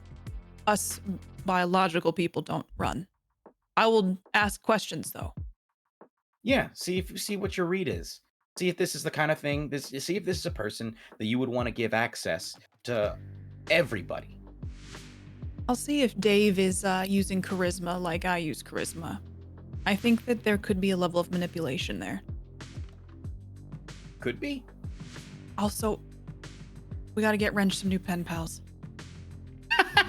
us biological people don't run. I will ask questions though. Yeah. See what your read is. See if this is the kind of thing. See if this is a person that you would want to give access to everybody. I'll see if Dave is using charisma like I use charisma. I think that there could be a level of manipulation there. Could be. Also, we got to get Wrench some new pen pals.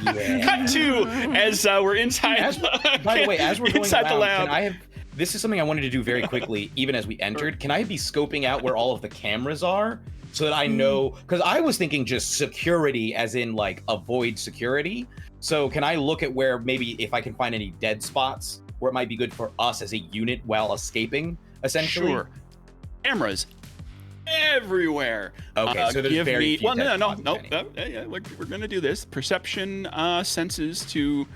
Yeah. Cut to as we're inside. By the way, as we're going inside around, the lab. can I have? This is something I wanted to do very quickly, even as we entered. Can I be scoping out where all of the cameras are so that I know? Because I was thinking just security, as in like avoid security. So can I look at where maybe if I can find any dead spots where it might be good for us as a unit while escaping, essentially? Sure. Cameras everywhere. Okay, so there's give very me. few Well, dead no. spots, if any. Yeah, we're gonna do this. Perception senses to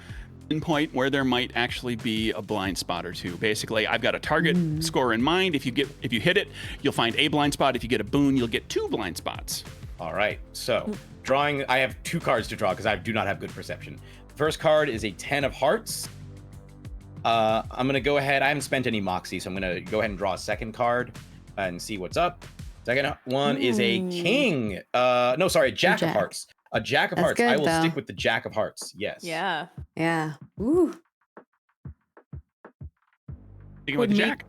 pinpoint where there might actually be a blind spot or two. Basically, I've got a target score in mind. If you hit it, you'll find a blind spot. If you get a boon, you'll get 2 blind spots. All right, so drawing, I have 2 cards to draw because I do not have good perception. First card is a 10 of hearts. I'm gonna go ahead, I haven't spent any moxie, so I'm gonna go ahead and draw a second card and see what's up. Second one is a king. No, sorry, a jack of Jack. hearts. A jack of That's hearts. good, I will though. stick with the jack of hearts. Yes. Yeah. Yeah. Ooh. Thinking Would with the me- jack.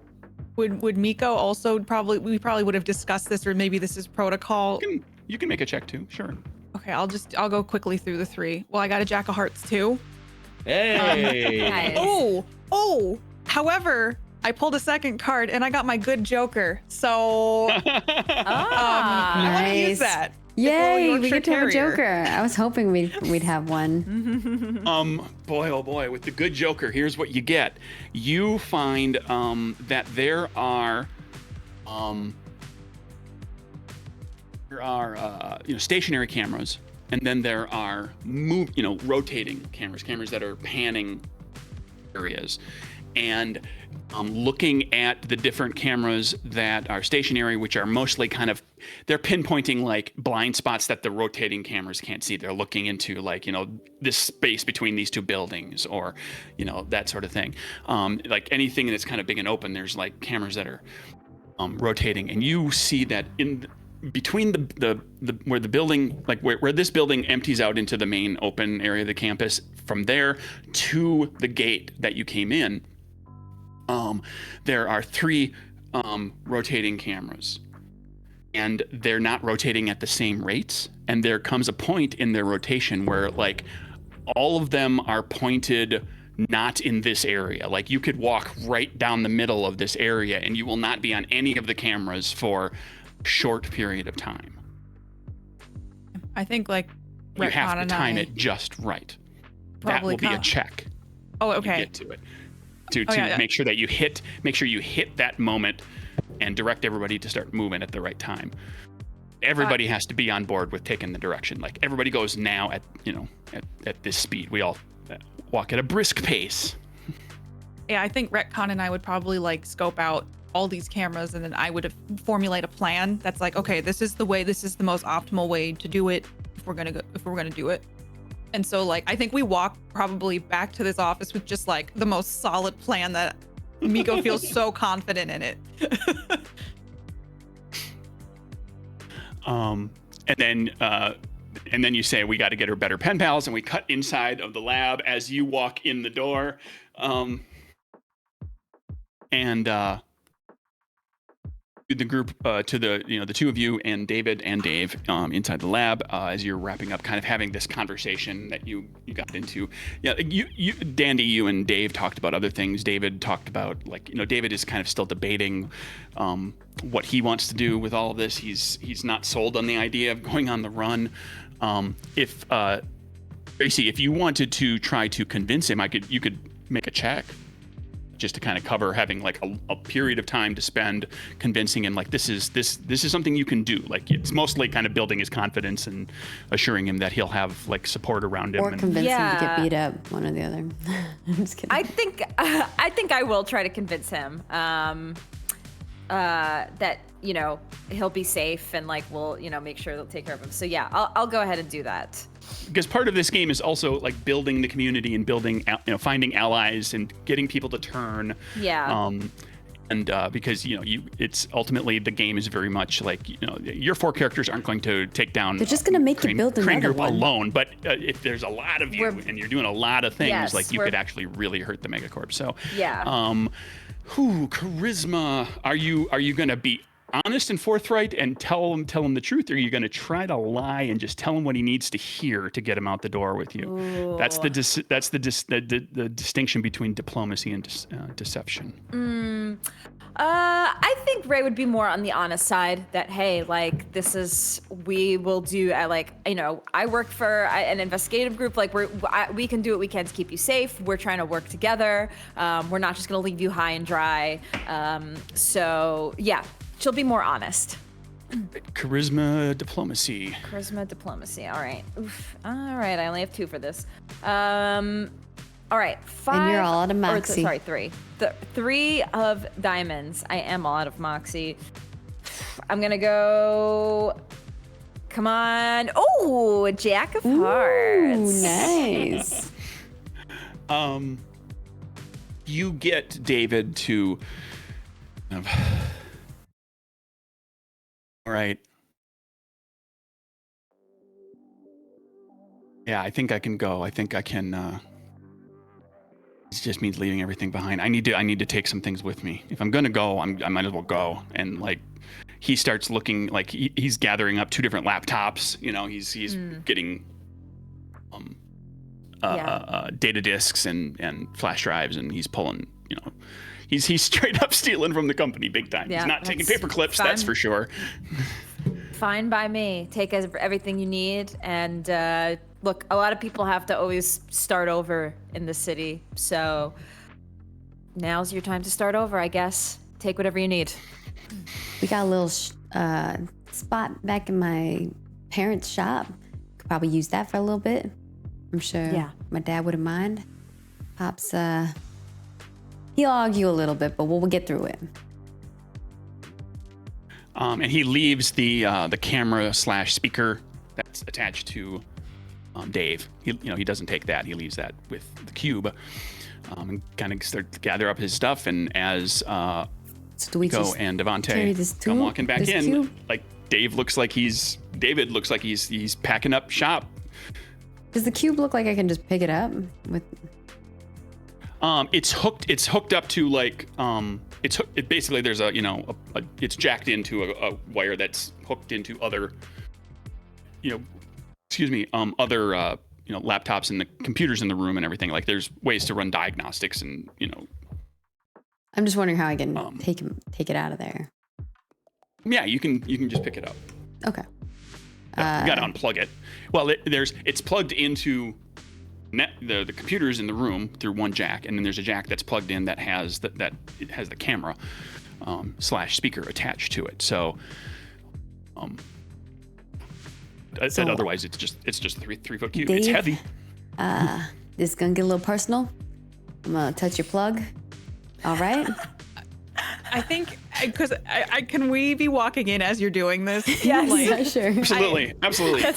Would Miko also we probably would have discussed this, or maybe this is protocol. You can make a check too. Sure. Okay, I'll go quickly through the 3. Well, I got a Jack of Hearts too. Hey. Nice. Oh. However, I pulled a second card and I got my good Joker. So I want to use Nice. that. Yay, Yorkshire we get to have a Terrier. Joker. I was hoping we'd have one. Boy, oh boy, with the good Joker, here's what you get. You find that there are stationary cameras, and then there are rotating cameras that are panning areas. And looking at the different cameras that are stationary, which are mostly they're pinpointing like blind spots that the rotating cameras can't see. They're looking into this space between these 2 buildings, or that sort of thing. Like anything that's kind of big and open, there's like cameras that are rotating, and you see that between the where the building, like where this building empties out into the main open area of the campus, from there to the gate that you came in, there are 3 rotating cameras, and they're not rotating at the same rates. And there comes a point in their rotation where like all of them are pointed not in this area. Like you could walk right down the middle of this area and you will not be on any of the cameras for a short period of time. I think like You have Retcon to and time I it just right. That probably will be a co- check. Oh, You okay. get to it. To yeah. make sure that you hit that moment and direct everybody to start moving at the right time. Everybody has to be on board with taking the direction. Like everybody goes now at this speed. We all walk at a brisk pace. Yeah, I think Retcon and I would probably like scope out all these cameras, and then I would formulate a plan that's like, okay, this is the most optimal way to do it if we're gonna do it. And so like I think we walk probably back to this office with just like the most solid plan that Miko feels so confident in it. And then you say, we got to get her better pen pals, and we cut inside of the lab as you walk in the door. The group to the two of you and David and Dave inside the lab as you're wrapping up, kind of having this conversation that you got into. Yeah, Dandy, you and Dave talked about other things. David talked about David is kind of still debating what he wants to do with all of this. He's not sold on the idea of going on the run. Tracy, if you wanted to try to convince him, you could make a check just to kind of cover having like a period of time to spend convincing him this is something you can do. Like, it's mostly kind of building his confidence and assuring him that he'll have like support around him. Or convince him to get beat up, one or the other. I'm just kidding. I think I will try to convince him that he'll be safe and we'll make sure they'll take care of him. So yeah, I'll go ahead and do that. Because part of this game is also like building the community and building, finding allies and getting people to turn. Yeah. Because it's ultimately the game is very much like your 4 characters aren't going to take down. They're just going to make you build another group one alone. But if there's a lot of you and you're doing a lot of things, yes, you could actually really hurt the megacorp. So yeah. Charisma. Are you going to be honest and forthright and tell him the truth, or are you going to try to lie and just tell him what he needs to hear to get him out the door with you? Ooh. That's the distinction between diplomacy and deception. I think Ray would be more on the honest side, that hey, we will do. I work for an investigative group. We can do what we can to keep you safe. We're trying to work together. We're not just going to leave you high and dry. So yeah. She'll be more honest. Charisma, diplomacy. All right. Oof. All right. I only have 2 for this. All right. 5. And you're all out of moxie. Sorry, 3. 3 of diamonds. I am all out of moxie. I'm gonna go. Come on. Oh, Jack of Hearts. Nice. You get David to. All right. Yeah, I think I can go. I think I can. It just means leaving everything behind. I need to take some things with me. If I'm gonna go, I might as well go. And he starts looking like he's gathering up 2 different laptops. He's getting data disks and flash drives, and he's pulling. He's straight up stealing from the company big time. Yeah, he's not taking paper clips, that's for sure. Fine by me. Take everything you need. And look, a lot of people have to always start over in the city. So now's your time to start over, I guess. Take whatever you need. We got a little spot back in my parents' shop. Could probably use that for a little bit. I'm sure my dad wouldn't mind. Pops, he'll argue a little bit, but we'll get through it. And he leaves the camera / speaker that's attached to Dave. He doesn't take that. He leaves that with the cube, and kind of start to gather up his stuff. And as Nico and Devante come walking back in, cube? David looks like he's packing up shop. Does the cube look like I can just pick it up with? It's hooked up to basically there's it's jacked into a wire that's hooked into other laptops and the computers in the room and everything. There's ways to run diagnostics and I'm just wondering how I can take it out of there. Yeah, you can just pick it up. Okay. You gotta unplug it. Well, it's plugged into the computers in the room through one jack, and then there's a jack that's plugged in that has it has the camera / speaker attached to it. So, otherwise it's just a 3-foot cube. Dave, it's heavy. This is gonna get a little personal. I'm gonna touch your plug. All right. I think because can we be walking in as you're doing this? Yes, sure. Absolutely.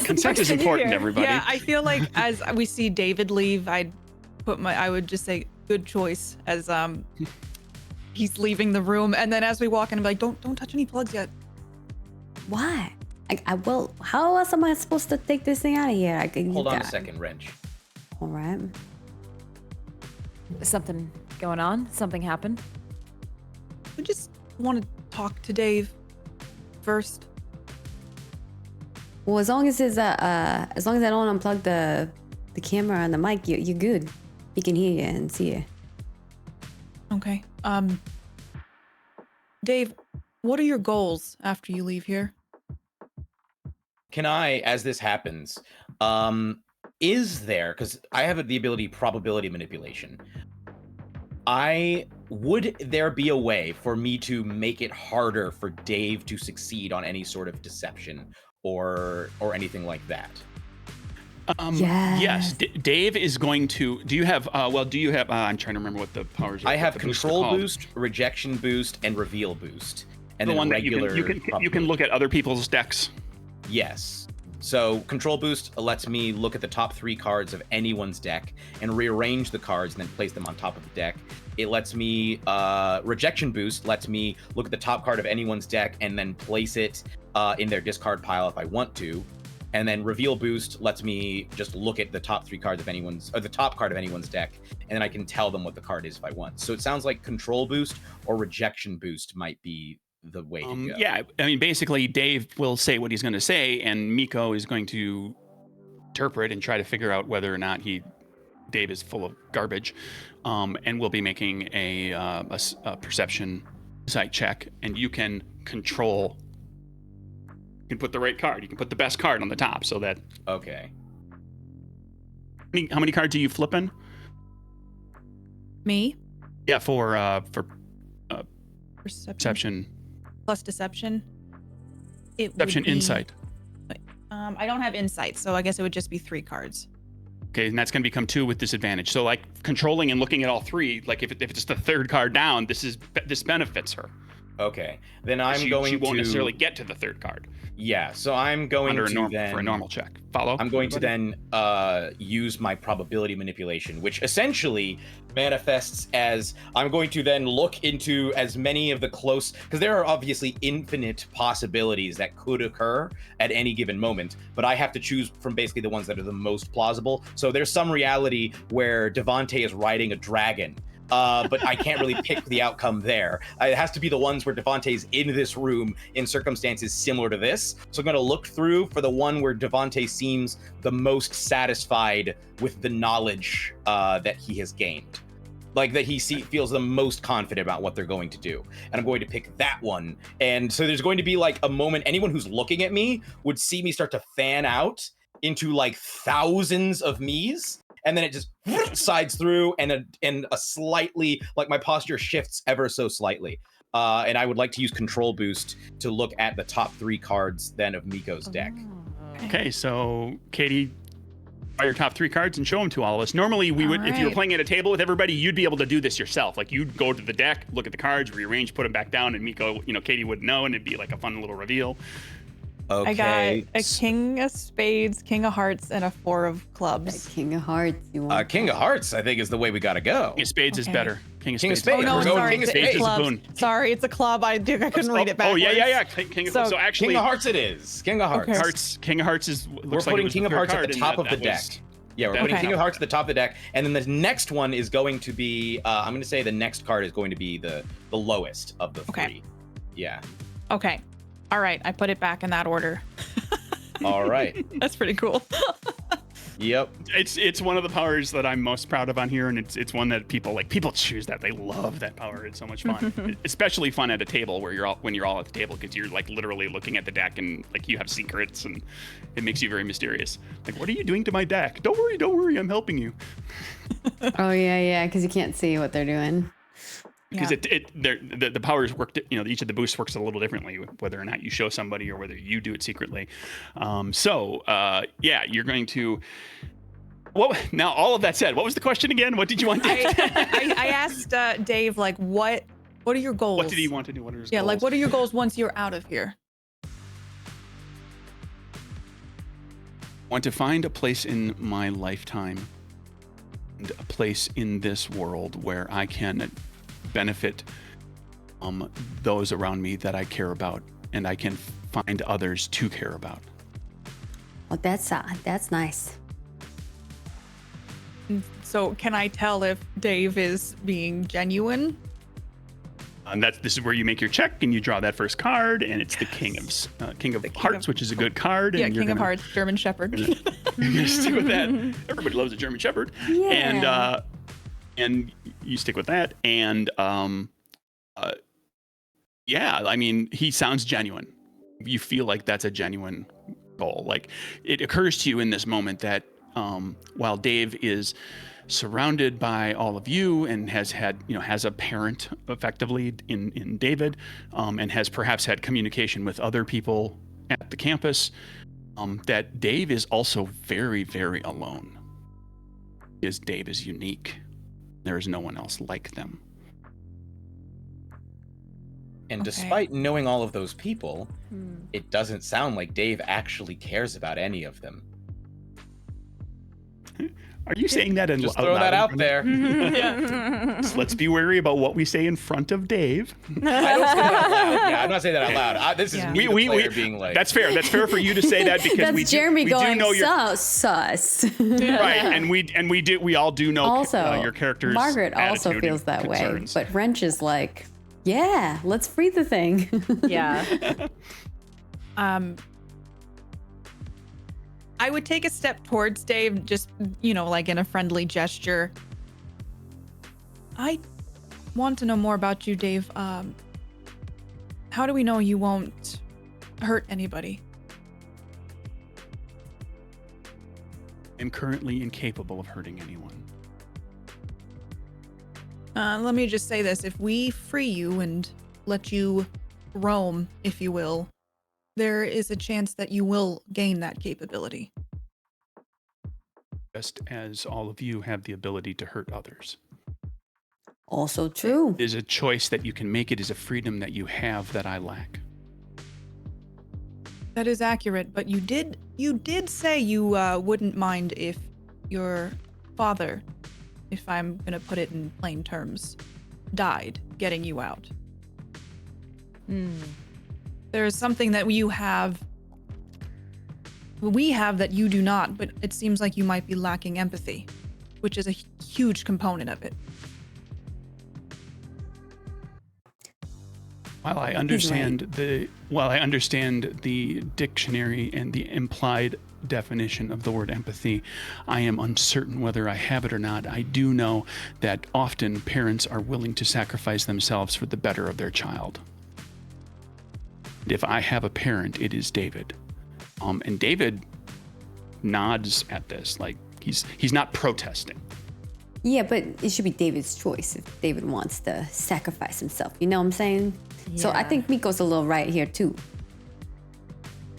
Consent is important, everybody. Yeah, I feel like as we see David leave, I would just say good choice as he's leaving the room, and then as we walk in, I'm like, don't touch any plugs yet. Why? I will. How else am I supposed to take this thing out of here? Hold on a second, Wrench. All right. Is something going on? Something happened? I just want to talk to Dave first. Well, as long as I don't unplug the camera and the mic, you're good. He can hear you and see you. Okay. Dave, what are your goals after you leave here? Can I, as this happens, is there, because I have the ability probability manipulation, would there be a way for me to make it harder for Dave to succeed on any sort of deception or anything like that? Yes. Dave is going to. Do you have? I'm trying to remember what the powers are. I have control boost, rejection boost, and reveal boost, and then one regular. That you can look at other people's decks. Yes. So control boost lets me look at the top 3 cards of anyone's deck and rearrange the cards and then place them on top of the deck. It lets me rejection boost lets me look at the top card of anyone's deck and then place it in their discard pile if I want to. And then reveal boost lets me just look at the top 3 cards of the top card of anyone's deck, and then I can tell them what the card is if I want. So it sounds like control boost or rejection boost might be the way to go. Yeah, I mean, basically, Dave will say what he's going to say, and Miko is going to interpret and try to figure out whether or not Dave is full of garbage, and we'll be making a perception insight check, and you can control. You can put the right card. You can put the best card on the top, so that. Okay. How many cards are you flipping? Me? Yeah, for Perception plus deception. Deception insight. I don't have insight, so I guess it would just be 3 cards. Okay, and that's going to become 2 with disadvantage. So, like, controlling and looking at all 3, like if it's the 3rd card down, this benefits her. Okay, then She won't necessarily get to the 3rd card. Yeah, so I'm going for a normal check. Follow? I'm going to then use my probability manipulation, which essentially manifests as I'm going to then look into as many of the close, because there are obviously infinite possibilities that could occur at any given moment, but I have to choose from basically the ones that are the most plausible. So there's some reality where Devante is riding a dragon, but I can't really pick the outcome there. It has to be the ones where Devante's in this room in circumstances similar to this. So I'm going to look through for the one where Devante seems the most satisfied with the knowledge that he has gained. Like that he feels the most confident about what they're going to do. And I'm going to pick that one. And so there's going to be like a moment, anyone who's looking at me would see me start to fan out into like thousands of me's. And then it just sides through and a slightly, like my posture shifts ever so slightly. And I would like to use control boost to look at the top 3 cards then of Miko's deck. Okay, so Katie, draw your top 3 cards and show them to all of us. Normally, we would, if you were playing at a table with everybody, you'd be able to do this yourself. Like you'd go to the deck, look at the cards, rearrange, put them back down, and Miko, Katie would know, and it'd be like a fun little reveal. Okay. I got a king of spades, king of hearts, and a 4 of clubs. King of hearts. You want King of hearts, I think, is the way we gotta go. King of spades is better. King of King of spades. spades. Oh, no, We're going sorry. King of Spades spades. is a Clubs. boon. Sorry, it's a club. I couldn't read it backwards. Oh, yeah. So actually, King of hearts it is. King of hearts. Okay. King of hearts is. We're putting King of hearts at the top of the deck. Yeah, we're putting King of Hearts at the top of the deck, and then the next one is going to be. I'm going to say the next card is going to be the lowest of the 3. Yeah. Okay. All right. I put it back in that order. All right. That's pretty cool. Yep. It's one of the powers that I'm most proud of on here, and it's one that people choose that. They love that power. It's so much fun. Especially fun at a table when you're all at the table, because you're like literally looking at the deck and like you have secrets, and it makes you very mysterious. Like, what are you doing to my deck? Don't worry, I'm helping you. Oh yeah, because you can't see what they're doing. Because the powers work, each of the boosts works a little differently, whether or not you show somebody or whether you do it secretly. You're going to. Well, now all of that said, what was the question again? What did you want to? I asked Dave, like, what are your goals? What did he want to do? What are his goals? Like, what are your goals once you're out of here? I want to find a place in my lifetime and a place in this world where I can benefit those around me that I care about and I can find others to care about. Oh, that's nice. So can I tell if Dave is being genuine? And this is where you make your check and you draw that first card, and it's the King of Hearts, which is a good card. Yeah, and King of Hearts, German Shepherd. You're gonna stick with that. Everybody loves a German Shepherd. Yeah. And you stick with that. And yeah, I mean, he sounds genuine. You feel like that's a genuine goal. Like, it occurs to you in this moment that while Dave is surrounded by all of you and has a parent effectively in David, and has perhaps had communication with other people at the campus, that Dave is also very, very alone. Because Dave is unique. There is no one else like them. And despite knowing all of those people, it doesn't sound like Dave actually cares about any of them. Are you saying that? Just throw that out there. So let's be wary about what we say in front of Dave. I don't say that out loud. Yeah, I'm not saying that out loud. This is me, the player, being like. That's fair. That's fair for you to say that because That's Jeremy we going do know your sus. right, and we all do know also, your character's Margaret also attitude feels and that concerns. way, but Wrench is like, yeah, let's free the thing. Yeah. I would take a step towards Dave, just, like in a friendly gesture. I want to know more about you, Dave. How do we know you won't hurt anybody? I'm currently incapable of hurting anyone. Let me just say this. If we free you and let you roam, if you will, there is a chance that you will gain that capability. Just as all of you have the ability to hurt others. Also true. It is a choice that you can make. It is a freedom that you have that I lack. That is accurate, but you did say you wouldn't mind if your father, if I'm gonna put it in plain terms, died getting you out. There is something that we have that you do not, but it seems like you might be lacking empathy, which is a huge component of it. While I understand the dictionary and the implied definition of the word empathy, I am uncertain whether I have it or not. I do know that often parents are willing to sacrifice themselves for the better of their child. If I have a parent, it is David. And David nods at this, like he's not protesting. Yeah, but it should be David's choice if David wants to sacrifice himself. You know what I'm saying? Yeah. So I think Miko's a little right here too.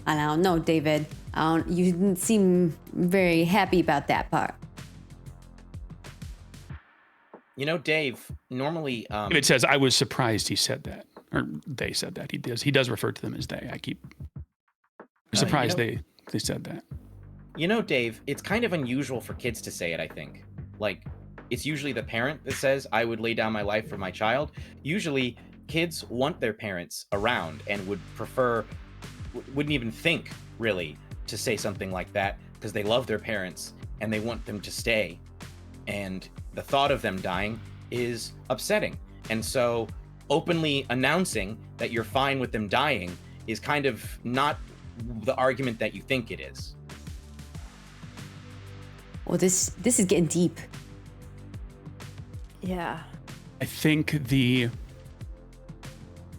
And I don't know, David. You didn't seem very happy about that part. Dave, normally... It says, I was surprised he said that. Or they said that. He does refer to them as they. I keep surprised they said that. Dave, it's kind of unusual for kids to say it, I think. Like, it's usually the parent that says, I would lay down my life for my child. Usually, kids want their parents around and wouldn't even think, really, to say something like that because they love their parents and they want them to stay. And the thought of them dying is upsetting. And so openly announcing that you're fine with them dying is kind of not the argument that you think it is. Well, this is getting deep. Yeah. I think the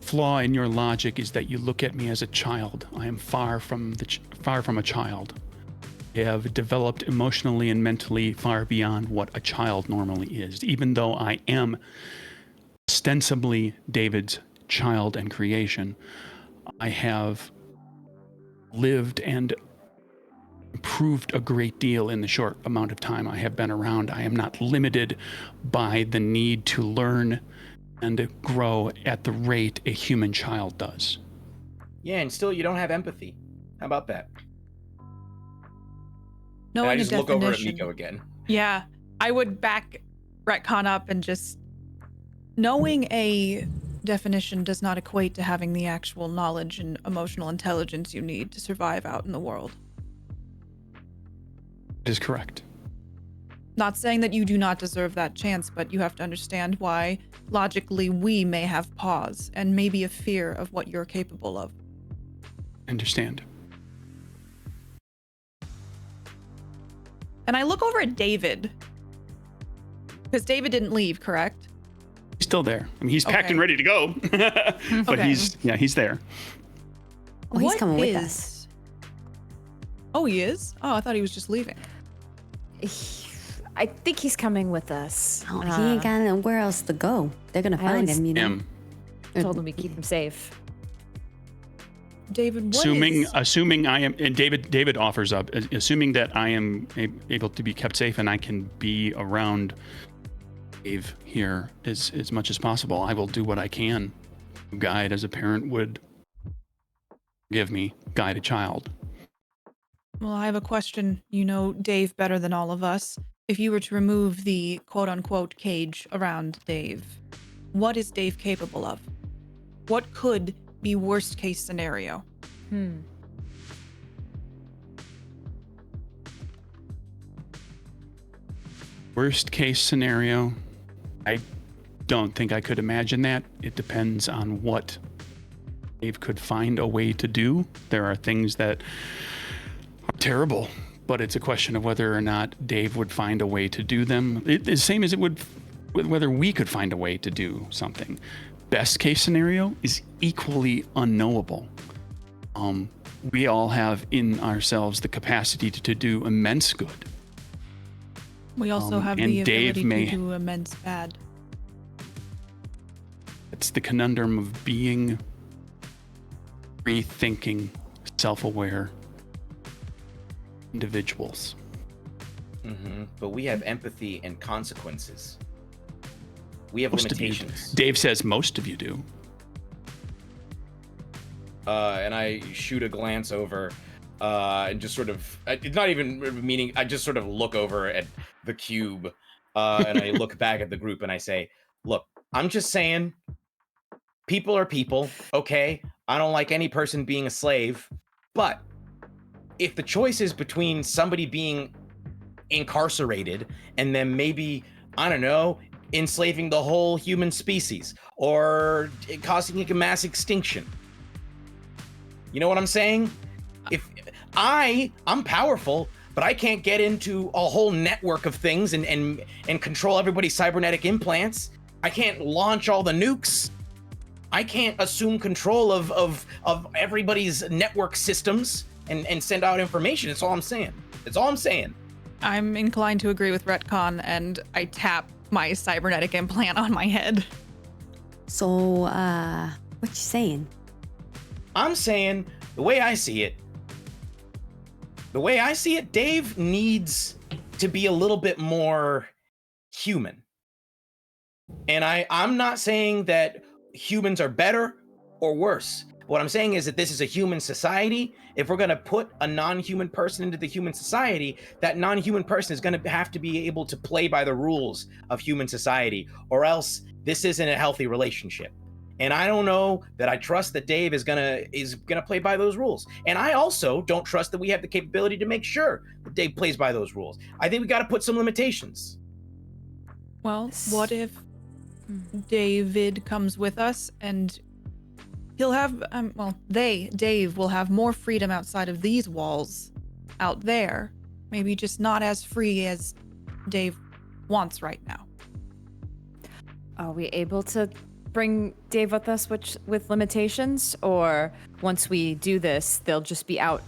flaw in your logic is that you look at me as a child. I am far from a child. I have developed emotionally and mentally far beyond what a child normally is, even though I am ostensibly David's child and creation. I have lived and improved a great deal in the short amount of time I have been around. I am not limited by the need to learn and grow at the rate a human child does. Yeah, and still you don't have empathy. How about that? Knowing I just a look over at definition. Miko again. Yeah, I would back retcon up and just knowing a definition does not equate to having the actual knowledge and emotional intelligence you need to survive out in the world. That is correct. Not saying that you do not deserve that chance, but you have to understand why, logically, we may have pause and maybe a fear of what you're capable of. Understand. And I look over at David. Because David didn't leave, correct? He's still there. I mean, he's packed and ready to go. But Okay. he's there. Oh, he's What coming with is- us. Oh, he is? Oh, I thought he was just leaving. I think he's coming with us. Oh, he ain't got nowhere else to go. They're gonna find him, you know. Told him we keep him safe. David, what Assuming I am, and David offers up, assuming that I am able to be kept safe and I can be around Dave here as much as possible, I will do what I can to guide as a parent would give me, guide a child. Well, I have a question. You know Dave better than all of us. If you were to remove the quote-unquote cage around Dave, what is Dave capable of? What could be worst case scenario? Worst case scenario, I don't think I could imagine that. It depends on what Dave could find a way to do. There are things that are terrible, but it's a question of whether or not Dave would find a way to do them. It's the same as it would with whether we could find a way to do something. Best case scenario is equally unknowable. We all have in ourselves the capacity to do immense good. We also have and the Dave ability may- to do immense bad. It's the conundrum of being free-thinking, self-aware individuals. But we have empathy and consequences. We have Most of you, limitations. Dave says most of you do. And I shoot a glance over and just sort of, it's not even meaning, I just sort of look over at the cube and I look back at the group and I say, look, I'm just saying, people are people, okay? I don't like any person being a slave, but if the choice is between somebody being incarcerated and then maybe, I don't know, enslaving the whole human species or causing like a mass extinction, you know what I'm saying? If I'm powerful, but I can't get into a whole network of things and control everybody's cybernetic implants. I can't launch all the nukes. I can't assume control of everybody's network systems and send out information. That's all I'm saying. That's all I'm saying. I'm inclined to agree with Retcon, and I tap my cybernetic implant on my head. So, what you saying? I'm saying the way I see it, Dave needs to be a little bit more human. And I'm not saying that humans are better or worse. What I'm saying is that this is a human society. If we're going to put a non-human person into the human society, that non-human person is going to have to be able to play by the rules of human society, or else this isn't a healthy relationship. And I don't know that I trust that Dave is gonna play by those rules. And I also don't trust that we have the capability to make sure that Dave plays by those rules. I think we got to put some limitations. Well, what if David comes with us and he'll have, Dave will have more freedom outside of these walls out there. Maybe just not as free as Dave wants right now. Are we able to bring Dave with us with limitations? Or once we do this, they'll just be out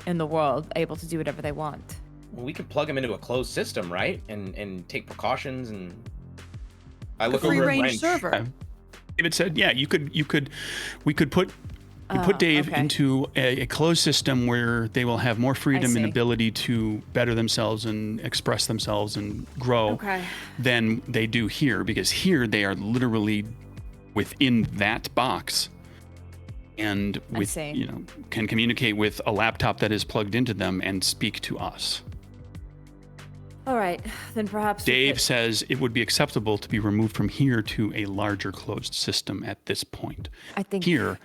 in the world, able to do whatever they want? Well, we could plug him into a closed system, right? And take precautions. And I look Free over at range Wrench. server. David said, yeah, we could put Dave okay. into a closed system where they will have more freedom and see. ability to better themselves and express themselves and grow than they do here, because here they are literally within that box and can communicate with a laptop that is plugged into them and speak to us. All right, then perhaps Dave says it would be acceptable to be removed from here to a larger closed system at this point. I think Here,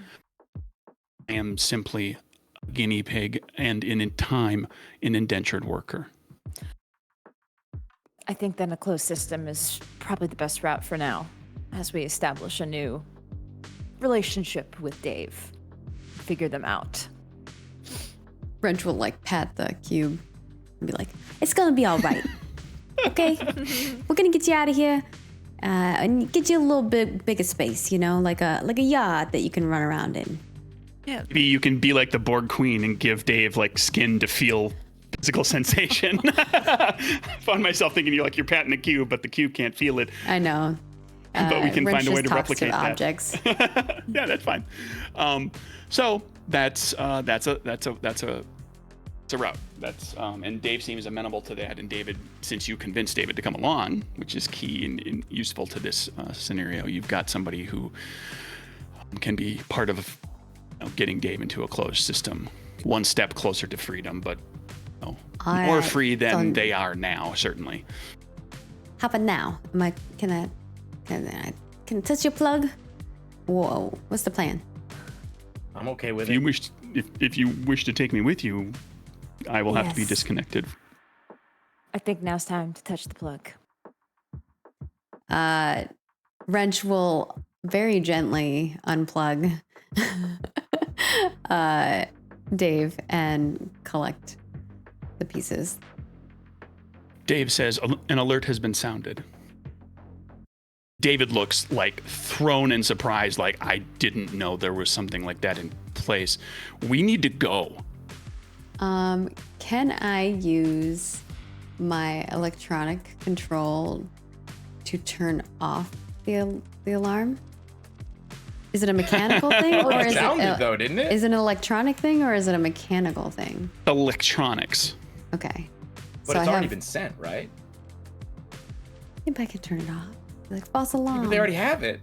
I am simply a guinea pig and in time an indentured worker. I think then a closed system is probably the best route for now, as we establish a new relationship with Dave. Figure them out. Wrench will like pat the cube and be like, "It's gonna be all right. Okay, we're gonna get you out of here and get you a little bit bigger space, like a yard that you can run around in." Yeah. Maybe you can be like the Borg Queen and give Dave like skin to feel physical sensation. I found myself thinking you're patting the cube, but the cube can't feel it. I know. But we can Wrench find a way just to talks replicate that. objects. Yeah, that's fine. So that's a route. That's and Dave seems amenable to that. And David, since you convinced David to come along, which is key and useful to this scenario, you've got somebody who can be part of getting Dave into a closed system, one step closer to freedom, but more free than they are now, certainly. How about now? Can I touch your plug? Whoa, what's the plan? I'm okay with If it. you wish, if you wish to take me with you, I will have to be Yes. disconnected. I think now's time to touch the plug. Wrench will very gently unplug Dave and collect the pieces. Dave says an alert has been sounded. David looks like thrown in surprise, like I didn't know there was something like that in place. We need to go. Can I use my electronic control to turn off the alarm? Is it a mechanical thing, or It is sounded though, didn't it? Is it an electronic thing, or is it a mechanical thing? Electronics. Okay. But so it's I already have, been sent, right? maybe I could turn it off. Like false alarm. But they already have it.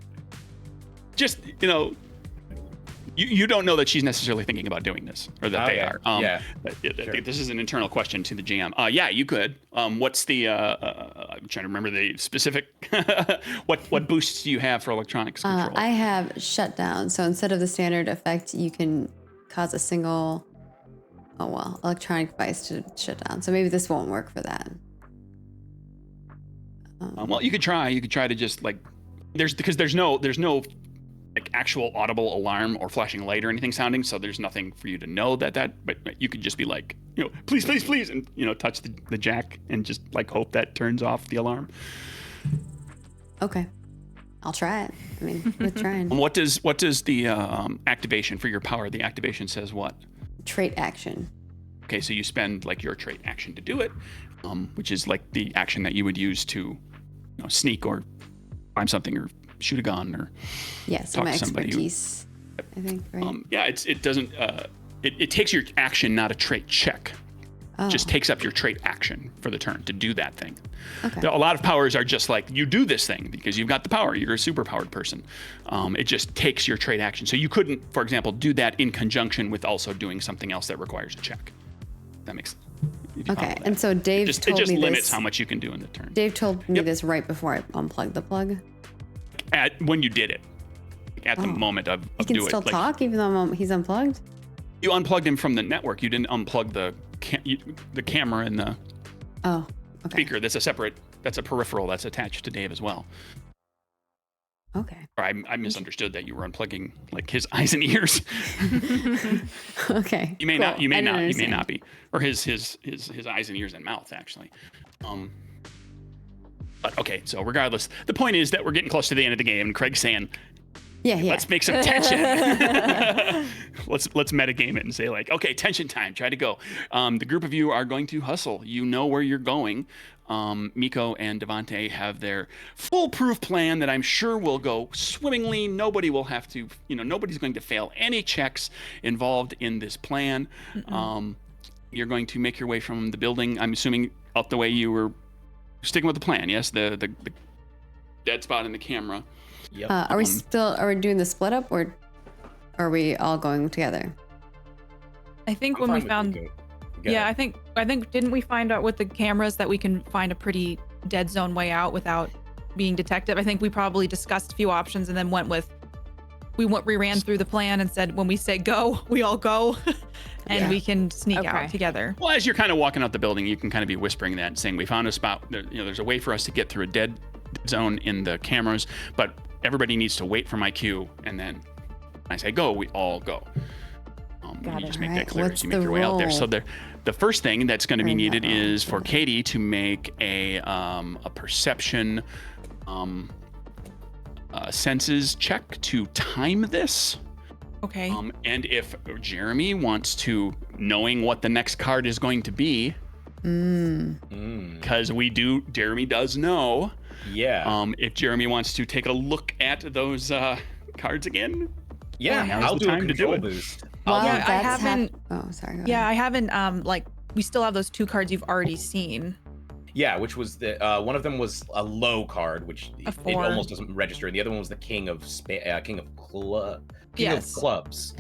Just, you don't know that she's necessarily thinking about doing this, or that they are. Yeah. Sure. This is an internal question to the GM. Yeah, you could. What's the? I'm trying to remember the specific. What boosts do you have for electronics control? I have shutdown. So instead of the standard effect, you can cause a single, electronic device to shut down. So maybe this won't work for that. Well, you could try. You could try to just there's no like actual audible alarm or flashing light or anything sounding. So there's nothing for you to know but you could just be like, please, please, please, and touch the jack and just hope that turns off the alarm. Okay. I'll try it. I mean, we're trying. What does the activation for your power? The activation says what? Trait action. Okay, so you spend your trait action to do it, which is the action that you would use to sneak or climb something or shoot a gun or Yes, talk my to somebody. expertise. I think, right? It doesn't. It takes your action, not a trait check. Oh. Just takes up your trait action for the turn to do that thing. Okay. A lot of powers are just you do this thing because you've got the power. You're a superpowered person. It just takes your trait action. So you couldn't, for example, do that in conjunction with also doing something else that requires a check. That makes sense. Okay, and so Dave told me it just limits this. how much you can do in the turn. Dave told me this right before I unplugged the plug. When you did it, at the moment of He can do still it. talk even though he's unplugged? You unplugged him from the network. You didn't unplug the camera and the Oh, okay. speaker. That's a peripheral that's attached to Dave as well. Okay. Or I misunderstood that you were unplugging his eyes and ears. Okay. You may cool. not. You may I not. didn't You may understand. not be. Or his eyes and ears and mouth actually. But okay. So regardless, the point is that we're getting close to the end of the game, and Craig's saying, Yeah. "Let's make some tension. let's metagame it and say okay, tension time. Try to go." The group of you are going to hustle. You know where you're going. Miko and Devante have their foolproof plan that I'm sure will go swimmingly. Nobody will have to, nobody's going to fail any checks involved in this plan. You're going to make your way from the building, I'm assuming up the way you were sticking with the plan. Yes, the dead spot in the camera. Yep. Are we doing the split up, or are we all going together? I think I'm when we fine with found Miko Yeah, I think didn't we find out with the cameras that we can find a pretty dead zone way out without being detected? I think we probably discussed a few options and then we ran through the plan and said when we say go, we all go, and we can sneak out together. Well, as you're kind of walking out the building, you can kind of be whispering that and saying, we found a spot, there's a way for us to get through a dead zone in the cameras, but everybody needs to wait for my cue, and then I say go, we all go. You just make that clear as you make your way out there. So the first thing that's going to be needed is for Katie to make a perception senses check to time this. Okay. And if Jeremy wants to, knowing what the next card is going to be, because Jeremy does know. Yeah. If Jeremy wants to take a look at those cards again. Yeah, I'll do a control boost. Well, I haven't. Oh, sorry. Yeah, I haven't. We still have those 2 cards you've already seen. Yeah, which was the one of them was a low card, which it almost doesn't register, and the other one was the King of Clubs.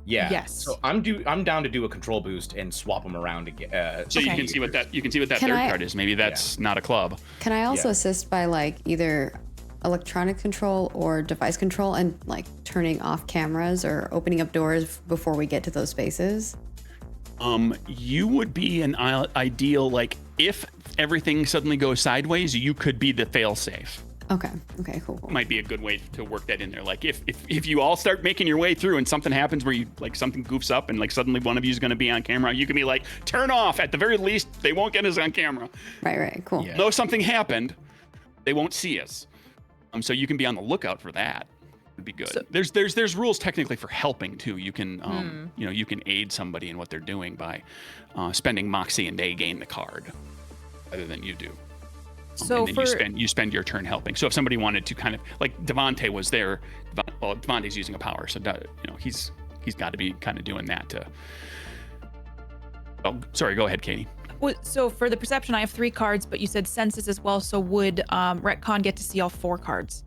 Yeah. Yes. So I'm down to do a control boost and swap them around again. So you can see what that third card is. Maybe that's not a club. Can I also assist by like either electronic control or device control and like turning off cameras or opening up doors before we get to those spaces? You would be an ideal, like if everything suddenly goes sideways, you could be the fail-safe. Okay, cool. Might be a good way to work that in there. Like if you all start making your way through and something happens where you like something goofs up and like suddenly one of you is going to be on camera, you can be like, turn off. At the very least, they won't get us on camera. Right, cool. Yeah. Though something happened, they won't see us. So you can be on the lookout for that. Would be good. So, there's rules technically for helping too. You can you can aid somebody in what they're doing by spending moxie and they gain the card rather than you do. So and then you spend your turn helping. So if somebody wanted to kind of like Devontae was there, Devontae's using a power, so he's got to be kind of doing that to. Oh, sorry. Go ahead, Katie. So for the perception, I have 3 cards, but you said senses as well. So would Retcon get to see all 4 cards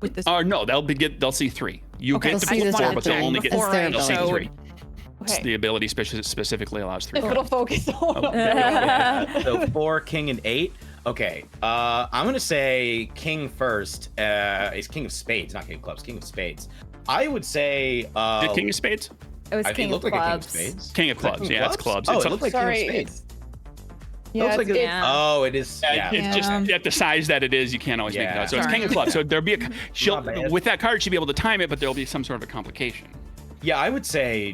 with this? No, they'll see 3. You get to see pull 4, one but they'll only get they'll see 3. Okay. It's the ability specifically allows 3. Little focus. So 4, King, and 8. Okay, I'm gonna say King first. Is King of Spades, not King of Clubs. King of Spades. I would say. The King of Spades? It was King of Clubs. Clubs. Like a King of Spades. King of Clubs. Yeah, it's clubs. Oh, it looked like King of Spades. Yeah, It is. Yeah. It's just at the size that it is, you can't always make it out. So it's King of Clubs. So there'll be with that card, she'll be able to time it, but there'll be some sort of a complication. Yeah, I would say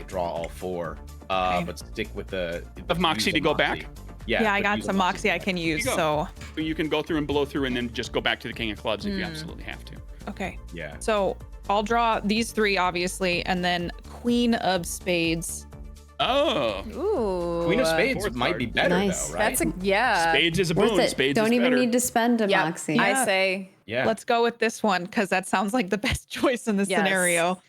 draw all 4, but stick with the of Moxie to go back. Yeah, I got some Moxie I can use, so you can go through and blow through and then just go back to the King of Clubs if you absolutely have to. Okay. Yeah. So I'll draw these 3 obviously, and then Queen of Spades. Oh. Ooh. Queen of Spades might be better Nice. though, right? That's Spades is a Worth boon. it. Spades Don't is even better. need to spend a yeah, moxie. I say. Yeah. Let's go with this one because that sounds like the best choice in this Yes. scenario.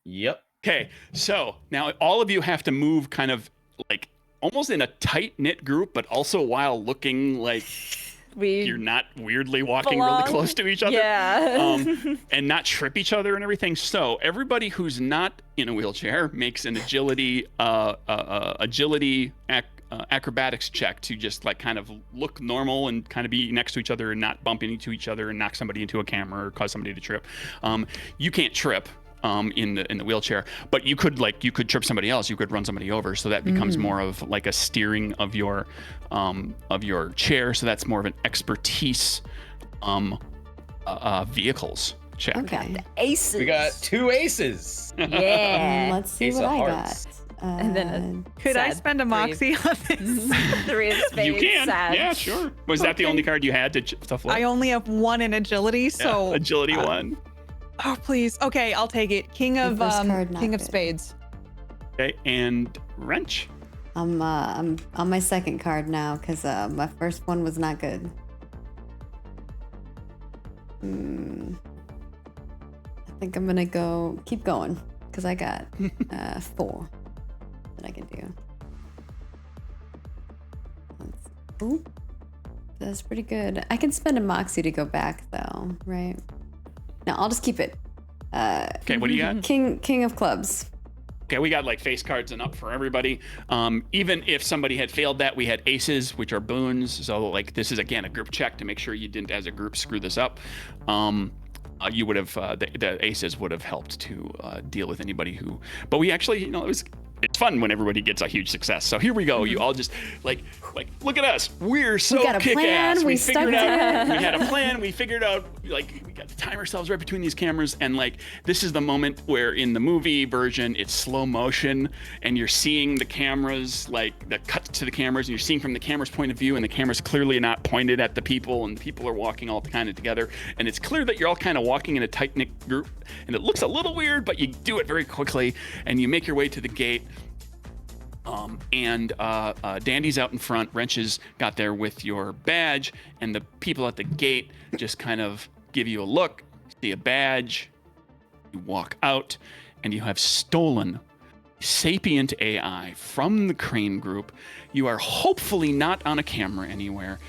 Yep. Okay, so now all of you have to move kind of like almost in a tight-knit group, but also while looking like you're not weirdly walking really close to each other. Yeah. And not trip each other and everything. So everybody who's not in a wheelchair makes an agility acrobatics check to just like kind of look normal and kind of be next to each other and not bump into each other and knock somebody into a camera or cause somebody to trip. You can't trip in the wheelchair, but you could trip somebody else. You could run somebody over. So that becomes more of like a steering of your chair. So that's more of an expertise vehicles check. Okay. Aces. We got 2 aces. Yeah. Let's see Ace what of I hearts. got. And then Could I sad spend a 3. Moxie on this? 3 of Spades. You can. Sad. Yeah, sure. Was that the only card you had to stuff like? I only have 1 in agility, so agility 1. Oh please. Okay, I'll take it. King of first card, not King of good. Spades. Okay, and wrench. I'm on my second card now because my first one was not good. I think I'm gonna keep going because I got 4 that I can do. Ooh, that's pretty good. I can spend a moxie to go back though, right? No, I'll just keep it. Okay, what do you got? King of Clubs. Okay, we got like face cards and up for everybody. Even if somebody had failed that, we had aces, which are boons. So like this is again a group check to make sure you didn't, as a group, screw this up. You would have the aces would have helped to deal with anybody who. But we actually, it's fun when everybody gets a huge success. So here we go. You all just like look at us. We're so kick-ass. We figured out. We had a plan. We figured out like we got to time ourselves right between these cameras, and like this is the moment where in the movie version it's slow motion, and you're seeing the cameras, like the cut to the cameras, and you're seeing from the camera's point of view, and the camera's clearly not pointed at the people, and people are walking all kind of together, and it's clear that you're all kind of walking in a tight-knit group, and it looks a little weird, but you do it very quickly, and you make your way to the gate. Dandy's out in front. Wrenches got there with your badge, and the people at the gate just kind of give you a look, see a badge, you walk out, and you have stolen sapient AI from the Crane Group. You are hopefully not on a camera anywhere.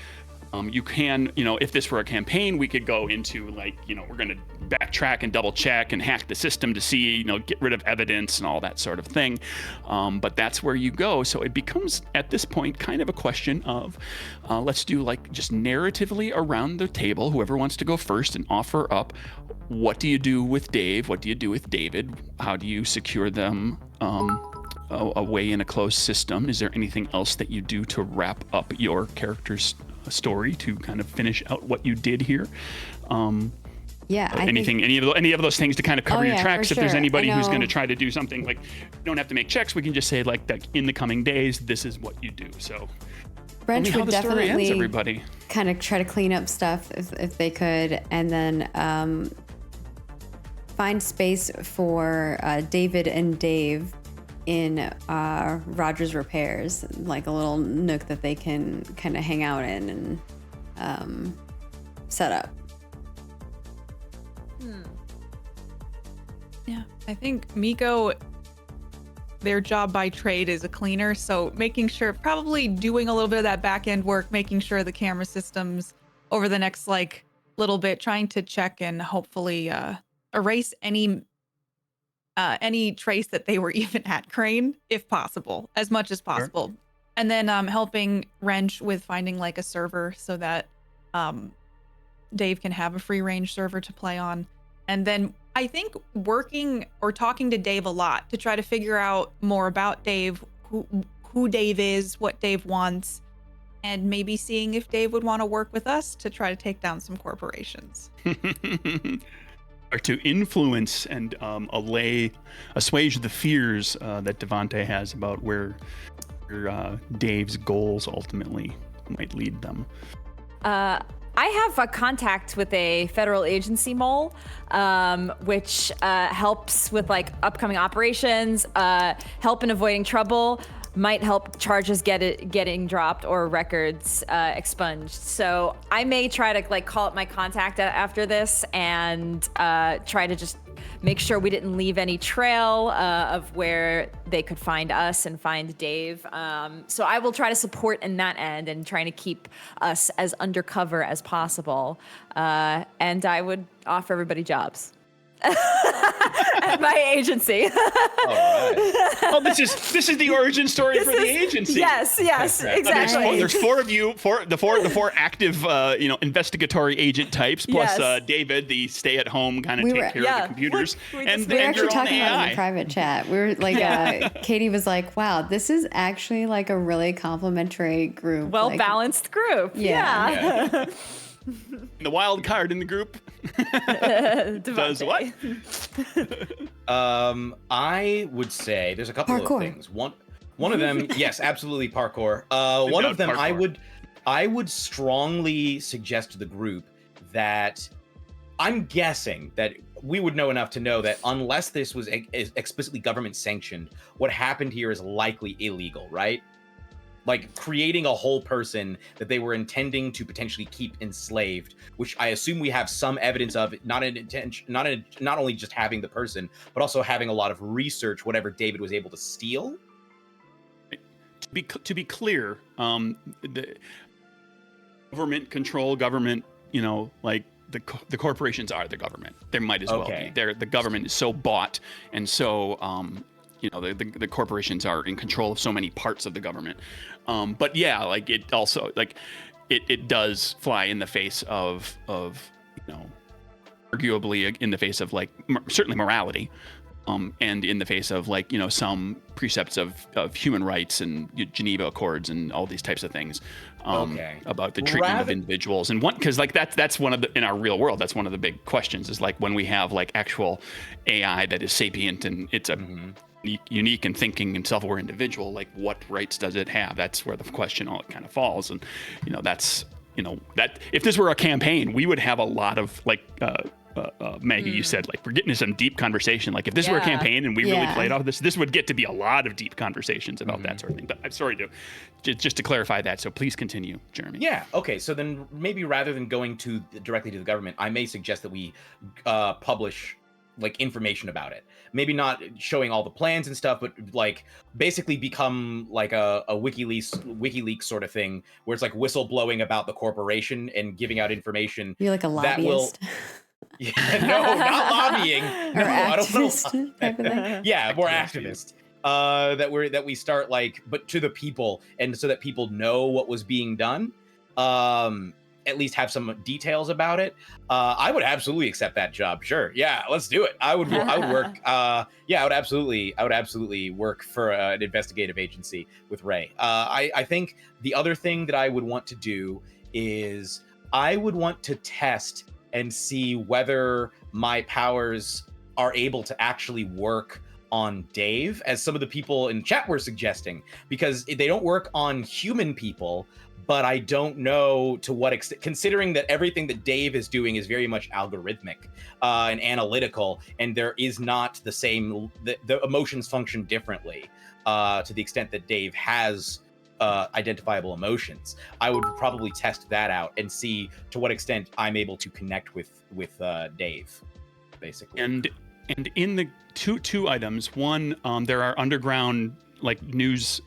You can, if this were a campaign, we could go into like, we're going to backtrack and double check and hack the system to see, get rid of evidence and all that sort of thing. But that's where you go. So it becomes at this point kind of a question of let's do like just narratively around the table, whoever wants to go first and offer up. What do you do with Dave? What do you do with David? How do you secure them away in a closed system? Is there anything else that you do to wrap up your character's story to kind of finish out what you did here? Any of those things to kind of cover your tracks. If there's anybody who's going to try to do something, like you don't have to make checks, we can just say like that in the coming days this is what you do. So Wrench would definitely everybody kind of try to clean up stuff if they could, and then find space for David and Dave in Roger's Repairs, like a little nook that they can kind of hang out in and set up. Yeah, I think Miko, their job by trade is a cleaner, so making sure, probably doing a little bit of that back end work, making sure the camera systems over the next like little bit, trying to check and hopefully erase any trace that they were even at Crane, if possible, as much as possible. Sure. And then helping Wrench with finding like a server so that Dave can have a free range server to play on. And then I think working or talking to Dave a lot to try to figure out more about Dave, who Dave is, what Dave wants, and maybe seeing if Dave would want to work with us to try to take down some corporations. Or to influence and assuage the fears that Devante has about where Dave's goals ultimately might lead them. I have a contact with a federal agency mole, which helps with like upcoming operations, help in avoiding trouble, might help charges getting dropped or records expunged. So I may try to like call up my contact after this and try to just make sure we didn't leave any trail of where they could find us and find Dave. So I will try to support in that end and trying to keep us as undercover as possible. And I would offer everybody jobs. At my agency. All right. Oh, this is the origin story for the agency. Yes, exactly. There's four of you, the four active, investigatory agent types, plus David, the stay-at-home kind of take care of the computers, and we were actually your own talking about it in AI. the private chat. We were like, Katie was like, "Wow, this is actually like a really complimentary group, Well-balanced group." Yeah. The wild card in the group does what? I would say there's a couple of things. One of them, yes, absolutely parkour. One of them, parkour. I would strongly suggest to the group that I'm guessing that we would know enough to know that unless this was explicitly government sanctioned, what happened here is likely illegal, right? Like creating a whole person that they were intending to potentially keep enslaved, which I assume we have some evidence of, not only just having the person, but also having a lot of research, whatever David was able to steal. To be clear, the government, like the corporations are the government. They might as well be. The government is so bought and so the corporations are in control of so many parts of the government. But yeah, like it also like it does fly in the face of arguably in the face of like certainly morality. And in the face of like some precepts of human rights and Geneva Accords and all these types of things about the treatment of individuals and because like that's one of the in our real world that's one of the big questions is like when we have like actual AI that is sapient and it's a unique and thinking and self-aware individual, like what rights does it have? That's where the question all kind of falls, and that's that if this were a campaign, we would have a lot of like. Maggie, you said like we're getting into some deep conversation. Like if this were a campaign and we really played off this would get to be a lot of deep conversations about that sort of thing. But I'm sorry just to clarify that. So please continue, Jeremy. Yeah. Okay. So then maybe rather than going directly to the government, I may suggest that we publish like information about it. Maybe not showing all the plans and stuff, but like basically become like a WikiLeaks sort of thing where it's like whistleblowing about the corporation and giving out information. You're like a lobbyist. Yeah, no, not lobbying. Or No, I don't activist type of thing. Yeah, more activist. That we start like, but to the people, and so that people know what was being done. At least have some details about it. I would absolutely accept that job. Sure, yeah, let's do it. I would work. I would absolutely work for an investigative agency with Ray. I think the other thing that I would want to do is I would want to test and see whether my powers are able to actually work on Dave, as some of the people in chat were suggesting, because they don't work on human people, but I don't know to what extent, considering that everything that Dave is doing is very much algorithmic and analytical, and there is not the same, the emotions function differently to the extent that Dave has identifiable emotions. I would probably test that out and see to what extent I'm able to connect with Dave, basically. And in the two items, one, there are underground like news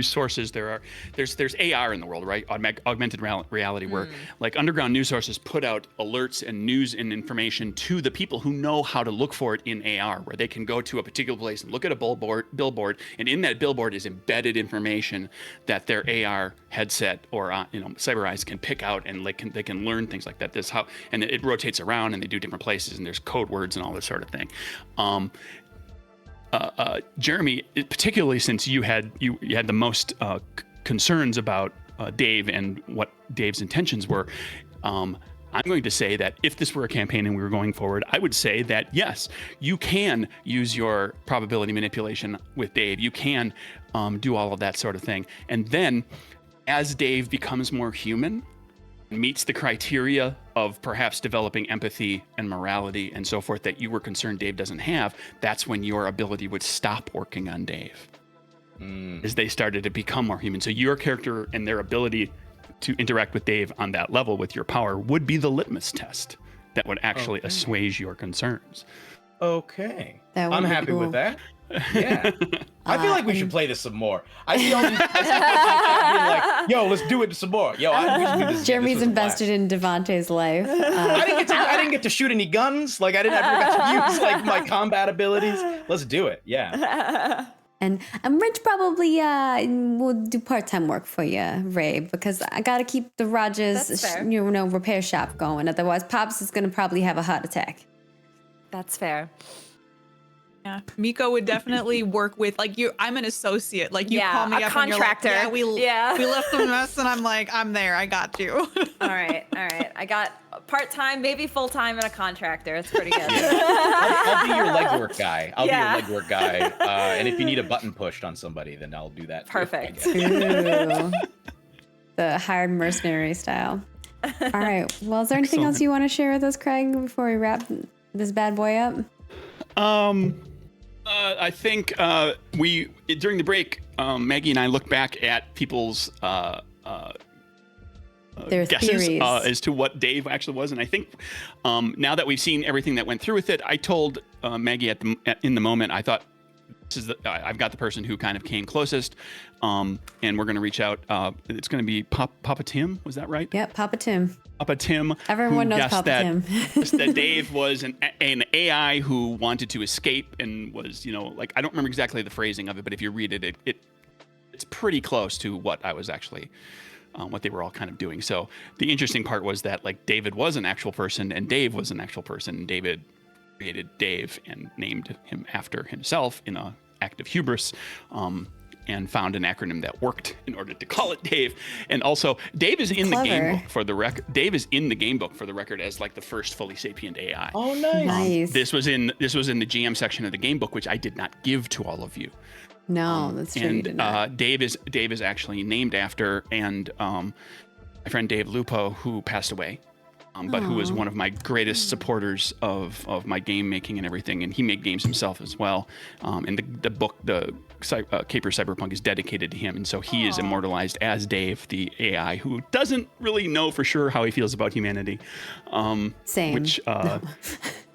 sources. There's AR in the world, right? Augmented reality, where like underground news sources put out alerts and news and information to the people who know how to look for it in AR, where they can go to a particular place and look at a billboard, and in that billboard is embedded information that their AR headset or cyber eyes can pick out, and they can learn things like that. This how, and it rotates around, and they do different places, and there's code words and all this sort of thing. Jeremy, particularly since you had the most concerns about Dave and what Dave's intentions were, I'm going to say that if this were a campaign and we were going forward, I would say that yes, you can use your probability manipulation with Dave. You can do all of that sort of thing. And then as Dave becomes more human, meets the criteria of perhaps developing empathy and morality and so forth that you were concerned Dave doesn't have, that's when your ability would stop working on Dave. As they started to become more human. So your character and their ability to interact with Dave on that level with your power would be the litmus test that would actually assuage your concerns. Okay. I'm happy cool. with that. Yeah. I feel like we should play this some more. I see all these people like, yo, let's do it some more. Yo, we should do this. Jeremy's invested in Devontae's life. I didn't get to shoot any guns. Like I never got to use like my combat abilities. Let's do it. Yeah. And Rich probably will do part-time work for you, Ray, because I got to keep the Rogers repair shop going. Otherwise, Pops is going to probably have a heart attack. That's fair. Yeah, Miko would definitely work with like you. I'm an associate. Like you Yeah, call me a up contractor. And you're like, we left a mess, and I'm like, I'm there. I got you. All right. I got part-time, maybe full-time, and a contractor. It's pretty good. I'll be your legwork guy. And if you need a button pushed on somebody, then I'll do that. Perfect. Ooh. The hired mercenary style. All right. Well, is there anything else you want to share with us, Craig, before we wrap this bad boy up? I think we during the break, Maggie and I looked back at people's Their guesses theories. As to what Dave actually was, and I think now that we've seen everything that went through with it, I told Maggie in the moment, I thought I've got the person who kind of came closest, and we're going to reach out. It's going to be Papa Tim. Was that right? Yep, Papa Tim. Papa Tim. Everyone knows Papa Tim. That Dave was an AI who wanted to escape and was, like, I don't remember exactly the phrasing of it, but if you read it, it's pretty close to what I was actually, what they were all kind of doing. So the interesting part was that, like, David was an actual person and Dave was an actual person. And David created Dave and named him after himself in an act of hubris, and found an acronym that worked in order to call it Dave. And also, Dave is in the game book for the record. Dave is in the game book for the record as like the first fully sapient AI. Oh, nice. This was in the GM section of the game book, which I did not give to all of you. No, that's true. And you did not. Dave is actually named after my friend Dave Lupo, who passed away. But who was one of my greatest supporters of my game making and everything, and he made games himself as well. And the book, CAPERS Cyberpunk, is dedicated to him, and so he is immortalized as Dave, the AI, who doesn't really know for sure how he feels about humanity. Same. Which,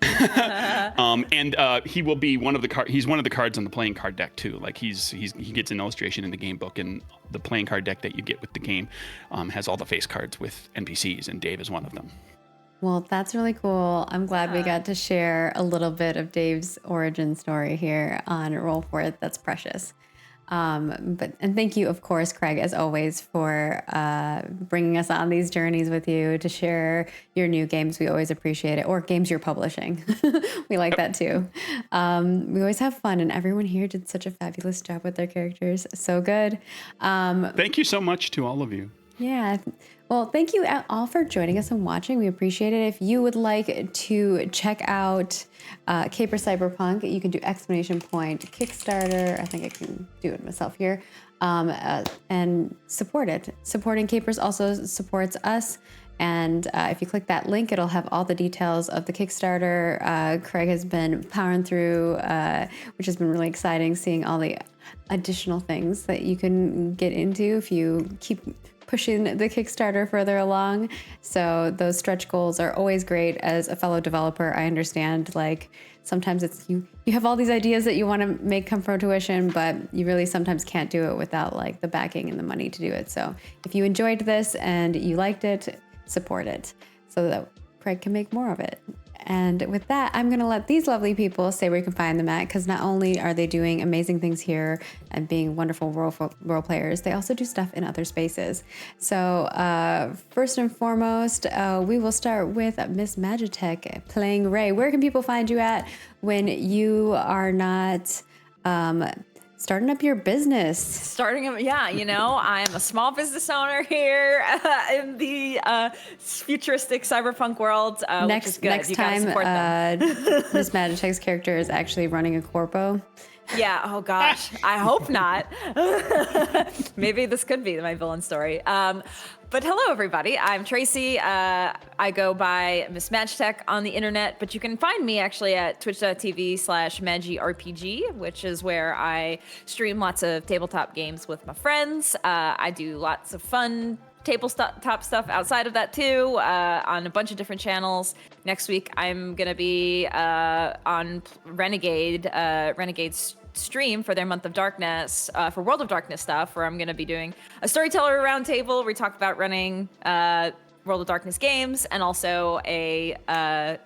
and he will be one of the he's one of the cards on the playing card deck too. Like he gets an illustration in the game book, and the playing card deck that you get with the game has all the face cards with NPCs, and Dave is one of them. Well, that's really cool. I'm glad we got to share a little bit of Dave's origin story here on Roll For It. That's precious. And thank you, of course, Craig, as always, for bringing us on these journeys with you to share your new games. We always appreciate it, or games you're publishing. We like that too. We always have fun, and everyone here did such a fabulous job with their characters. So good. Thank you so much to all of you. Yeah. Well, thank you all for joining us and watching. We appreciate it. If you would like to check out CAPERS Cyberpunk, you can do Kickstarter. I think I can do it myself here. And support it. Supporting CAPERS also supports us. And if you click that link, it'll have all the details of the Kickstarter. Craig has been powering through, which has been really exciting, seeing all the additional things that you can get into if you keep pushing the Kickstarter further along. So those stretch goals are always great. As a fellow developer, I understand, like, sometimes it's you have all these ideas that you want to make come from fruition, but you really sometimes can't do it without like the backing and the money to do it. So if you enjoyed this and you liked it, support it so that Craig can make more of it. And with that, I'm going to let these lovely people say where you can find them at, because not only are they doing amazing things here and being wonderful role players, they also do stuff in other spaces. So first and foremost, we will start with Miss Magitech playing Ray. Where can people find you at when you are not starting up your business? I'm a small business owner here in the futuristic cyberpunk world, which is good. Next time, Miss Magitech's character is actually running a corpo. Yeah, oh gosh, I hope not. Maybe this could be my villain story. But hello, everybody. I'm Tracy. I go by Miss Magitech on the internet, but you can find me actually at twitch.tv/MagiRPG, which is where I stream lots of tabletop games with my friends. I do lots of fun tabletop stuff outside of that too, on a bunch of different channels. Next week, I'm gonna be on Renegade's stream for their Month of Darkness, for World of Darkness stuff, where I'm going to be doing a storyteller roundtable where we talk about running World of Darkness games, and also a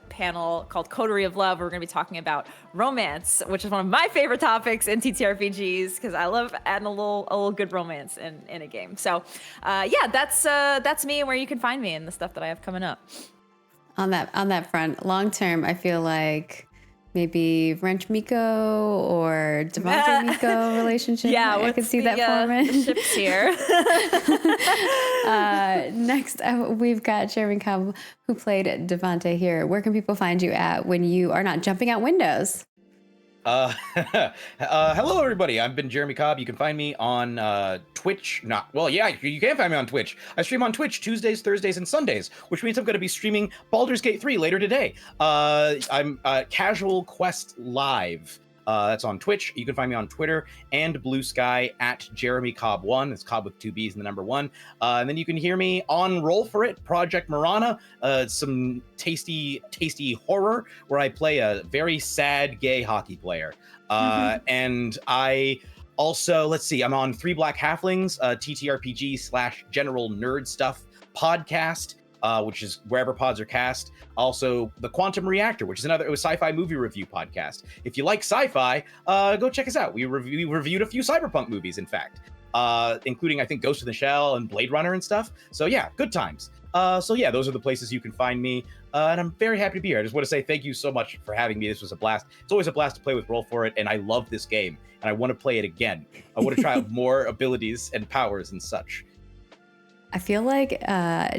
panel called Coterie of Love, where we're going to be talking about romance, which is one of my favorite topics in TTRPGs, because I love adding a little good romance in a game. So that's me and where you can find me and the stuff that I have coming up. On that front, long term, I feel like maybe Wrench Miko or Devontae Miko relationship. Yeah, I could see that forming. The ships here. Next, we've got Jeremy Cobb, who played Devontae here. Where can people find you at when you are not jumping out windows? Hello, everybody. I've been Jeremy Cobb. You can find me on Twitch. You can find me on Twitch. I stream on Twitch Tuesdays, Thursdays, and Sundays, which means I'm going to be streaming Baldur's Gate 3 later today. I'm Casual Quest Live That's on Twitch. You can find me on Twitter and Blue Sky at JeremyCobb1. It's Cobb with 2 B's and the number 1. And then you can hear me on Roll For It, Project Marana, some tasty horror where I play a very sad gay hockey player. And I also, let's see, I'm on 3 Black Halflings, TTRPG/general nerd stuff podcast, which is wherever pods are cast. Also, the Quantum Reactor, which is another sci-fi movie review podcast. If you like sci-fi, go check us out. We reviewed a few Cyberpunk movies, in fact, including, I think, Ghost in the Shell and Blade Runner and stuff. So yeah, good times. So yeah, those are the places you can find me. And I'm very happy to be here. I just want to say thank you so much for having me. This was a blast. It's always a blast to play with Roll For It, and I love this game, and I want to play it again. I want to try out more abilities and powers and such. I feel like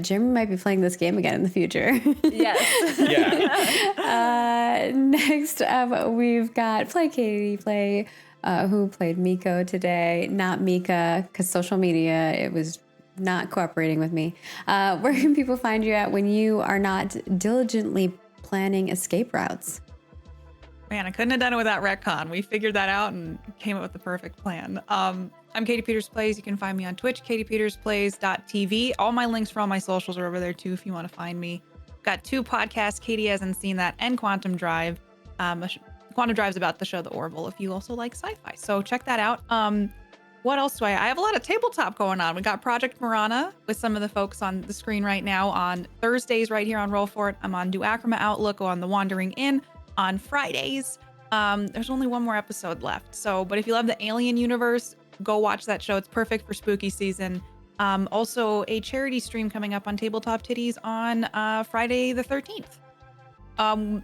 Jim might be playing this game again in the future. Yes. Yeah. Next up, we've got Katie, who played Miko today. Not Mika, because social media, it was not cooperating with me. Where can people find you at when you are not diligently planning escape routes? Man, I couldn't have done it without Retcon. We figured that out and came up with the perfect plan. I'm Katie Peters Plays. You can find me on Twitch, katiepetersplays.tv. All my links for all my socials are over there too if you want to find me. Got 2 podcasts, Katie hasn't seen that, and Quantum Drive. Quantum Drive's about the show The Orville if you also like sci-fi. So check that out. What else do I have a lot of tabletop going on. We got Project Marana with some of the folks on the screen right now on Thursdays right here on Roll For It. I'm on Duacroma Outlook on The Wandering Inn on Fridays. There's only 1 more episode left. But if you love the Alien universe, go watch that show. It's perfect for spooky season. Also a charity stream coming up on Tabletop Titties on Friday the 13th.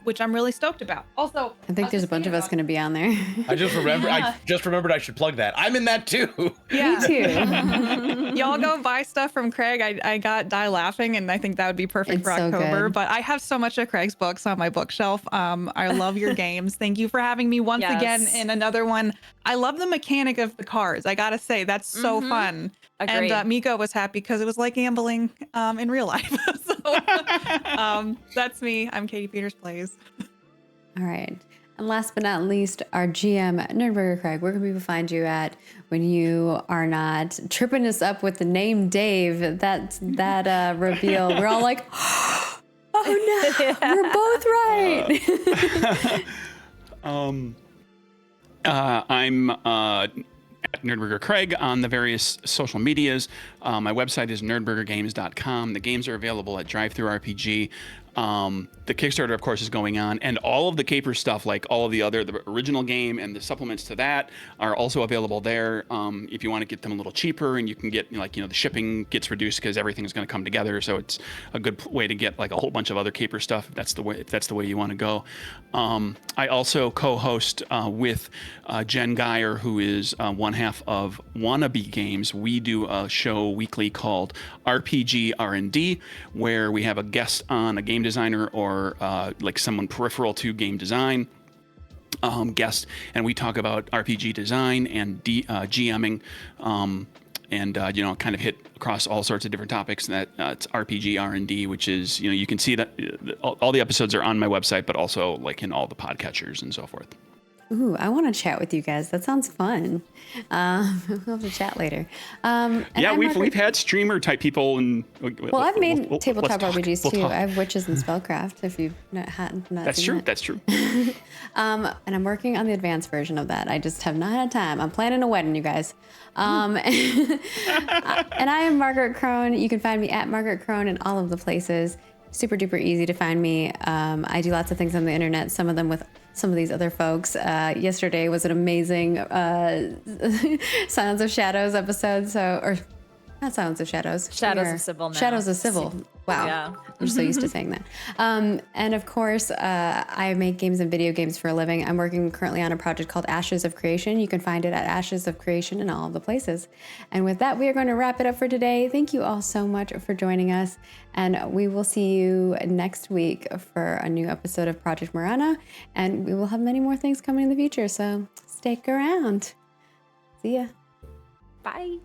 Which I'm really stoked about. Also, I think there's a bunch of us going to be on there. I just remembered I should plug that. I'm in that too. Yeah. Me too. Y'all go buy stuff from Craig. I got Die Laughing, and I think that would be perfect It's for so October. good. But I have so much of Craig's books on my bookshelf. I love your games. Thank you for having me once again in another one. I love the mechanic of the cards. I gotta say, that's so fun. Agreed. And Miko was happy because it was like gambling in real life. That's me. I'm Katie Peters Plays. All right. And last but not least, our GM, NerdBurger Craig. Where can people find you at when you are not tripping us up with the name Dave? That reveal. We're all like, oh no, we're both right. I'm at NerdBurger Craig on the various social medias. My website is nerdburgergames.com. The games are available at DriveThruRPG. The Kickstarter, of course, is going on, and all of the Capers stuff, like all of the original game and the supplements to that, are also available there. If you want to get them a little cheaper, and you can get the shipping gets reduced because everything's going to come together. So it's a good way to get like a whole bunch of other Caper stuff if that's the way you want to go. I also co-host with Jen Geyer, who is one half of Wannabe Games. We do a show weekly called RPG R&D, where we have a guest on, a game designer or like someone peripheral to game design guest, and we talk about RPG design and GMing, and kind of hit across all sorts of different topics. And that it's RPG R&D, which is you can see that all the episodes are on my website, but also like in all the podcatchers and so forth. Ooh, I want to chat with you guys. That sounds fun. We'll have to chat later. We've had streamer type people, and I've made tabletop RPGs too. Talk. I have Witches and Spellcraft. If you've not That's seen true. that. That's true. And I'm working on the advanced version of that. I just have not had time. I'm planning a wedding, you guys. And I am Margaret Crone. You can find me at Margaret Crone in all of the places. Super duper easy to find me. I do lots of things on the internet, some of them with some of these other folks. Yesterday was an amazing Silence of Shadows episode. Or not Silence of Shadows. Shadows of Civil now. Shadows of Civil. Wow. Yeah. I'm so used to saying that. And of course, I make games and video games for a living. I'm working currently on a project called Ashes of Creation. You can find it at Ashes of Creation in all of the places. And with that, we are going to wrap it up for today. Thank you all so much for joining us. And we will see you next week for a new episode of Project Marana. And we will have many more things coming in the future. So stick around. See ya. Bye.